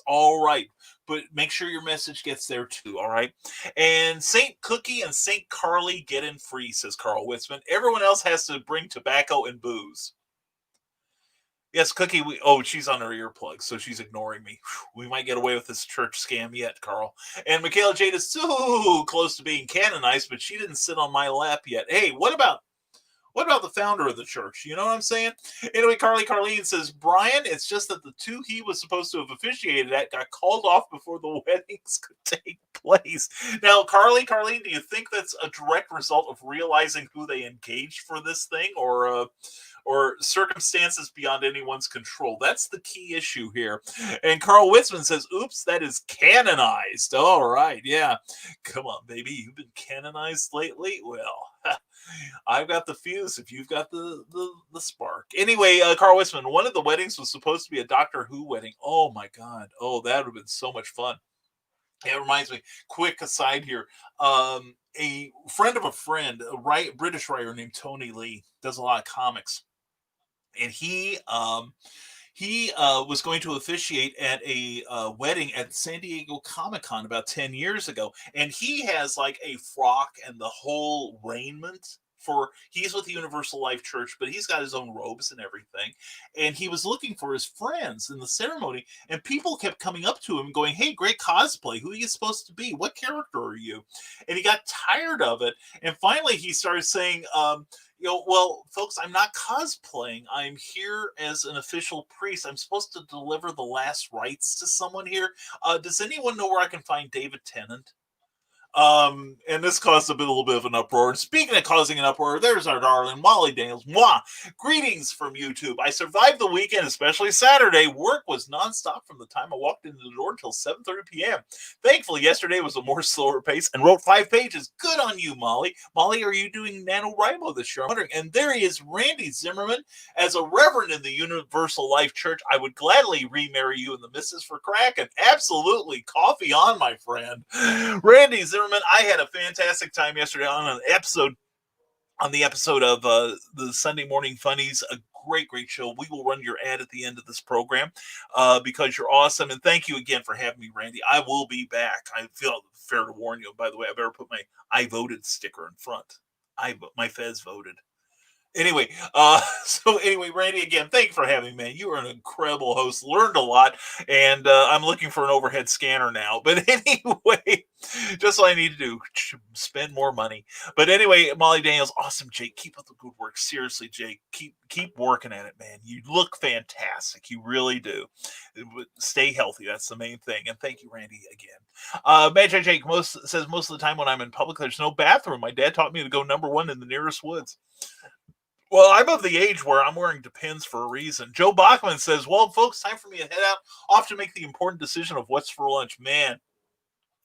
all right. But make sure your message gets there too, all right? And St. Cookie and St. Carly get in free, says Carl Witzman. Everyone else has to bring tobacco and booze. Yes, Cookie, she's on her earplugs, so she's ignoring me. Whew, we might get away with this church scam yet, Carl. And Michaela Jade is so close to being canonized, but she didn't sit on my lap yet. Hey, what about What about the founder of the church? You know what I'm saying? Anyway, Carleen says, Brian, it's just that the two he was supposed to have officiated at got called off before the weddings could take place. Now, Carleen, do you think that's a direct result of realizing who they engaged for this thing, or circumstances beyond anyone's control? That's the key issue here. And Carl Witzman says, oops, that is canonized. All right, yeah. Come on, baby. You've been canonized lately? Well, I've got the fuse if you've got the spark. Anyway, Carl Witzman, one of the weddings was supposed to be a Doctor Who wedding. Oh, my God. Oh, that would have been so much fun. It reminds me, quick aside here, a friend of a friend, a British writer named Tony Lee, does a lot of comics. And he was going to officiate at a wedding at San Diego Comic-Con about 10 years ago. And he has like a frock and the whole raiment he's with the Universal Life Church, but he's got his own robes and everything. And he was looking for his friends in the ceremony, and people kept coming up to him going, hey, great cosplay. Who are you supposed to be? What character are you? And he got tired of it. And finally he started saying, well, folks, I'm not cosplaying. I'm here as an official priest. I'm supposed to deliver the last rites to someone here. Does anyone know where I can find David Tennant? And this caused a little bit of an uproar. And speaking of causing an uproar, there's our darling Molly Daniels. Mwah! Greetings from YouTube. I survived the weekend, especially Saturday. Work was nonstop from the time I walked into the door until 7:30 p.m. Thankfully, yesterday was a more slower pace and wrote 5 pages. Good on you, Molly. Molly, are you doing NaNoWriMo this year? I'm wondering. And there he is, Randy Zimmerman. As a reverend in the Universal Life Church, I would gladly remarry you and the missus for crack. And absolutely, coffee on, my friend. Randy Zimmerman, I had a fantastic time yesterday on the episode of the Sunday Morning Funnies. A great show. We will run your ad at the end of this program because you're awesome. And thank you again for having me, Randy. I will be back. I feel fair to warn you. By the way, I better put my I voted sticker in front. My feds voted. Anyway, Randy, again, thank you for having me, man. You are an incredible host. Learned a lot, and I'm looking for an overhead scanner now. But anyway, just what I need to do, spend more money. But anyway, Molly Daniels, awesome, Jake. Keep up the good work. Seriously, Jake, keep working at it, man. You look fantastic. You really do. Stay healthy. That's the main thing. And thank you, Randy, again. Magi Jake says most of the time when I'm in public, there's no bathroom. My dad taught me to go number 1 in the nearest woods. Well, I'm of the age where I'm wearing Depends for a reason. Joe Bachman says, well, folks, time for me to head out off to make the important decision of what's for lunch. Man,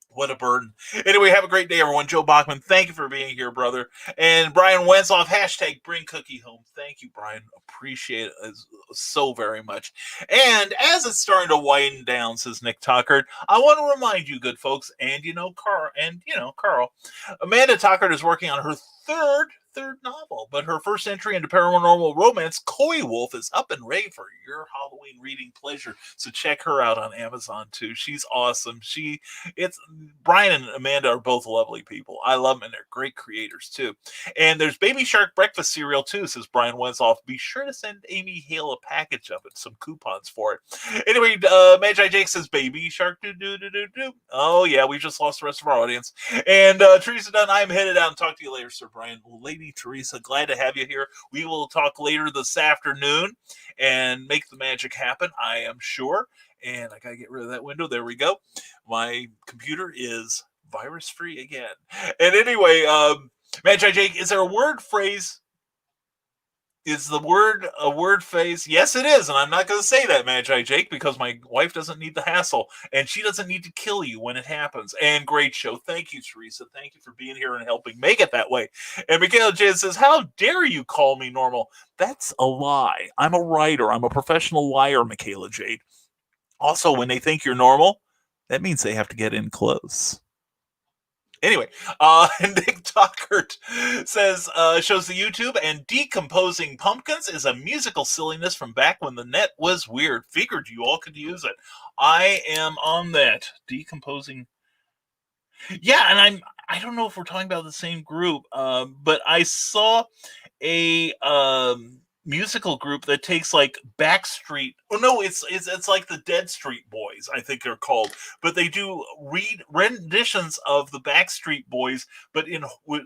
what a burden. Anyway, have a great day, everyone. Joe Bachman, thank you for being here, brother. And Brian Wensoff, hashtag bring cookie home. Thank you, Brian. Appreciate it so very much. And as it's starting to wind down, says Nick Tuckert, I want to remind you, good folks, and Carl, Amanda Tuckert is working on her third novel, but her first entry into paranormal romance, Koi Wolf, is up and ready for your Halloween reading pleasure. So check her out on Amazon too. She's awesome. Brian and Amanda are both lovely people. I love them, and they're great creators too. And there's Baby Shark breakfast cereal too, says Brian Wensoff. Be sure to send Amy Hale a package of it, some coupons for it. Anyway, Magi Jake says Baby Shark do. Oh yeah, we just lost the rest of our audience. And Teresa Dunn, I'm headed out and talk to you later, Sir Brian. Lady Teresa, glad to have you here. We will talk later this afternoon and make the magic happen, I am sure. And I gotta get rid of that window. There we go. My computer is virus free again. And anyway, Magi Jake, is there a word phrase? Is the word a word phrase? Yes, it is. And I'm not going to say that, Magi Jake, because my wife doesn't need the hassle and she doesn't need to kill you when it happens. And great show. Thank you, Teresa. Thank you for being here and helping make it that way. And Michaela J says, how dare you call me normal? That's a lie. I'm a writer. I'm a professional liar, Michaela Jade. Also, when they think you're normal, that means they have to get in close. Anyway, Nick Tuckert says, shows the YouTube, and Decomposing Pumpkins is a musical silliness from back when the net was weird. Figured you all could use it. I am on that. Decomposing. Yeah, and I don't know if we're talking about the same group, but I saw a musical group that takes like Backstreet. Oh no, it's like the Dead Street Boys, I think they're called. But they do renditions of the Backstreet Boys, but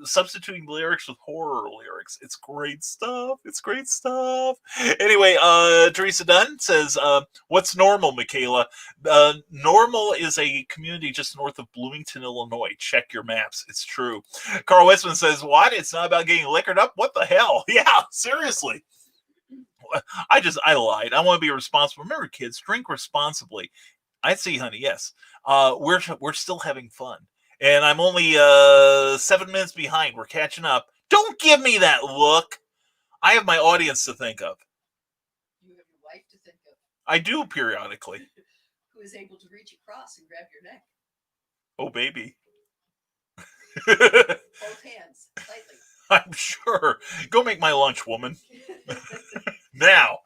substituting lyrics with horror lyrics. It's great stuff. It's great stuff. Anyway, Teresa Dunn says, "What's Normal, Michaela?" Normal is a community just north of Bloomington, Illinois. Check your maps. It's true. Carl Westman says, "What? It's not about getting liquored up? What the hell?" Yeah, seriously. I lied. I want to be responsible. Remember, kids, drink responsibly. I see, honey. Yes. We're still having fun. And I'm only 7 minutes behind. We're catching up. Don't give me that look. I have my audience to think of. You have your wife to think of. I do periodically. Who is able to reach across and grab your neck. Oh, baby. Both hands, lightly. I'm sure. Go make my lunch, woman. Now.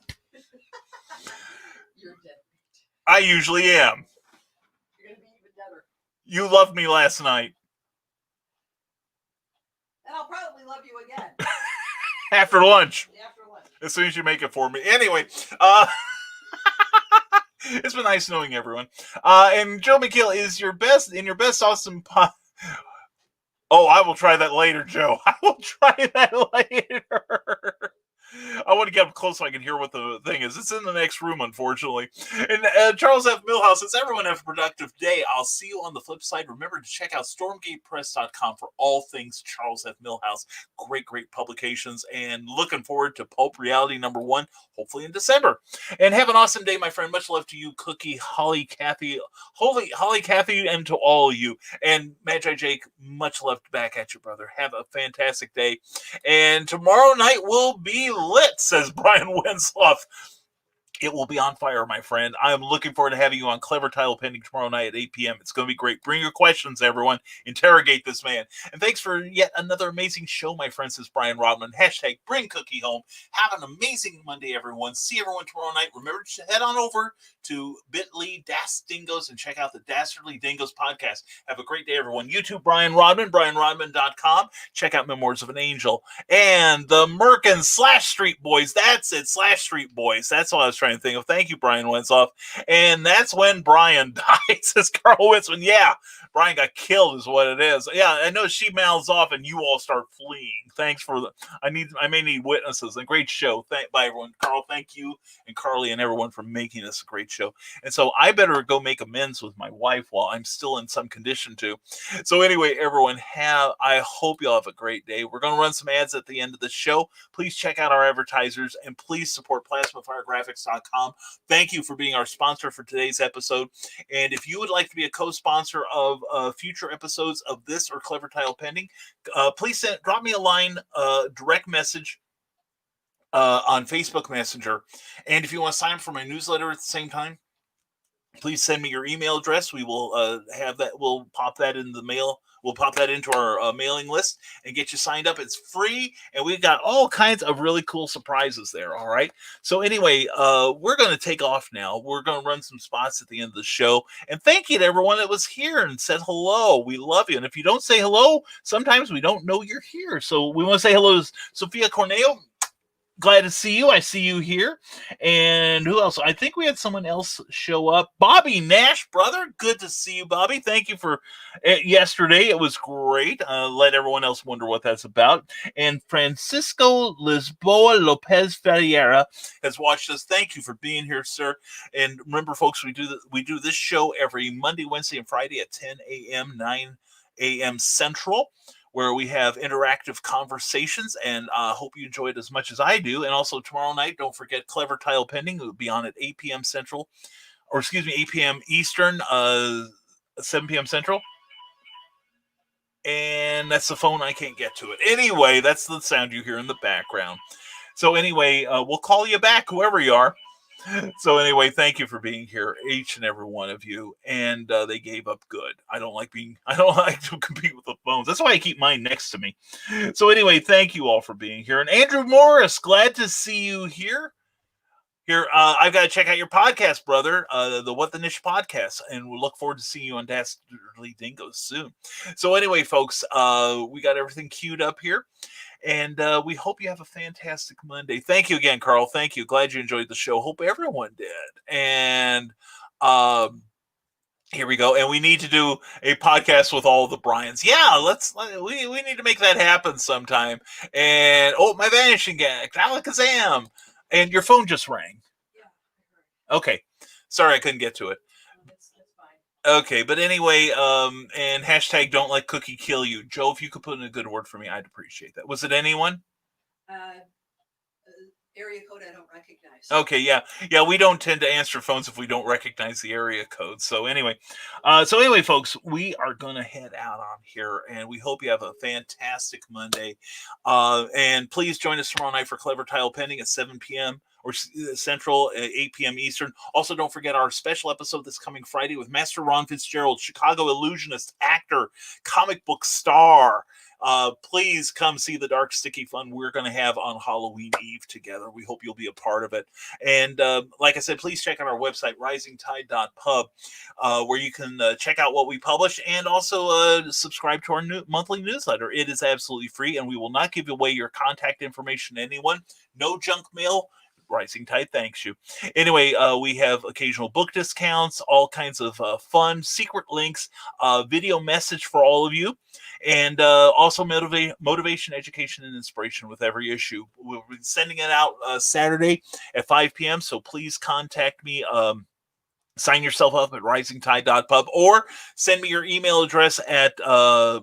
You're dead. I usually am. You're going to be even deader. You loved me last night. And I'll probably love you again. After lunch. After lunch. As soon as you make it for me. Anyway, it's been nice knowing everyone. And Joe McKeel is your best awesome Oh, I will try that later, Joe. I will try that later. I want to get up close so I can hear what the thing is. It's in the next room, unfortunately. And Charles F. Millhouse says, everyone have a productive day. I'll see you on the flip side. Remember to check out stormgatepress.com for all things Charles F. Millhouse. Great publications. And looking forward to Pulp Reality #1, hopefully in December. And have an awesome day, my friend. Much love to you, Cookie, Holly, Kathy, and to all of you. And Magi Jake, much love back at you, brother. Have a fantastic day. And tomorrow night will be lit, says Brian Winslow. It will be on fire, my friend. I'm looking forward to having you on Clever Title Pending tomorrow night at 8 p.m. It's going to be great. Bring your questions, everyone. Interrogate this man. And thanks for yet another amazing show, my friend, says Brian Rodman. Hashtag bring Cookie home. Have an amazing Monday, everyone. See everyone tomorrow night. Remember to head on over to bit.ly DasDingos and check out the Dastardly Dingoes podcast. Have a great day, everyone. YouTube, Brian Rodman, brianrodman.com. Check out Memoirs of an Angel. And the Merkin / Street Boys. That's it, / Street Boys. That's all I was trying to think of. Thank you, Brian Wentzoff. And that's when Brian died, says Carl Witzman. Yeah, Brian got killed is what it is. Yeah, I know she mouths off and you all start fleeing. Thanks for I may need witnesses. And great show. Bye, everyone. Carl, thank you, and Carly and everyone for making this a great show. And so I better go make amends with my wife while I'm still in some condition to. So anyway, everyone, I hope you'll have a great day. We're going to run some ads at the end of the show. Please check out our advertisers and please support PlasmaFireGraphics.com. Thank you for being our sponsor for today's episode. And if you would like to be a co-sponsor of future episodes of this or Clever Title Pending, please drop me a line, direct message on Facebook Messenger. And if you want to sign up for my newsletter at the same time, please send me your email address. We will have that. We'll pop that in the mail. We'll pop that into our mailing list and get you signed up. It's free, and we've got all kinds of really cool surprises there. All right. So anyway, we're going to take off now. We're going to run some spots at the end of the show. And thank you to everyone that was here and said hello. We love you. And if you don't say hello, sometimes we don't know you're here. So we want to say hello to Sophia Corneo. Glad to see you. I see you here. And who else? I think we had someone else show up. Bobby Nash, brother. Good to see you, Bobby. Thank you for yesterday. It was great. Let everyone else wonder what that's about. And Francisco Lisboa Lopez Ferreira has watched us. Thank you for being here, sir. And remember, folks, we do this show every Monday, Wednesday, and Friday at 10 a.m., 9 a.m. Central, where we have interactive conversations, and I hope you enjoy it as much as I do. And also tomorrow night, don't forget Clever Title Pending. It will be on at 8 p.m. Central, 8 p.m. Eastern, 7 p.m. Central. And that's the phone. I can't get to it. Anyway, that's the sound you hear in the background. So anyway, we'll call you back, whoever you are. So anyway, thank you for being here, each and every one of you. And they gave up good. I don't like to compete with the phones. That's why I keep mine next to me. So anyway, thank you all for being here. And Andrew Morris, glad to see you here. Here, I've got to check out your podcast, brother, the What the Niche podcast, and we'll look forward to seeing you on Dastardly Dingoes soon. So anyway, folks, we got everything queued up here, and we hope you have a fantastic Monday. Thank you again, Carl. Thank you. Glad you enjoyed the show. Hope everyone did. And here we go. And we need to do a podcast with all the Bryans. Yeah, we need to make that happen sometime. And my vanishing act, Alakazam. And your phone just rang. Yeah. Okay. Sorry, I couldn't get to it. It's fine. Okay, but anyway, and hashtag don't let Cookie kill you. Joe, if you could put in a good word for me, I'd appreciate that. Was it anyone? Area code I don't recognize. Okay, yeah. We don't tend to answer phones if we don't recognize the area code. So anyway, folks, we are gonna head out on here, and we hope you have a fantastic Monday. And please join us tomorrow night for Clever Tile Pending at 7 p.m. or Central, 8 p.m. Eastern. Also, don't forget our special episode this coming Friday with Master Ron Fitzgerald, Chicago illusionist, actor, comic book star. Please come see the dark, sticky fun we're going to have on Halloween Eve together. We hope you'll be a part of it. And like I said, please check out our website, risingtide.pub, where you can check out what we publish and also subscribe to our monthly newsletter. It is absolutely free, and we will not give away your contact information to anyone. No junk mail. Rising Tide thanks you. Anyway, we have occasional book discounts, all kinds of fun, secret links, video message for all of you, and also motivation, education, and inspiration with every issue. We'll be sending it out Saturday at 5 p.m., so please contact me. Sign yourself up at risingtide.pub or send me your email address at via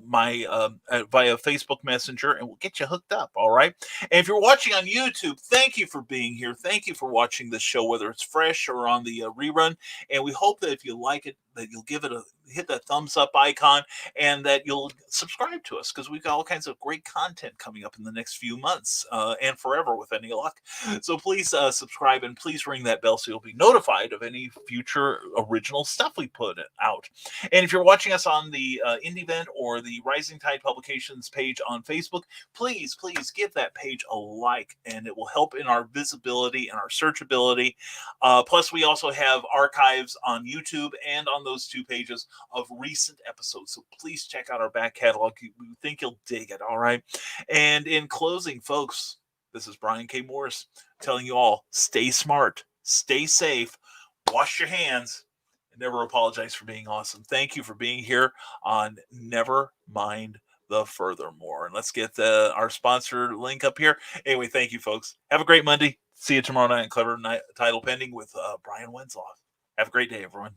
Facebook Messenger, and we'll get you hooked up. All right. And if you're watching on YouTube, thank you for being here. Thank you for watching this show, whether it's fresh or on the rerun. And we hope that if you like it, that you'll give it hit that thumbs up icon, and that you'll subscribe to us, because we've got all kinds of great content coming up in the next few months and forever with any luck. So please subscribe, and please ring that bell so you'll be notified of any future original stuff we put out. And if you're watching us on the Indie Vent or the Rising Tide Publications page on Facebook, please give that page a like, and it will help in our visibility and our searchability. Plus, we also have archives on YouTube and on those two pages of recent episodes. So please check out our back catalog. We think you'll dig it. All right. And in closing, folks, this is Brian K. Morris telling you all, stay smart, stay safe, wash your hands, and never apologize for being awesome. Thank you for being here on Nevermind the Furthermore. And let's get our sponsor link up here. Anyway, thank you, folks. Have a great Monday. See you tomorrow night on Clever Title Pending with Brian Winslow. Have a great day, everyone.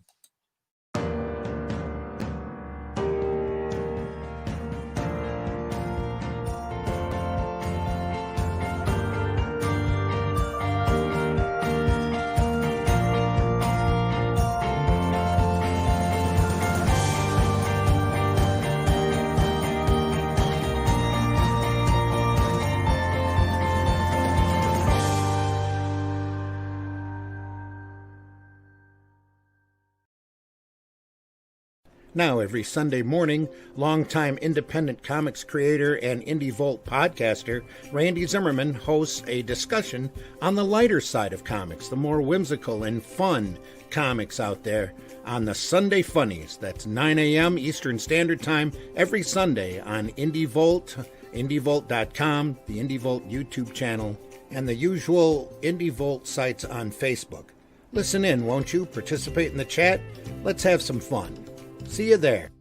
Now, every Sunday morning, longtime independent comics creator and Indie Volt podcaster Randy Zimmerman hosts a discussion on the lighter side of comics, the more whimsical and fun comics out there, on the Sunday Funnies. That's 9 a.m. Eastern Standard Time every Sunday on Indie Volt, indievolt.com, the Indie Volt YouTube channel, and the usual Indie Volt sites on Facebook. Listen in, won't you? Participate in the chat. Let's have some fun. See you there.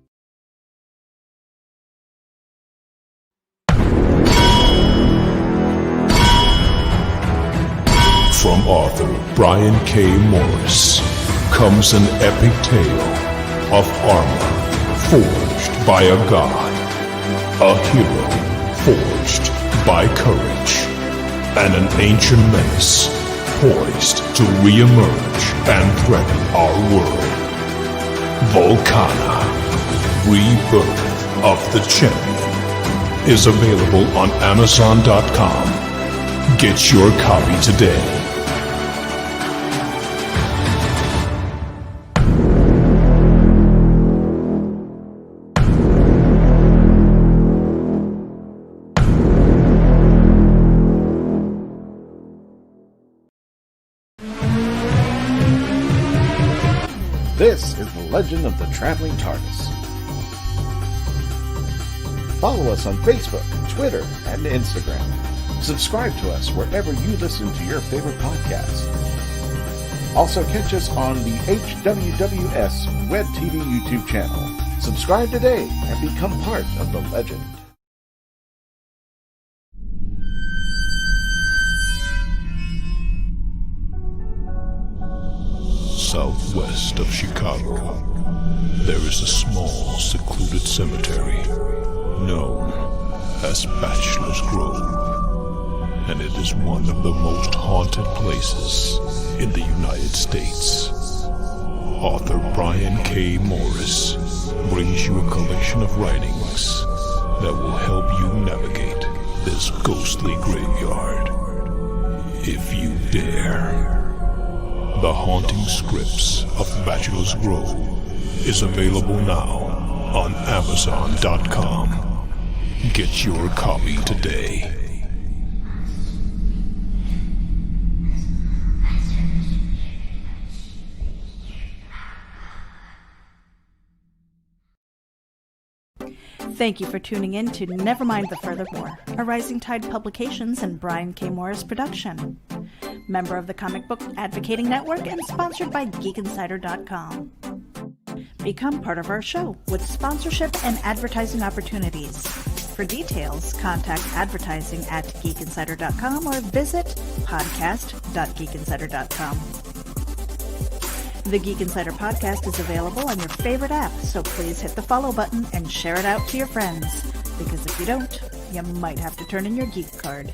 From author Brian K. Morris comes an epic tale of armor forged by a god, a hero forged by courage, and an ancient menace poised to re-emerge and threaten our world. Volcana, Rebirth of the Champion, is available on Amazon.com. Get your copy today. captain of the traveling TARDIS. Follow us on Facebook, Twitter, and Instagram. Subscribe to us wherever you listen to your favorite podcast. Also catch us on the HWWS Web TV YouTube channel. Subscribe today and become part of the legend. Southwest of Chicago, there is a small, secluded cemetery known as Bachelor's Grove, and it is one of the most haunted places in the United States. Author Brian K. Morris brings you a collection of writings that will help you navigate this ghostly graveyard, if you dare. The Haunting Scripts of Bachelor's Grove is available now on Amazon.com. Get your copy today. Thank you for tuning in to Nevermind the Furthermore, a Rising Tide Publications and Brian K. Morris production. Member of the Comic Book Advocating Network and sponsored by GeekInsider.com. Become part of our show with sponsorship and advertising opportunities. For details, contact advertising at GeekInsider.com or visit podcast.geekinsider.com. The Geek Insider podcast is available on your favorite app, so please hit the follow button and share it out to your friends, because if you don't, you might have to turn in your geek card.